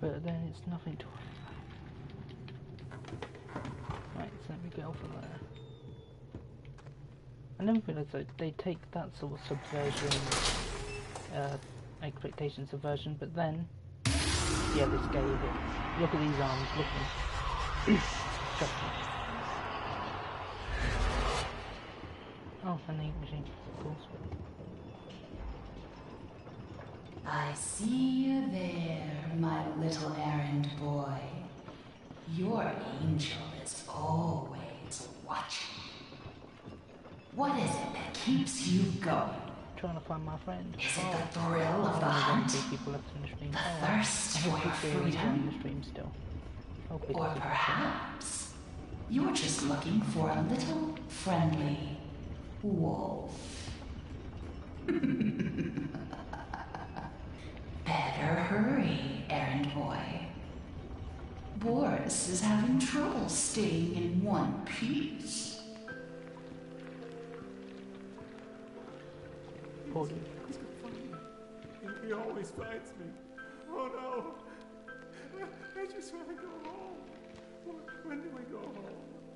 But then it's nothing to worry about. Right, so let me get over there. I never realised that they take that sort of subversion, expectation subversion, but then Yeah, this guy here. Look at these arms, look at them. Trust me. Oh, and the ink machine, of course. I see you there, my little errand boy. Your angel is always watching. What is it that keeps you going? Trying to find my friend. Is it the thrill of the hunt? People left in the stream. The thirst for your freedom? The stream still. Or perhaps you're just looking for a little friendly wolf. Better hurry, errand boy. Boris is having trouble staying in one piece. He's gonna find me. He always finds me. Oh no. I just want to go home. When do we go home?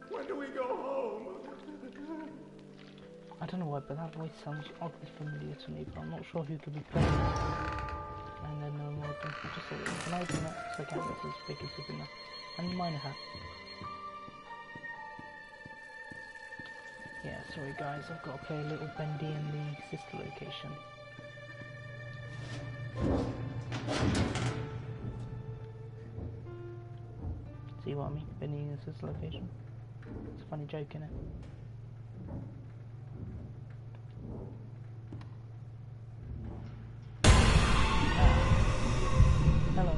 When do we go home? I don't know why, but that voice sounds oddly familiar to me, but I'm not sure who could be playing it. And then no more than just say, can I open that? So I can't, that's as big as it's enough. And mine hat. Yeah, sorry guys, I've got to play a little Bendy in the sister location. See what I mean? Bendy in the sister location. It's a funny joke, innit? Hello.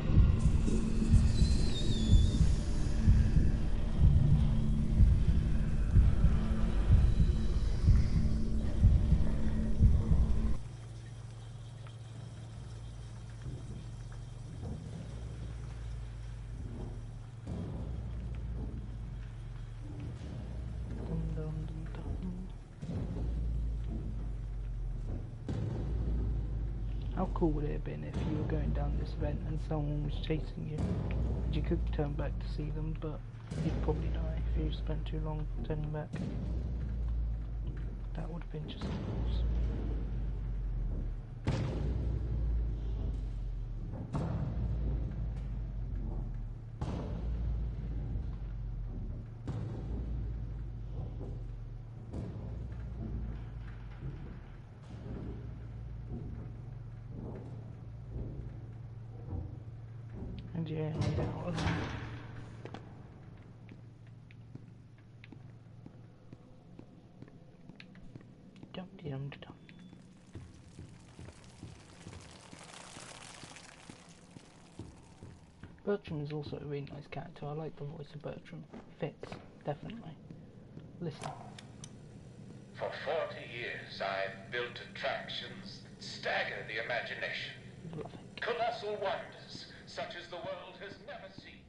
How cool would it have been if you were going down this vent and someone was chasing you? You could turn back to see them, but you'd probably die if you spent too long turning back. That would have been just awesome. And yeah, I get out of there. Dum-de-dum-de-dum. Bertram is also a really nice character. I like the voice of Bertram. Fits, definitely. Listen. For 40 years, I've built attractions that stagger the imagination. Love it. Colossal wonders, such as the world has never seen.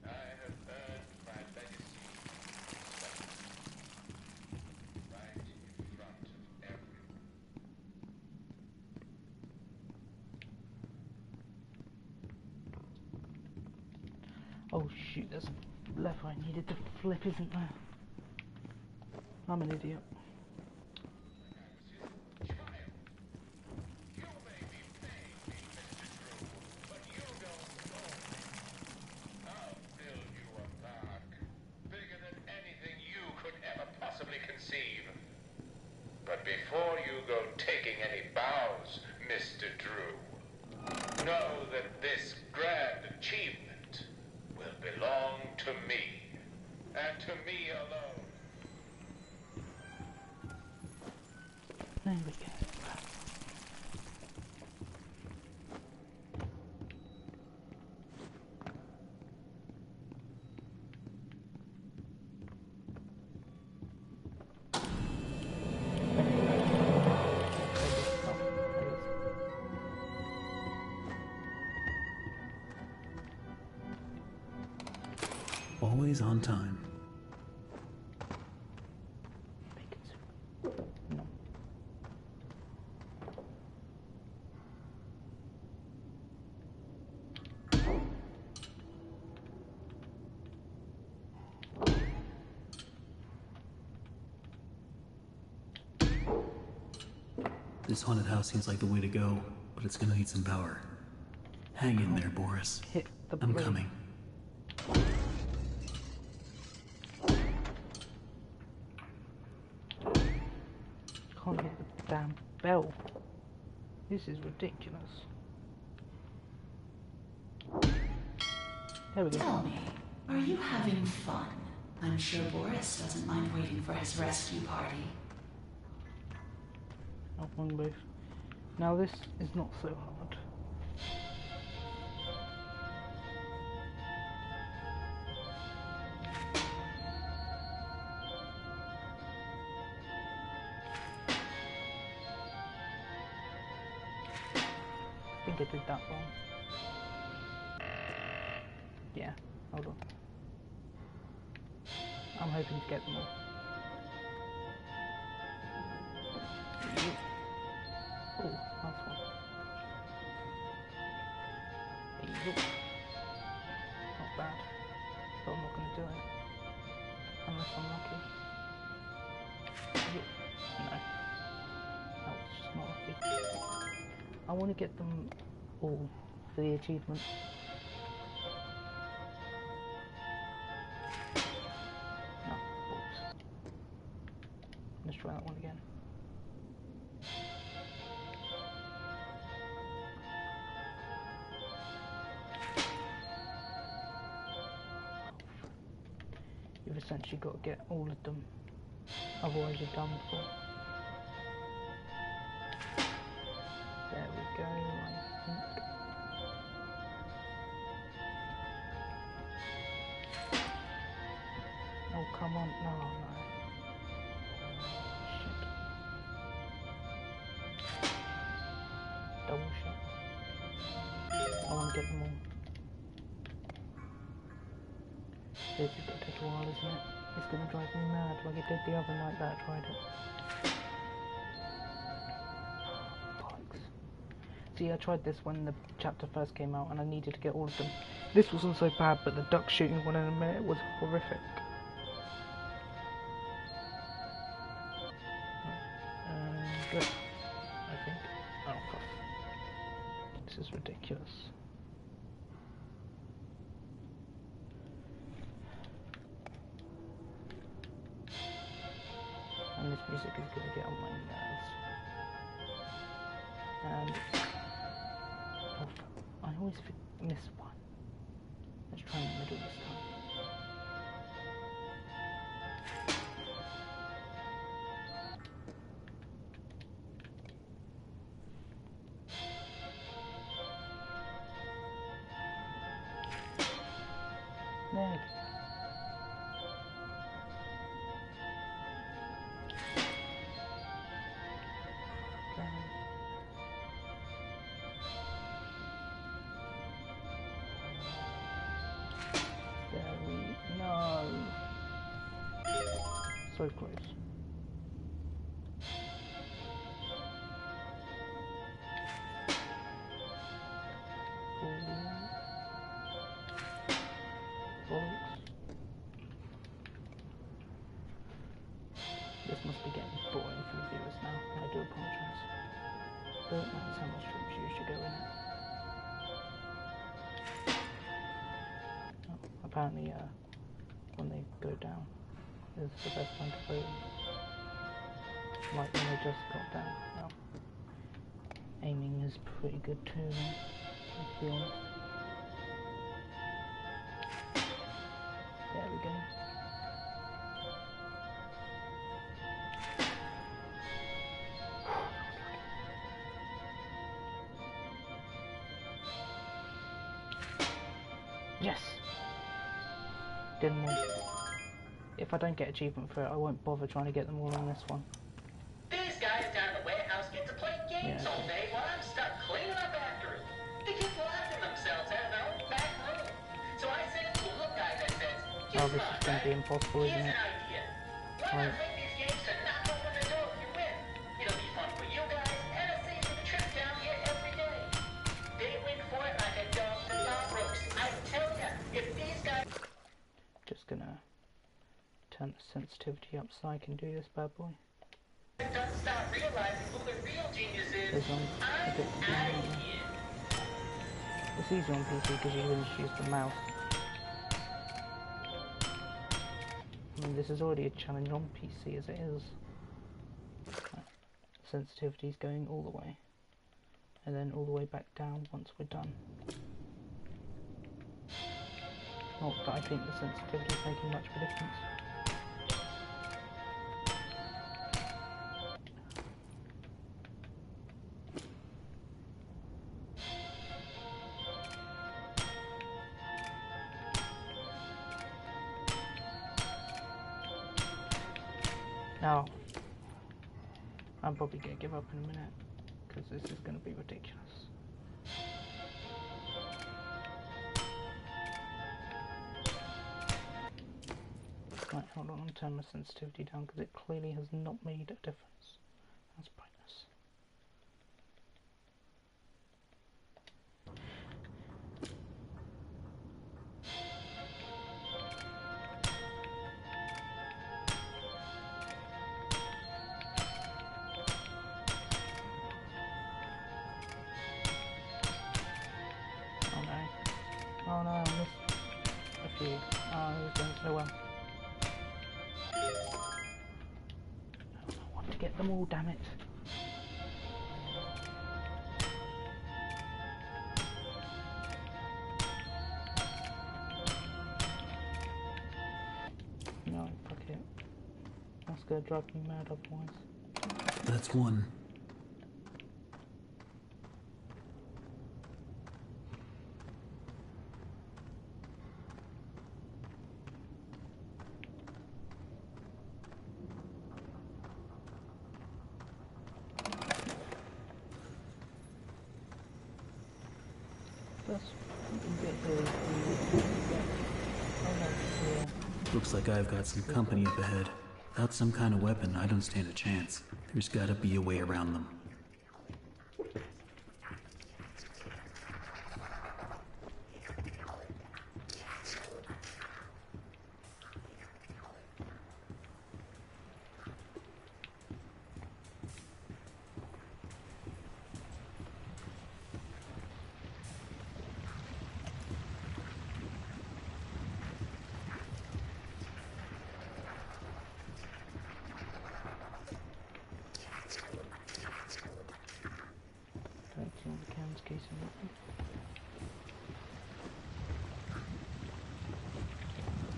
I have earned my legacy right in front of everyone. Oh shoot, there's a lever I needed to flip, isn't there? I'm an idiot. But before you go taking any bows, Mr. Drew, know that this grand achievement will belong to me, and to me alone. There we go. Always on time. No. This haunted house seems like the way to go, but it's gonna need some power. Hang in there, Boris. Hit the I'm blade. coming. Can't hit the damn bell. This is ridiculous. There we go. Tell me, are you having fun? I'm sure Boris doesn't mind waiting for his rescue party. Up one booth. Now this is not so hard. I think I did that wrong. Yeah, hold on. I'm hoping to get them all. Oh, nice one. Not bad. But I'm not going to do it. Unless I'm lucky. No. That was just not lucky. I want to get them all for the achievement. No, balls. Let's try that one again. You've essentially got to get all of them, otherwise you're done for. There we go, I think. Oh, come on, no. Shit. Double shit. I want to get them all. This is going to take a while, isn't it? It's going to drive me mad like it did the other night that I tried it. Bollocks. See, I tried this when the chapter first came out and I needed to get all of them. This wasn't so bad, but the duck shooting one in a minute was horrific. Good. I think. Oh, fuck. This is ridiculous. And this music is going to get on my nerves. And oh, I always miss one. Let's try in the middle this time. There. No. So close. This must be getting boring for the viewers now. I do apologise. But that's how much troops usually go in it. Oh, apparently, when they go down is the best time to play them. Like when they just got down. Well, aiming is pretty good too, let's be honest. There we go. Yes! Didn't want. If I don't get achievement for it, I won't bother trying to get them all on this one. These guys down at the warehouse get to play games all day while I'm stuck cleaning up after it. They keep locking themselves out of their own back room. So I sent it to a little guy that says, oh, this is going to be impossible, isn't it? Why not play these games to knock open the door if you win? It'll be fun for you guys, and it'll save you the trip down here every day. They win for it like a dog to dog roast. I tell ya, if these guys... Just gonna turn the sensitivity up so I can do this bad boy. Don't start realizing who the real genius is. I'm out of here. It's easy on PC because you can just use the mouse. I mean, this is already a challenge on PC as it is. Sensitivity is going all the way, and then all the way back down once we're done. Not that I think the sensitivity is making much of a difference. Now, I'm probably going to give up in a minute, because this is going to be ridiculous. Right, hold on, I'll turn my sensitivity down, because it clearly has not made a difference. That's brightness. Oh no, I missed a few. Oh, he was going so well. I want to get them all, damn it. No, fuck it. That's gonna drive me mad otherwise. That's one. Looks like I've got some company up ahead. Without some kind of weapon, I don't stand a chance. There's gotta be a way around them.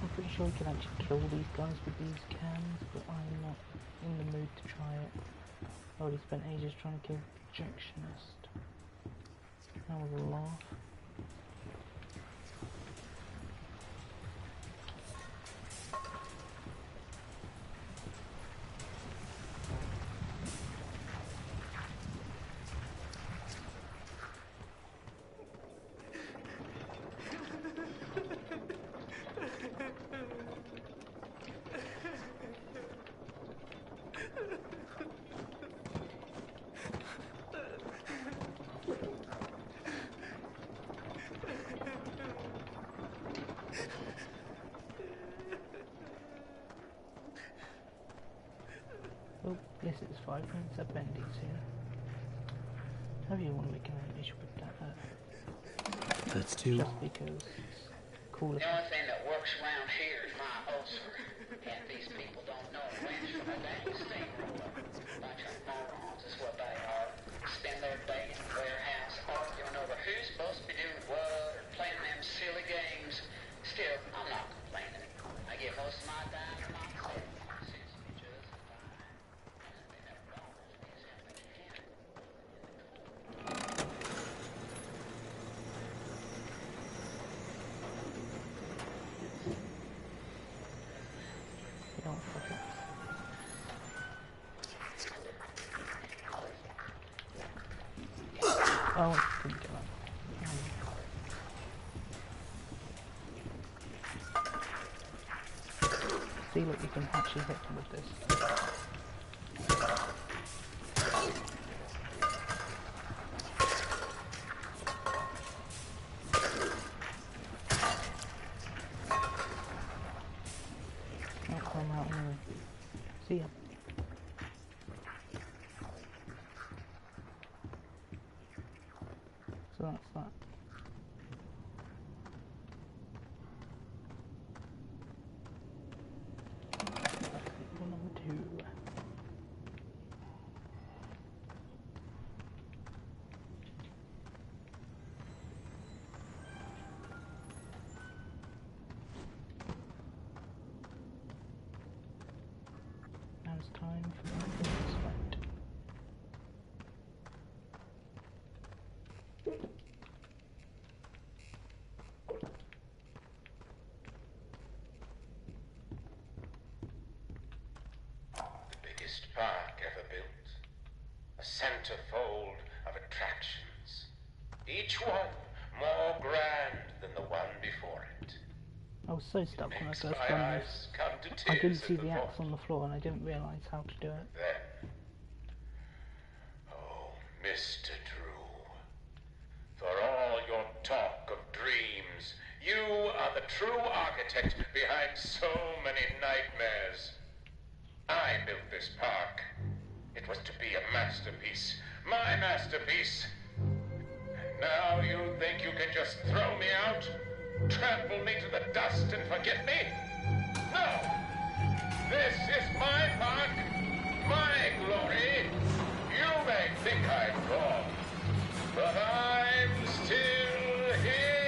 I'm pretty sure you can actually kill these guys with these cans, but I'm not in the mood to try it. I already spent ages trying to kill the projectionist. That was a laugh. Oh, yes, it's 5 minutes at Bendy soon. How do you want to make an animation with that? That's two. Just because it's cool. The only thing that works around here is my ulcer. And these people don't know a wrench from a dang steamroller. Bunch of morons is what they are. Spend their day in the warehouse arguing over who's supposed to be doing what or playing them silly games. Still, I'm not complaining. I get most of my time to myself. Oh, I didn't get that. See, look, you can actually hit them with this. I'll come out and see ya. So that's that. biggest park ever built. A centerfold of attractions. Each one more grand than the one before it. I was so stuck when I Makes first my done eyes this. come to I didn't tears see at the axe thought. on the floor and I didn't realise how to do it. Then, oh, Mr. Drew, for all your talk of dreams, you are the true architect behind so many nightmares. I built this park. It was to be a masterpiece, my masterpiece. And now you think you can just throw me out, trample me to the dust and forget me? No! This is my park, my glory. You may think I'm gone, but I'm still here.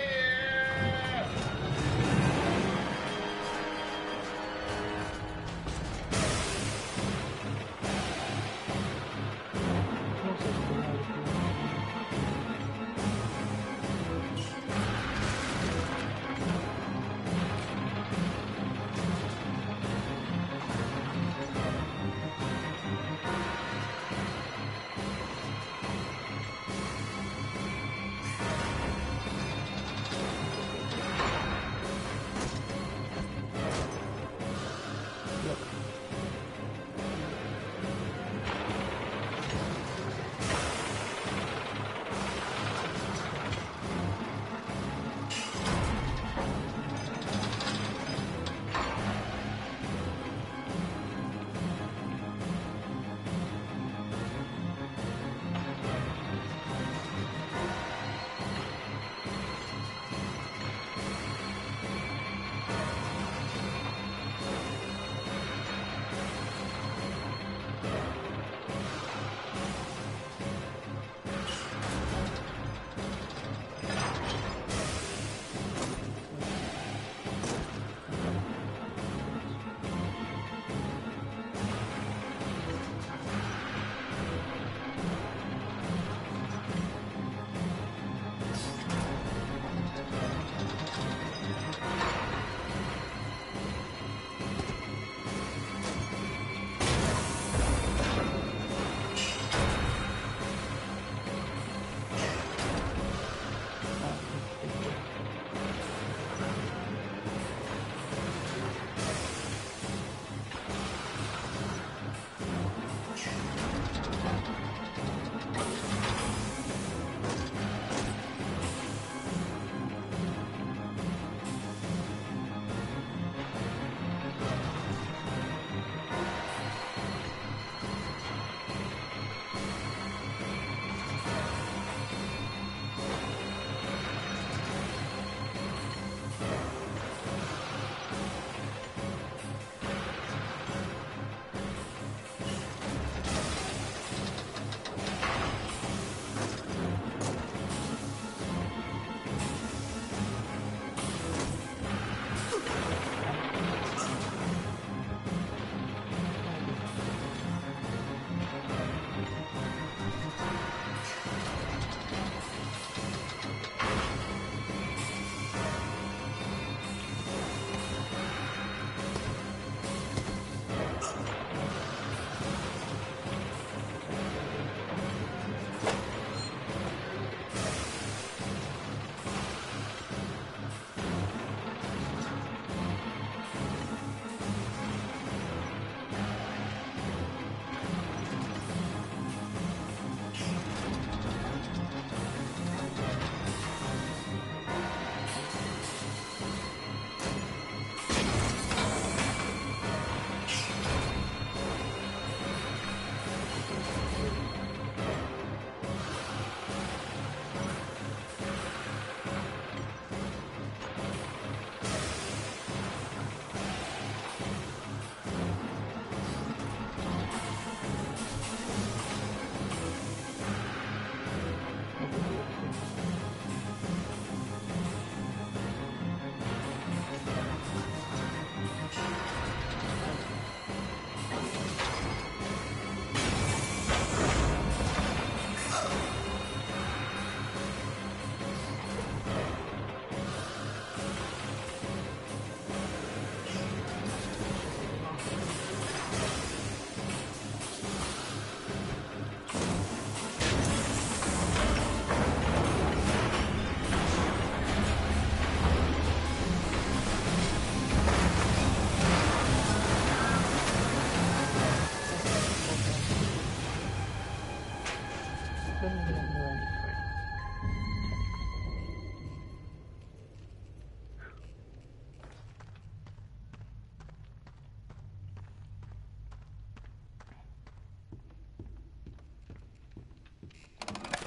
7 and then there are only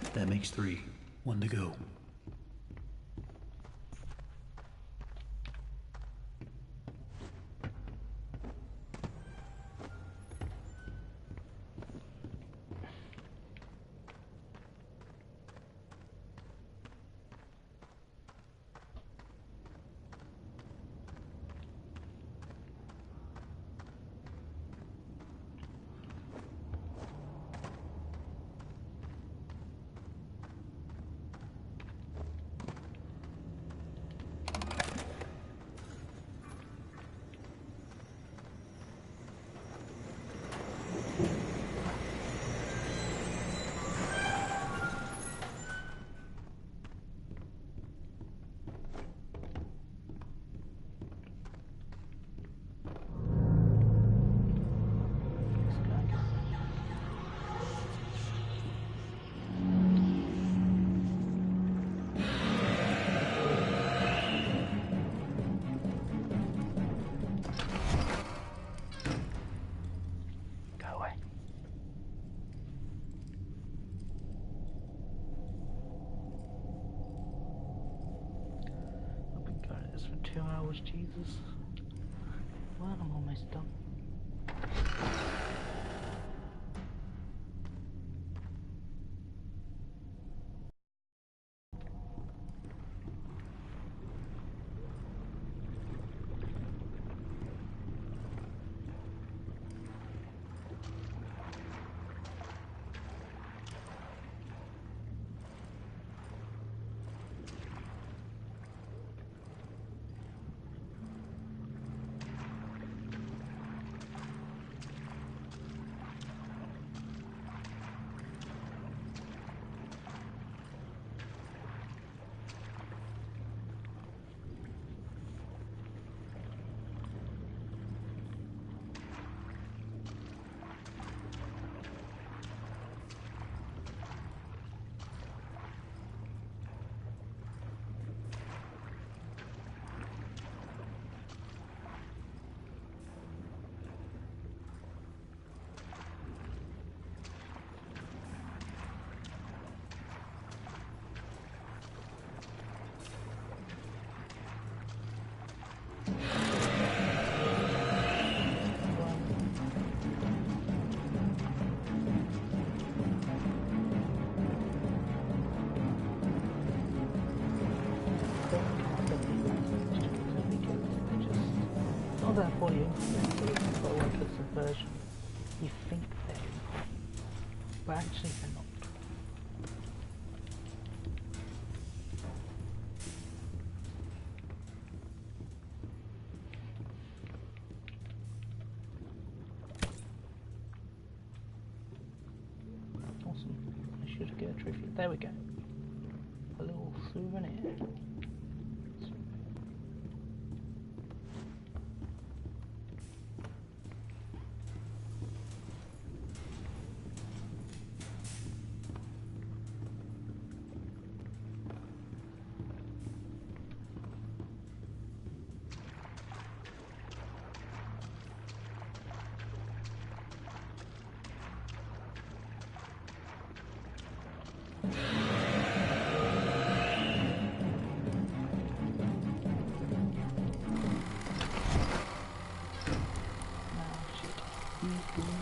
3. That makes 3. 1 to go. For 2 hours, Jesus. Well, I'm almost done. Not that for you, but like the subversion. You think they're important, but actually they're not. Awesome. I should get a trophy. There we go. A little souvenir.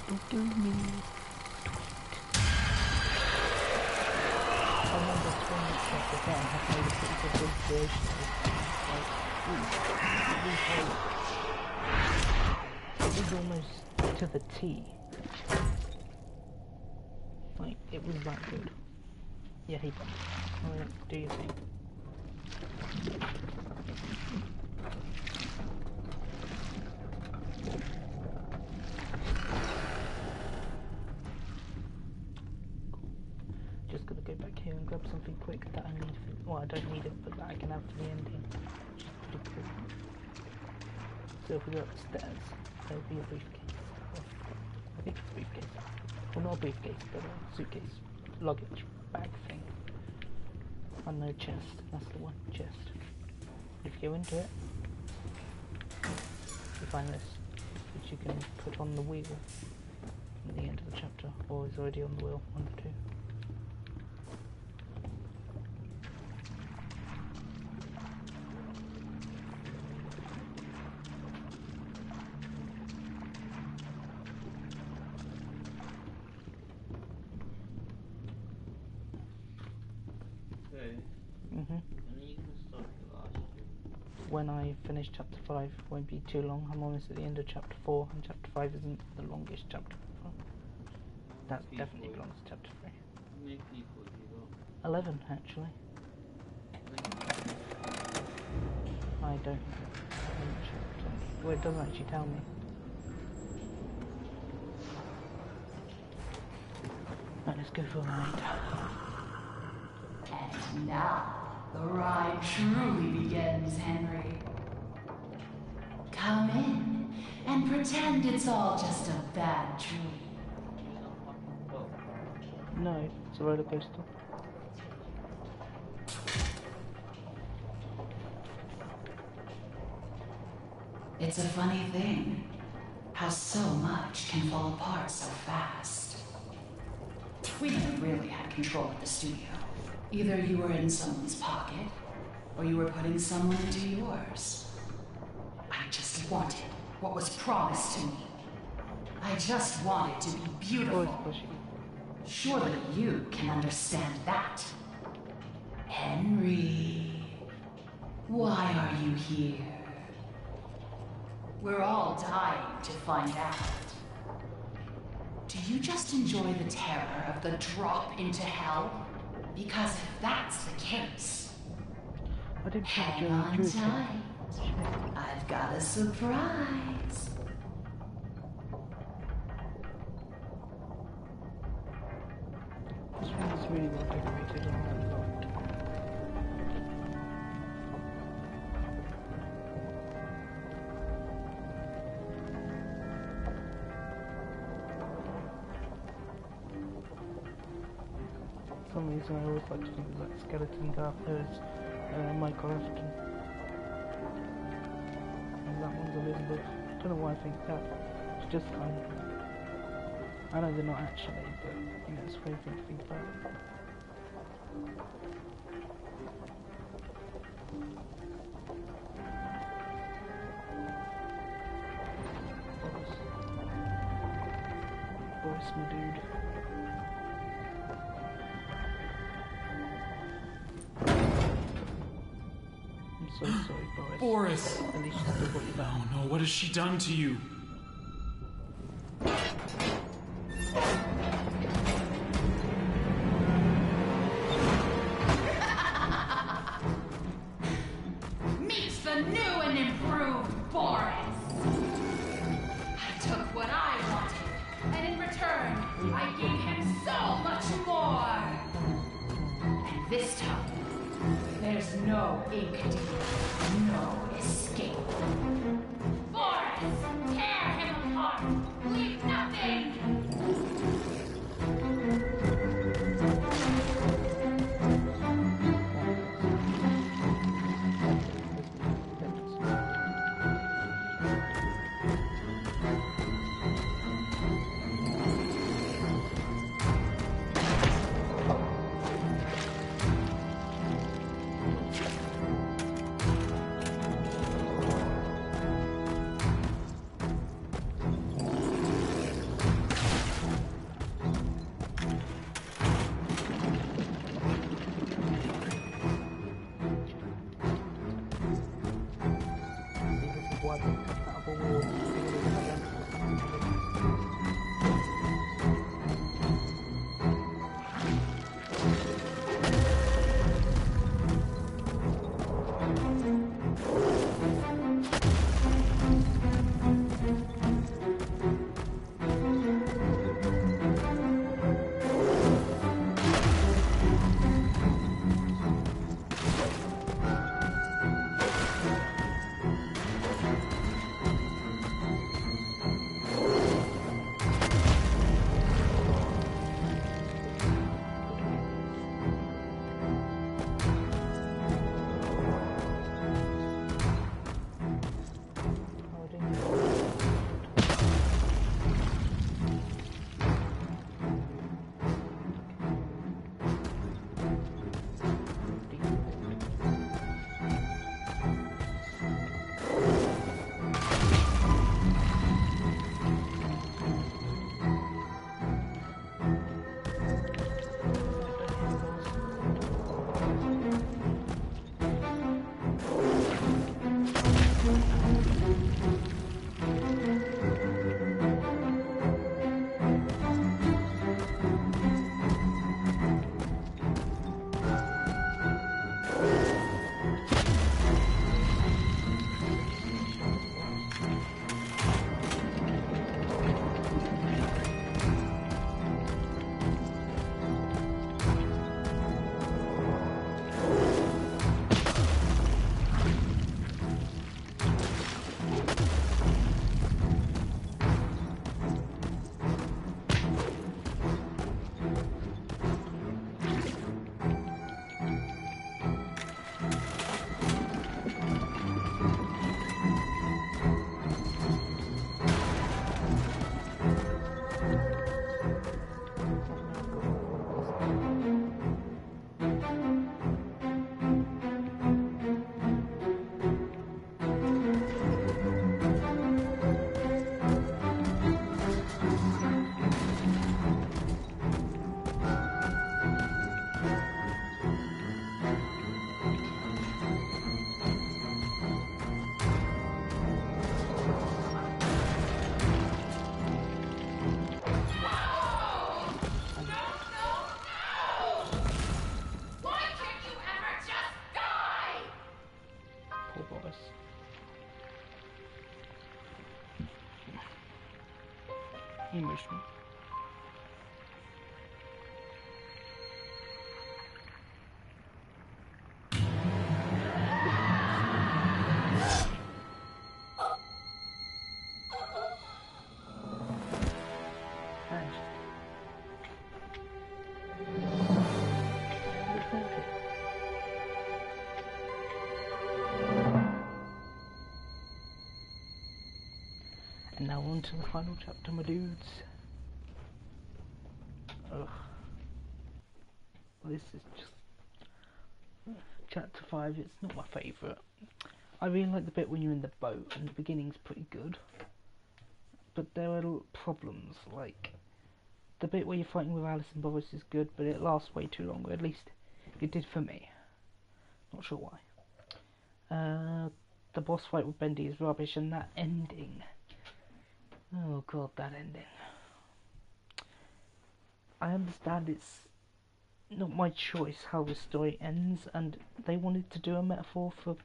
Don't kill me. Someone just turned this stuff again has made a pretty good version of it. Like, it was almost to the T. Like, it was that good. Yeah, he done. Oh, yeah, do your thing. Just gonna go back here and grab something quick that I need for, well, I don't need it, but that I can have for the ending, which is pretty cool. So if we go upstairs, there'll be a briefcase. Well, I think it's a briefcase. Well, not a briefcase, but a suitcase. Luggage. Bag. bag thing. And no chest, that's the one, chest. If you go into it, you find this, which you can put on the wheel at the end of the chapter, or is already on the wheel, one of two. When I finish chapter 5, won't be too long. I'm almost at the end of chapter 4, and chapter 5 isn't the longest chapter. That definitely belongs to chapter 3. How many people have you got? 11, actually. I don't know. Well, it doesn't actually tell me. Right, let's go for a ride. And now, the ride truly begins, Henry. Come in and pretend it's all just a bad dream. No, it's a roller coaster. It's a funny thing, how so much can fall apart so fast. We never really had control of the studio. Either you were in someone's pocket, or you were putting someone into yours. I just wanted what was promised to me. I just wanted to be beautiful. Surely you can understand that. Henry, why are you here? We're all dying to find out. Do you just enjoy the terror of the drop into hell? Because if that's the case, hang on tight. I've got a surprise. This one is really well decorated, and I like it. For some reason, I always like to think that skeleton guard is Michael Afton. And that one's Elizabeth. I don't know why I think that. It's just kind of. I know they're not actually, but you know, it's a weird thing to think about. Boris, my dude. I'm so sorry, Boris. Boris! At least you still got your back. Oh no, what has she done to you? Meet the new and improved Boris. I took what I wanted, and in return, I gave him so much more. And this time, there's no ink deal, no escape. Boris, tear him apart. Leave nothing. Emotional. And now on to the final chapter, my dudes. Ugh. Well, this is just chapter 5. It's not my favourite. I really like the bit when you're in the boat, and the beginning's pretty good. But there are problems, like the bit where you're fighting with Alice and Boris is good, but it lasts way too long. Or at least it did for me. Not sure why. The boss fight with Bendy is rubbish, and that ending. Oh god, that ending. I understand it's not my choice how the story ends, and they wanted to do a metaphor for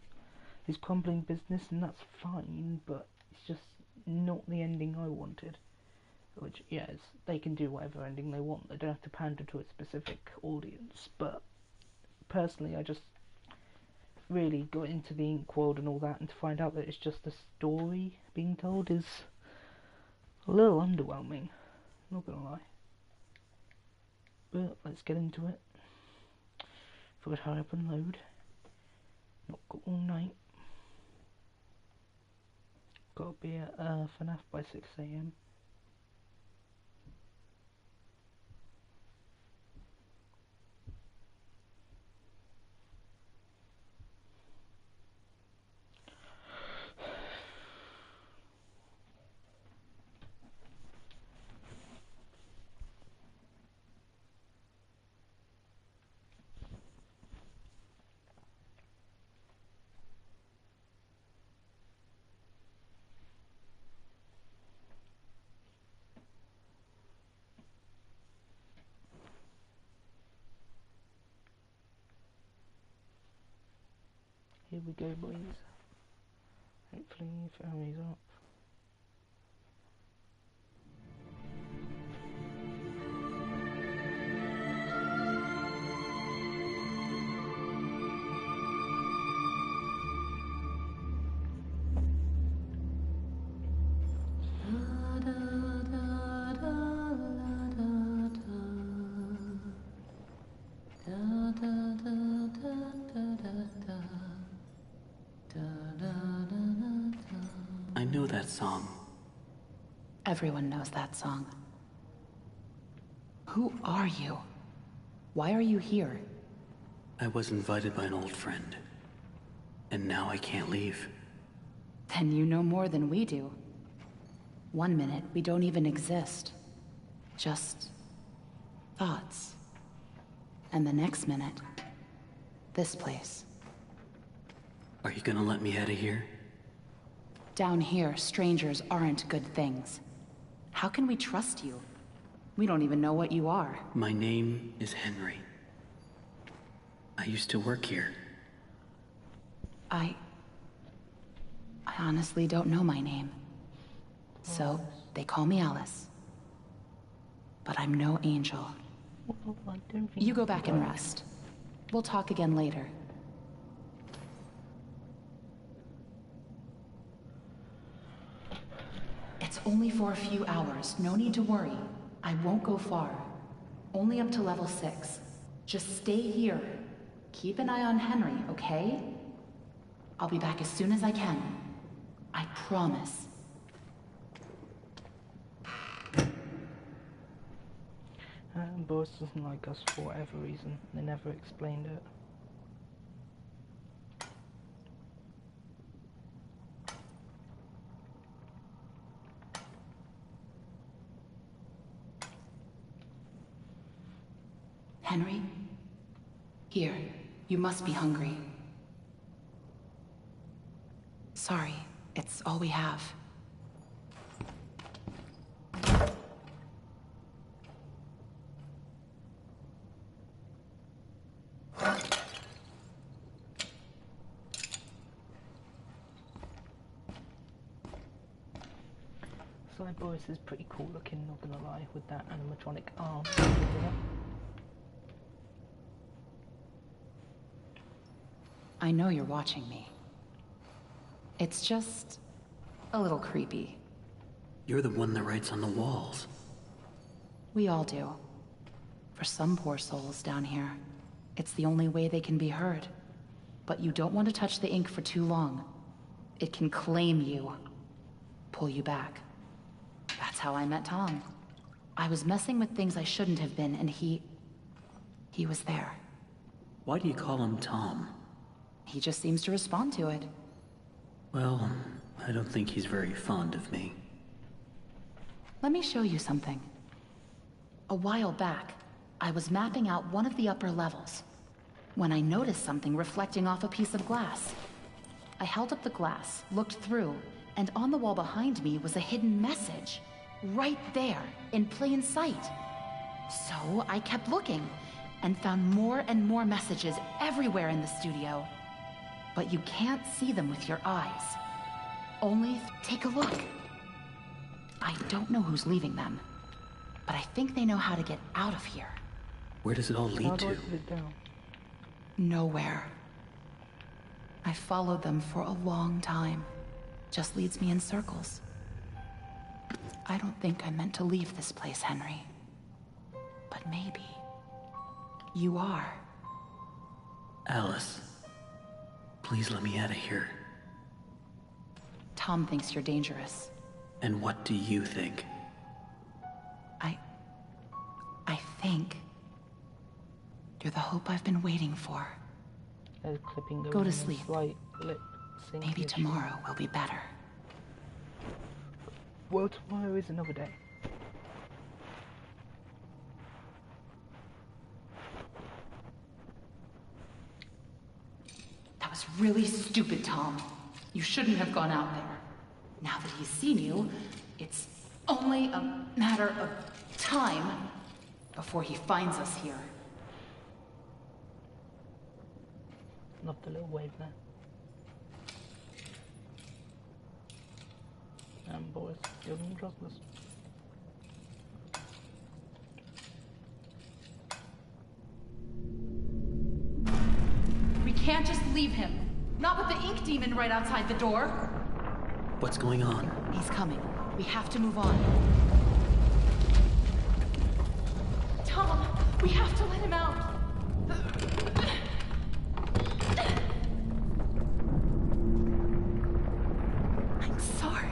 his crumbling business, and that's fine, but it's just not the ending I wanted. Which, yes, they can do whatever ending they want, they don't have to pander to a specific audience, but personally I just really got into the ink world and all that, and to find out that it's just a story being told is a little underwhelming, not gonna lie. But let's get into it. Thought I'd hurry up and load. Not got all night. Gotta be at FNAF by 6 AM. Here we go, boys. Hopefully, family's up. I know that song. Everyone knows that song. Who are you? Why are you here? I was invited by an old friend, and now I can't leave. Then you know more than we do. 1 minute, we don't even exist. Just thoughts. And the next minute, this place. Are you gonna let me out of here? Down here, strangers aren't good things. How can we trust you? We don't even know what you are. My name is Henry. I used to work here. I honestly don't know my name. So, they call me Alice. But I'm no angel. You go back and rest. We'll talk again later. It's only for a few hours. No need to worry. I won't go far. Only up to level 6. Just stay here. Keep an eye on Henry, okay? I'll be back as soon as I can. I promise. Boris doesn't like us for whatever reason. They never explained it. Henry? Here, you must be hungry. Sorry, it's all we have. Side Boris is pretty cool looking, not gonna lie, with that animatronic arm. I know you're watching me. It's just a little creepy. You're the one that writes on the walls. We all do. For some poor souls down here, it's the only way they can be heard. But you don't want to touch the ink for too long. It can claim you, pull you back. That's how I met Tom. I was messing with things I shouldn't have been, and he was there. Why do you call him Tom? He just seems to respond to it. Well, I don't think he's very fond of me. Let me show you something. A while back, I was mapping out one of the upper levels, when I noticed something reflecting off a piece of glass. I held up the glass, looked through, and on the wall behind me was a hidden message. Right there, in plain sight. So I kept looking, and found more and more messages everywhere in the studio. But you can't see them with your eyes. Only take a look. I don't know who's leaving them, but I think they know how to get out of here. Where does it all lead to? Nowhere. I followed them for a long time. Just leads me in circles. I don't think I meant to leave this place, Henry. But maybe you are. Alice, please let me out of here. Tom thinks you're dangerous. And what do you think? I think you're the hope I've been waiting for. Go to sleep. Maybe tomorrow will be better. Well, tomorrow is another day. That was really stupid, Tom. You shouldn't have gone out there. Now that he's seen you, it's only a matter of time before he finds us here. Love the little wave there. And boys, still don't trust us. We can't just leave him. Not with the ink demon right outside the door. What's going on? He's coming. We have to move on. Tom, we have to let him out. I'm sorry.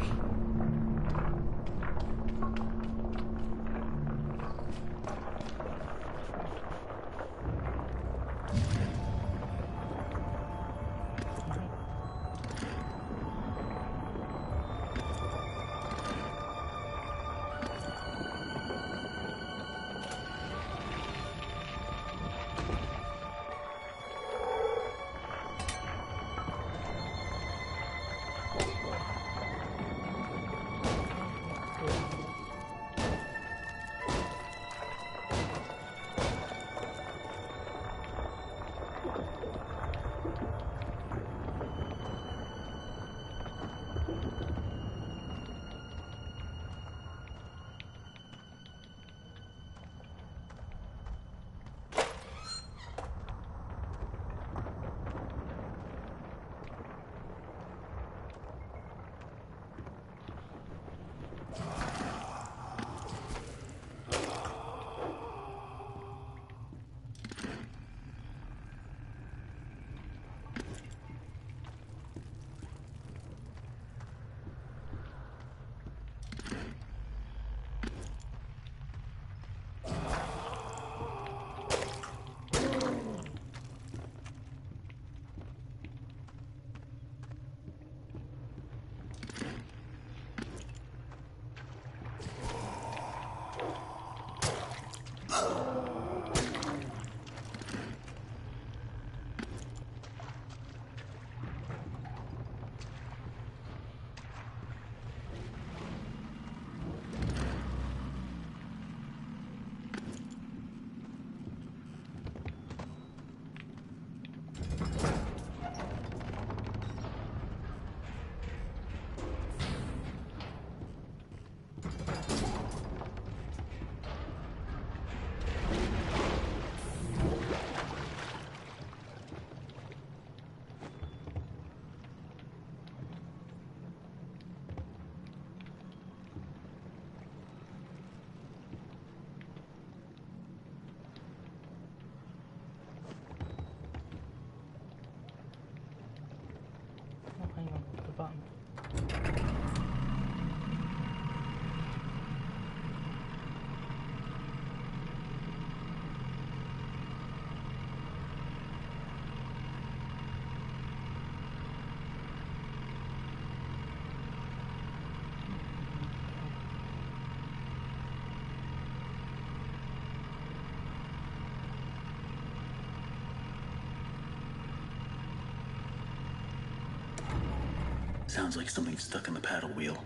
Sounds like something's stuck in the paddle wheel.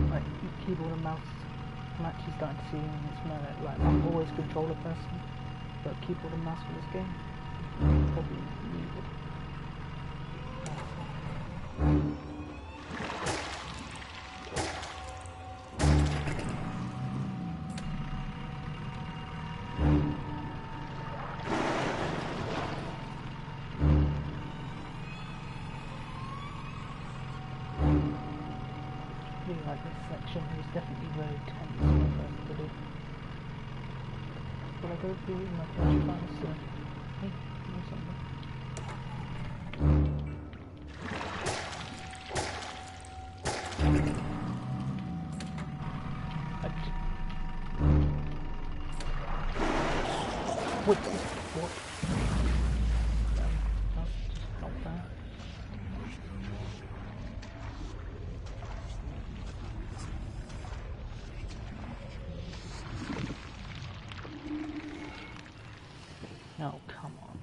Like keyboard and mouse, I'm actually starting to see in this manner, like I'm always a controller person, but keyboard and mouse for this game, probably needed. Like this section is definitely very tense for the first to do. Will I go through my first class? Hey, give me something. What? What? Just not that. No, come on.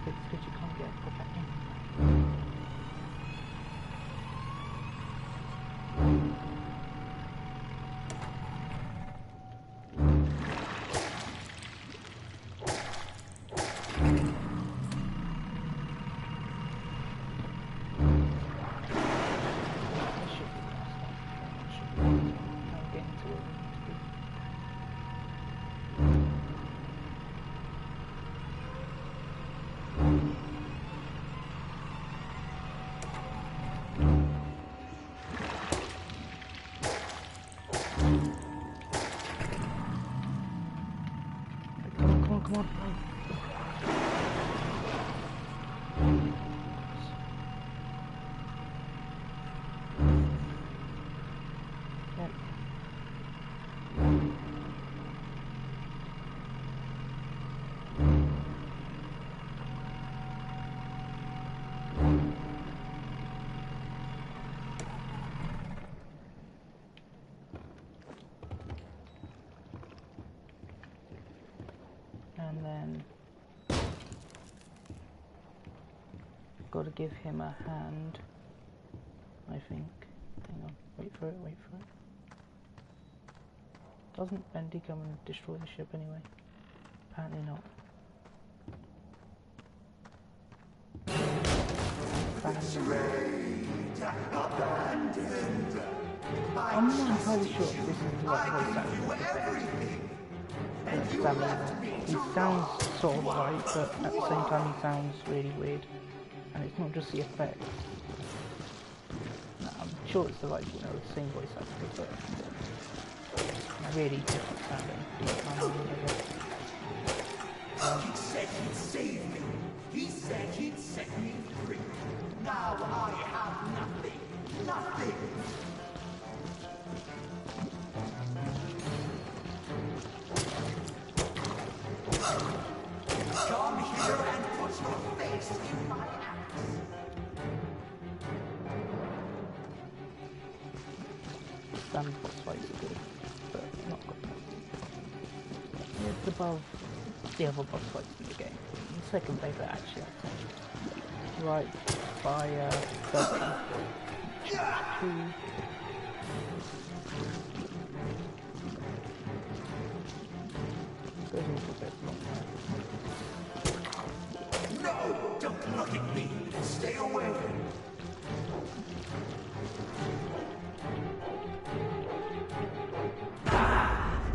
Because you can't get proper aim. Come on. got to give him a hand, I think. Hang on, wait for it. Doesn't Bendy come and destroy the ship anyway? Apparently not. I'm not entirely sure if this is the right voice actor. He sounds sort of right, but at the same time he sounds really weird. And it's not just the effects. No, I'm sure it's the right, the same voice actor, but really different sounding. He said he'd save me. He said he'd set me free. Now I have nothing. Nothing. Come here and put your face in my axe. Some boss fights are good, but not good. It's above the other boss fights in the game. The second favourite actually, I think. Right by Bendy. Goes into a bit long there. No! Don't look at me! Stay away!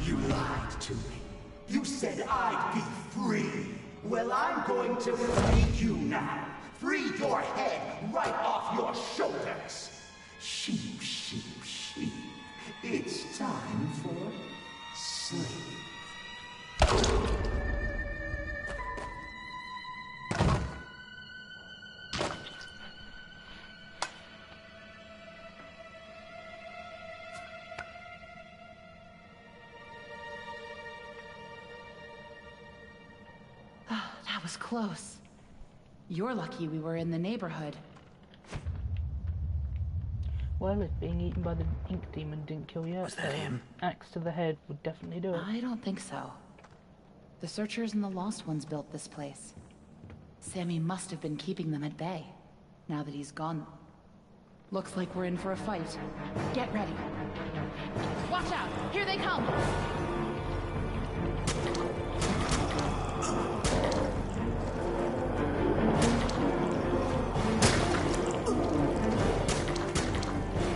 You lied to me. You said I'd be free. Well, I'm going to free you now. Free your head right off your shoulders. Sheep, sheep, sheep. It's time for sleep. That was close. You're lucky we were in the neighborhood. Well, if being eaten by the ink demon didn't kill you, Was that him? Axe to the head would definitely do it. I don't think so. The Searchers and the Lost Ones built this place. Sammy must have been keeping them at bay, now that he's gone. Looks like we're in for a fight. Get ready. Watch out! Here they come!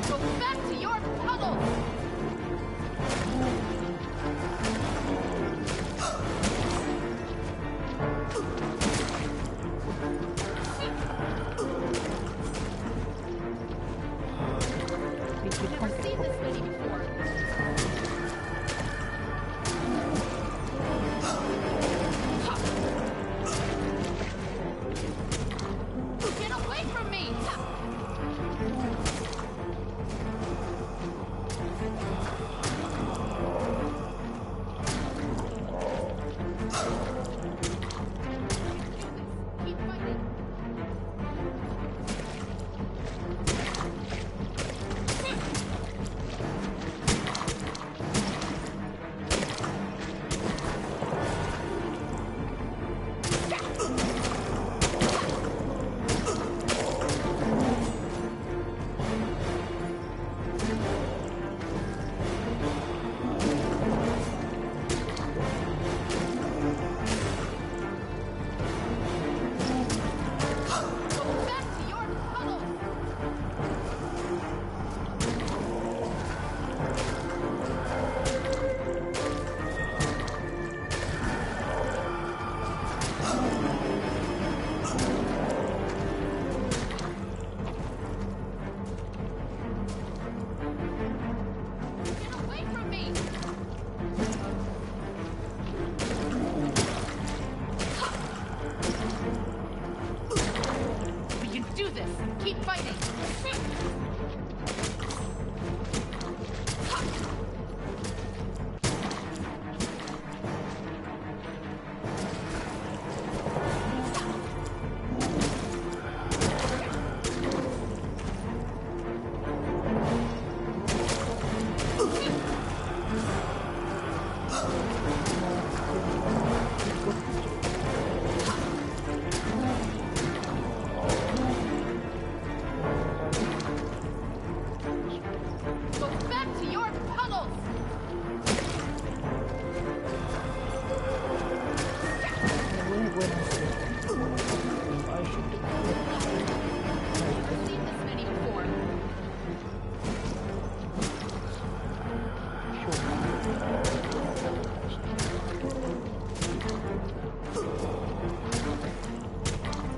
Go back to your puddle! Never seen this many before.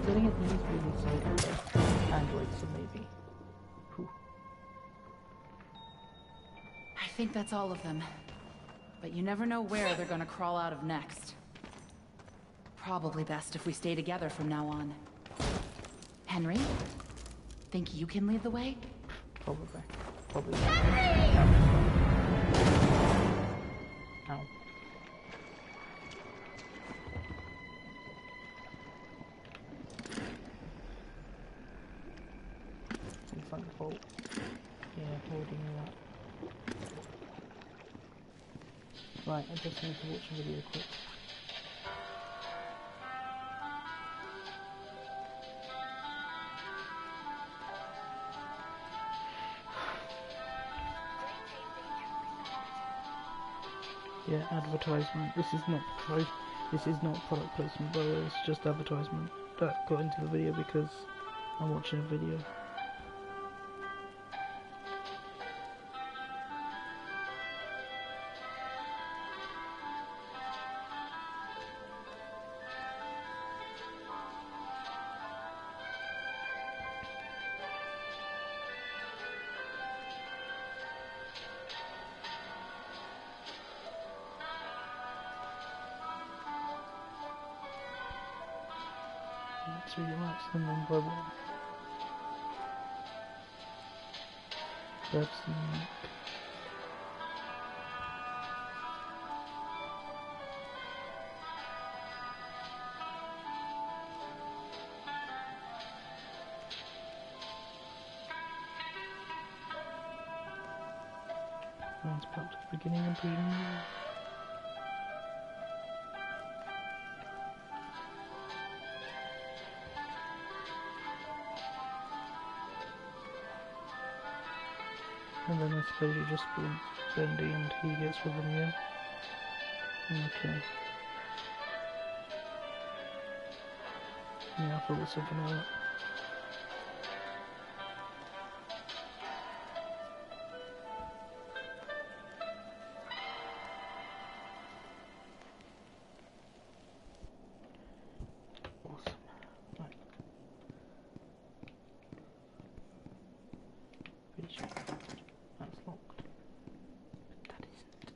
Considering it needs really slow for Android, so maybe. Whew. I think that's all of them. But you never know where they're gonna crawl out of next. Probably best if we stay together from now on. Henry? Think you can lead the way? Probably. Probably. Ow. Seems like the fault. Yeah, holding that. Right, I just need to watch a video quick. Yeah, advertisement. This is not product placement, by the way. It's just advertisement that got into the video because I'm watching a video. Let's relax them one by one. Grab some milk. Runs back to the beginning and breathing. And then I suppose you just put Bendy and he gets with them, yeah? Okay. Yeah, I thought it was something like that. Awesome. Right. Pretty sure that's locked. That isn't.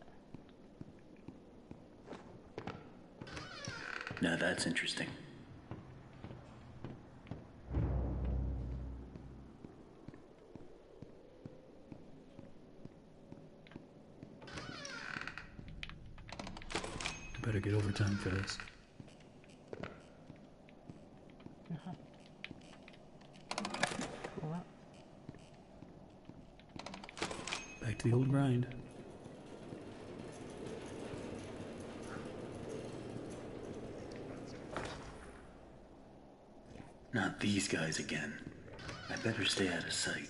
Now that's interesting. Better get overtime for this. Back to the old grind. Not these guys again. I better stay out of sight.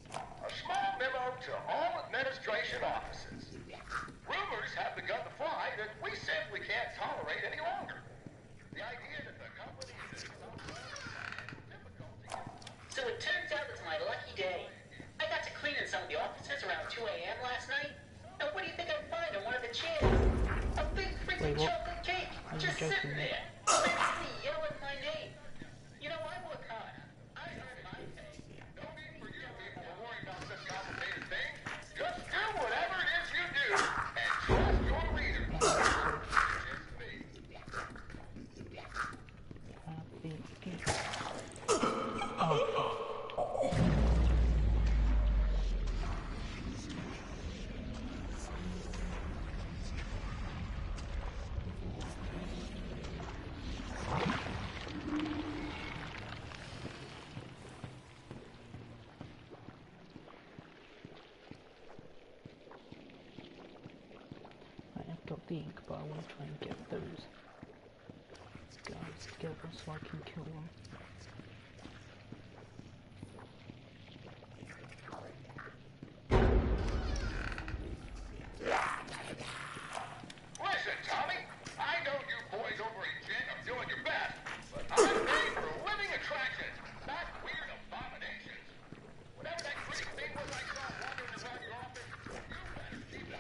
A small memo to all administration offices. Rumors have begun to fly that we simply can't tolerate any longer. The idea that the company is So it turns out it's my lucky day. I got to clean in some of the offices around 2 a.m. last night. And what do you think I find on one of the chairs? A big freaking chocolate cake just sitting there. Basically yelling my name. You know, I work hard. I earn my pay. no need for you people to worry about such complicated things. Just do whatever it is you do and trust your leader. Just me. I've got the ink, but I want to try and get those guys together so I can kill them. Listen, Tommy, I know you boys over at Jet are doing your best, but I'm made for living attractions, not weird abominations. Whatever that crazy thing was I saw wandering around your office, you better keep it up.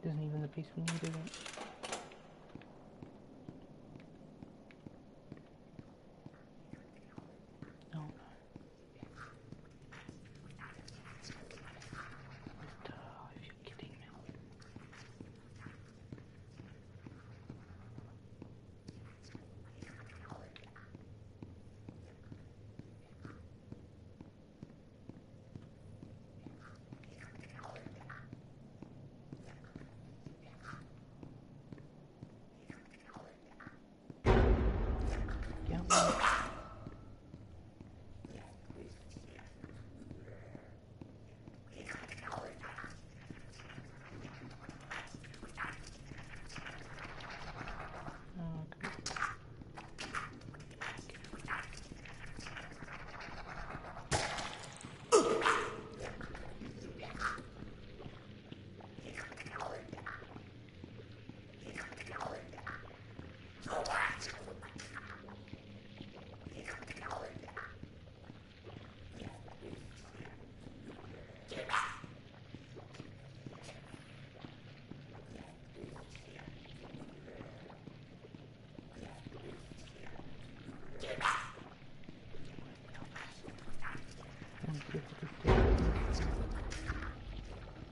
isn't even the piece we need, is it? Oh no. If you're kidding me.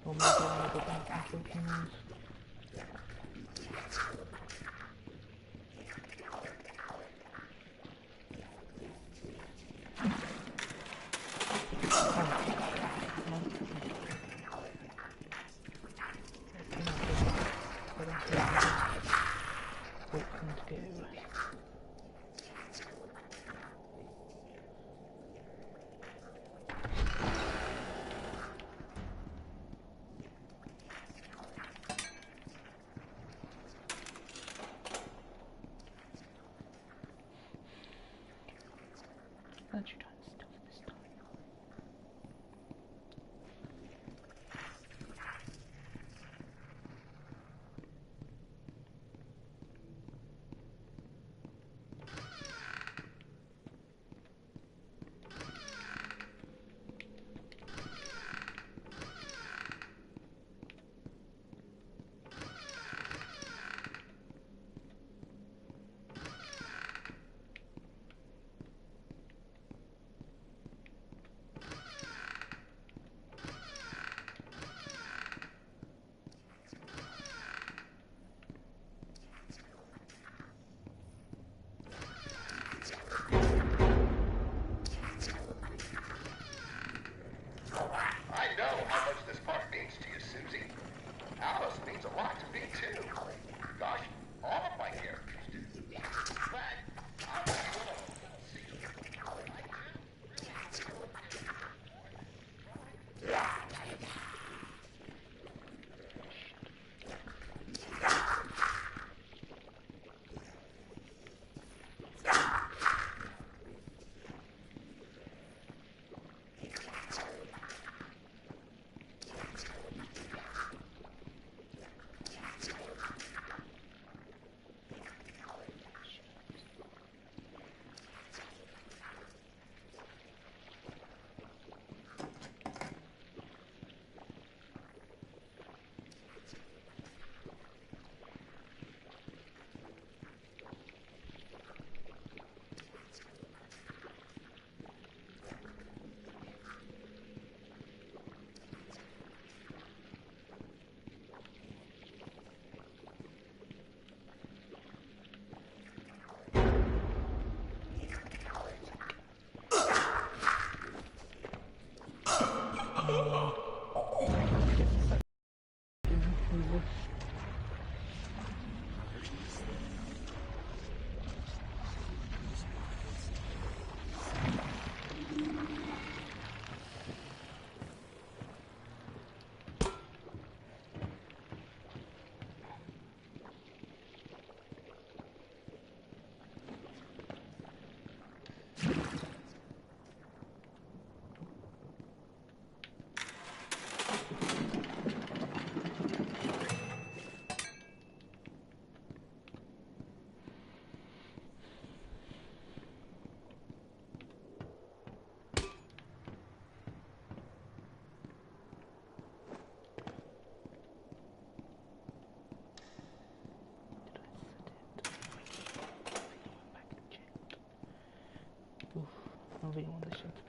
Or maybe I'll go back and kill humans.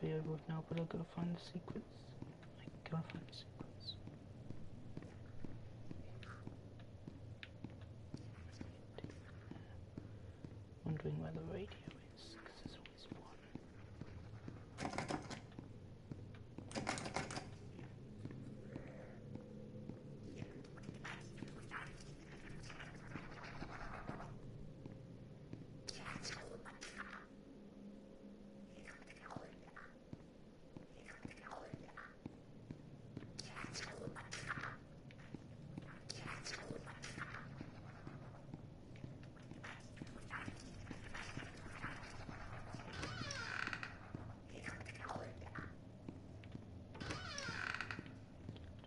be over with now, but I've got to find the sequence. I gotta find the sequence. Wondering where the radio is, because there's always one.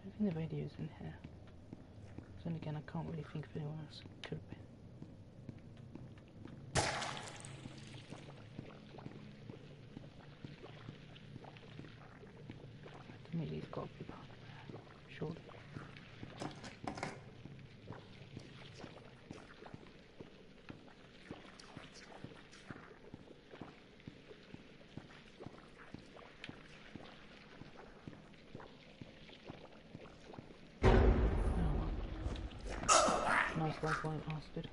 I think the radio's in here. Then again, I can't really think of anywhere else it could have been. To me, he's got to be part of there, surely. Nice lifeline bastard.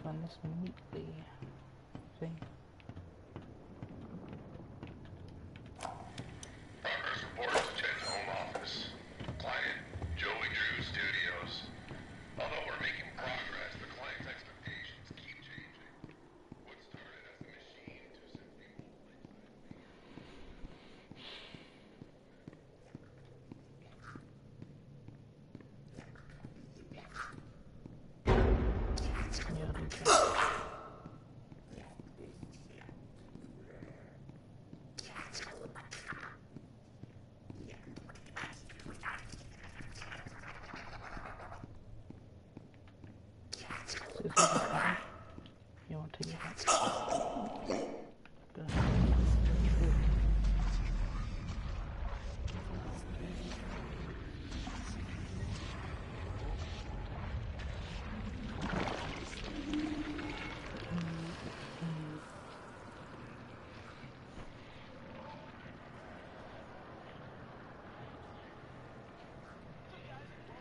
Find this meatly thing. Progress report to Jed's home office. Client, Joey Drew Studios. Although we're making progress, the client's expectations keep changing. What started as a machine to simply You want to take it back?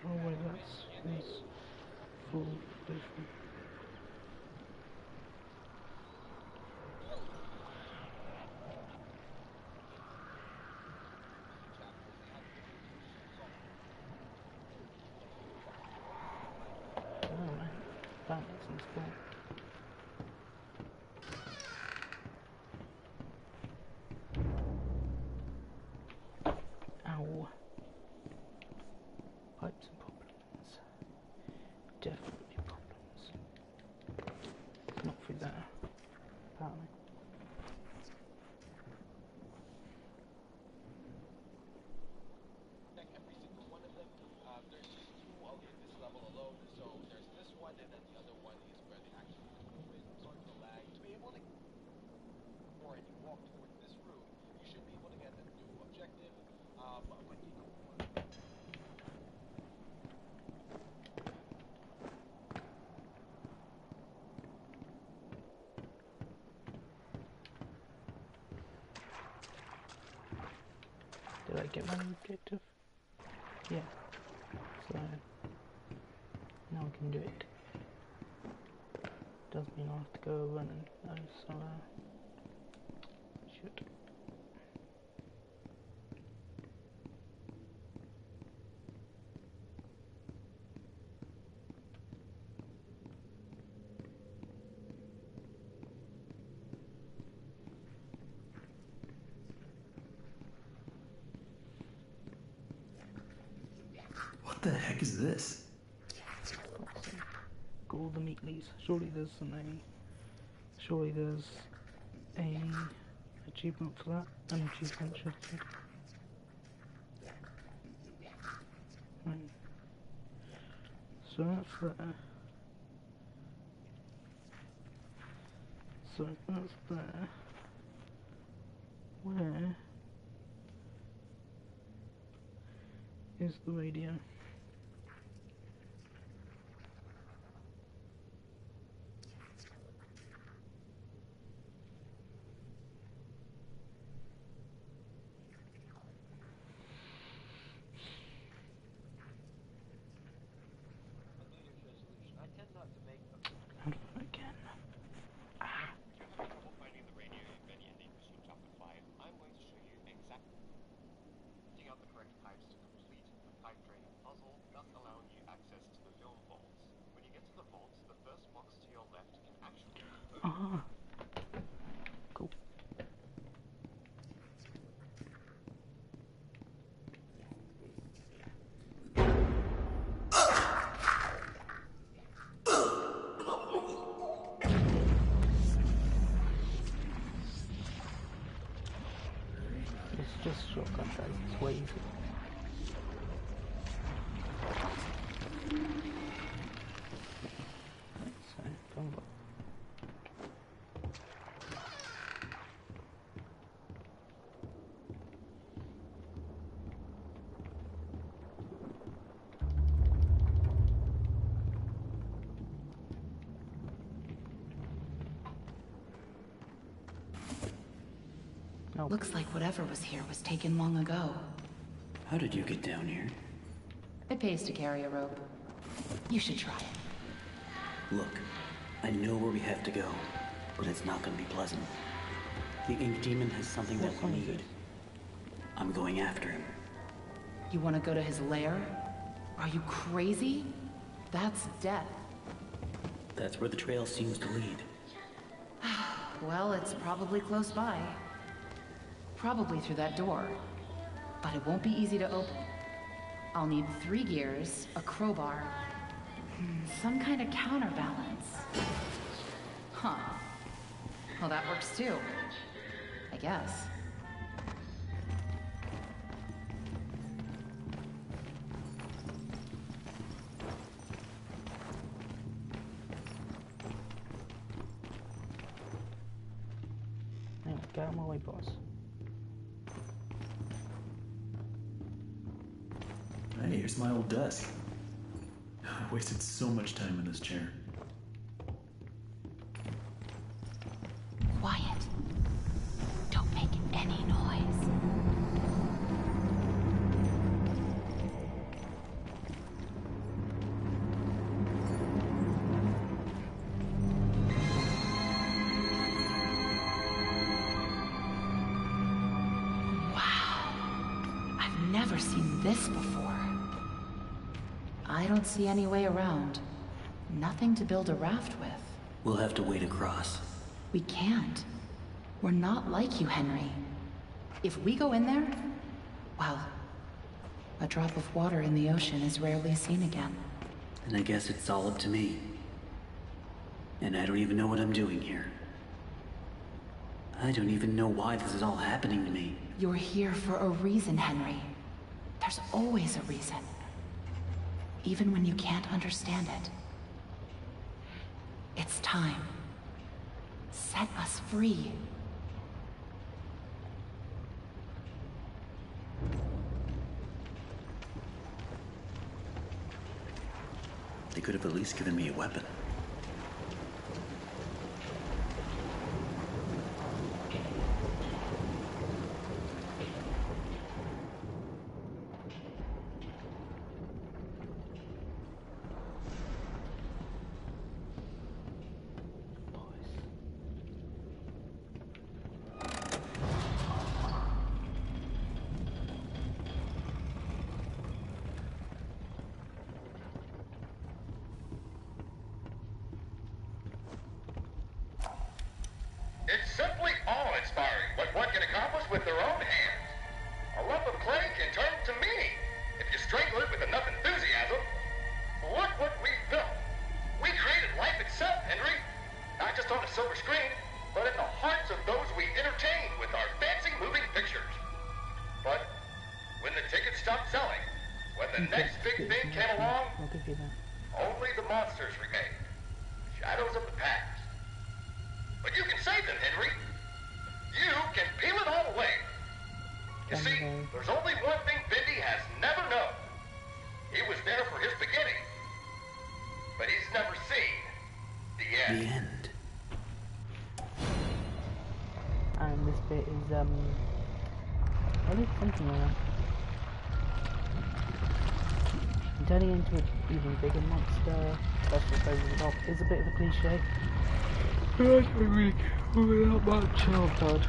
Oh wait, that's full vision. That makes sense. Ow. Pipes and problems. Definitely problems. Not through there, apparently. Every single one of them. There's just two in this level alone. So there's this one, and then the other one is where the action would move in. Sorry for the lag. To be able to, or if you walk towards this room, you should be able to get a new objective. When you go on. Did I get my objective? Yeah. So now I can do it. Does mean I have to go over and so shoot. What the heck is this? All the meatlies. Surely there's a achievement for that. An achievement should be. Right. So that's there. So that's there. Where is the radio? Ah, cool. It's just shotgun guys, it's way easier. So, come on. Looks like whatever was here was taken long ago. How did you get down here? It pays to carry a rope. You should try it. Look, I know where we have to go, but it's not going to be pleasant. The Ink Demon has something that we need. I'm going after him. You want to go to his lair? Are you crazy? That's death. That's where the trail seems to lead. Well, it's probably close by. Probably through that door. But it won't be easy to open. I'll need 3 gears, a crowbar, some kind of counterbalance. Huh. Well, that works too. I guess. Anyway, get out of my way, boss. Hey, here's my old desk. I wasted so much time in this chair. Quiet. Don't make any noise. Wow. I've never seen this before. I don't see any way around. Nothing to build a raft with. We'll have to wade across. We can't. We're not like you, Henry. If we go in there, well, a drop of water in the ocean is rarely seen again. And I guess it's all up to me. And I don't even know what I'm doing here. I don't even know why this is all happening to me. You're here for a reason, Henry. There's always a reason. Even when you can't understand it. It's time. Set us free. They could have at least given me a weapon. with their own hands. A lump of clay can turn to meaning if you strangle it with enough enthusiasm. Look what we've built. We created life itself, Henry. Not just on a silver screen, but in the hearts of those we entertain with our fancy moving pictures. But when the tickets stopped selling, when the next big thing came along, only the monsters remained. Shadows of the past. But you can save them, Henry. You can peel it all away. You see, there's only one thing Bendy has never known. He was there for his beginning, but he's never seen the end. The end. And this bit is, I need something like that. Turning into an even bigger monster, that's what throws it off, is a bit of a cliche. But I don't really care about my childhood.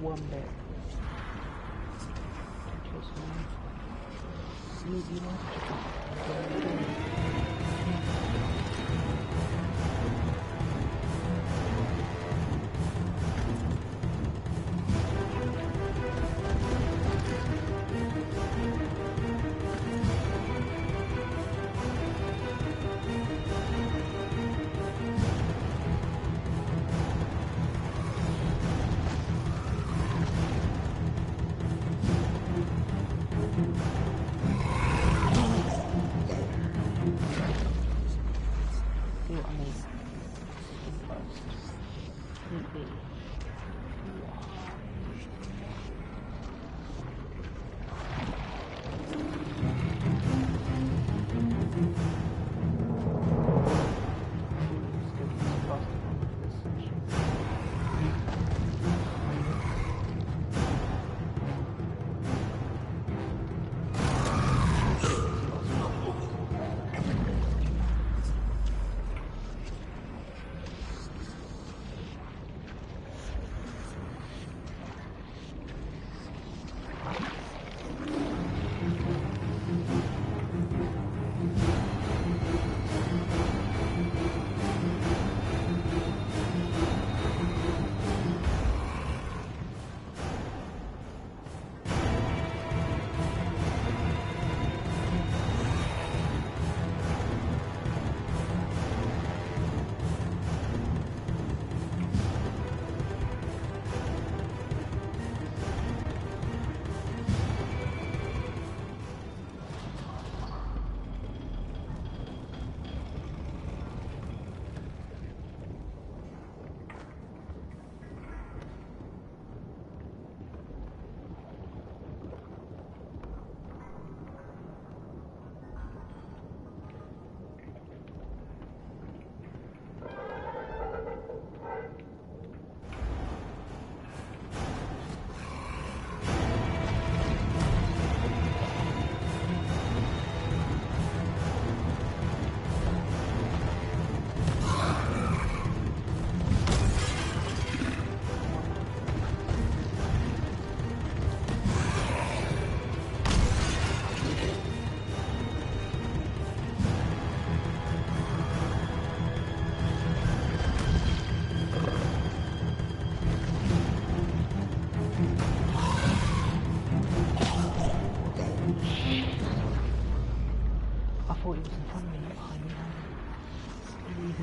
One bit. Just one. Easy one.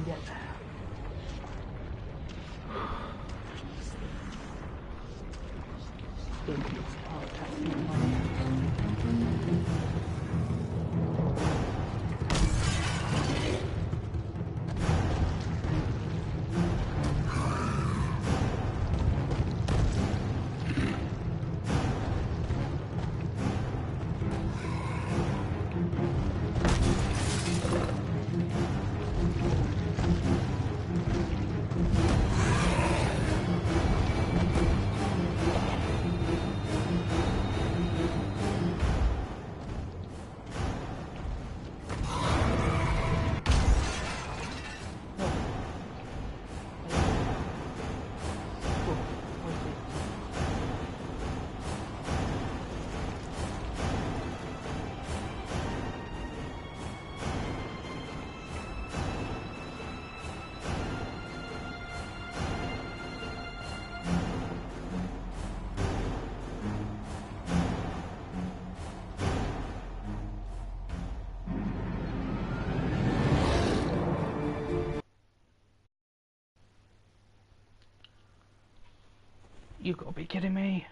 can get there. You gotta be kidding me.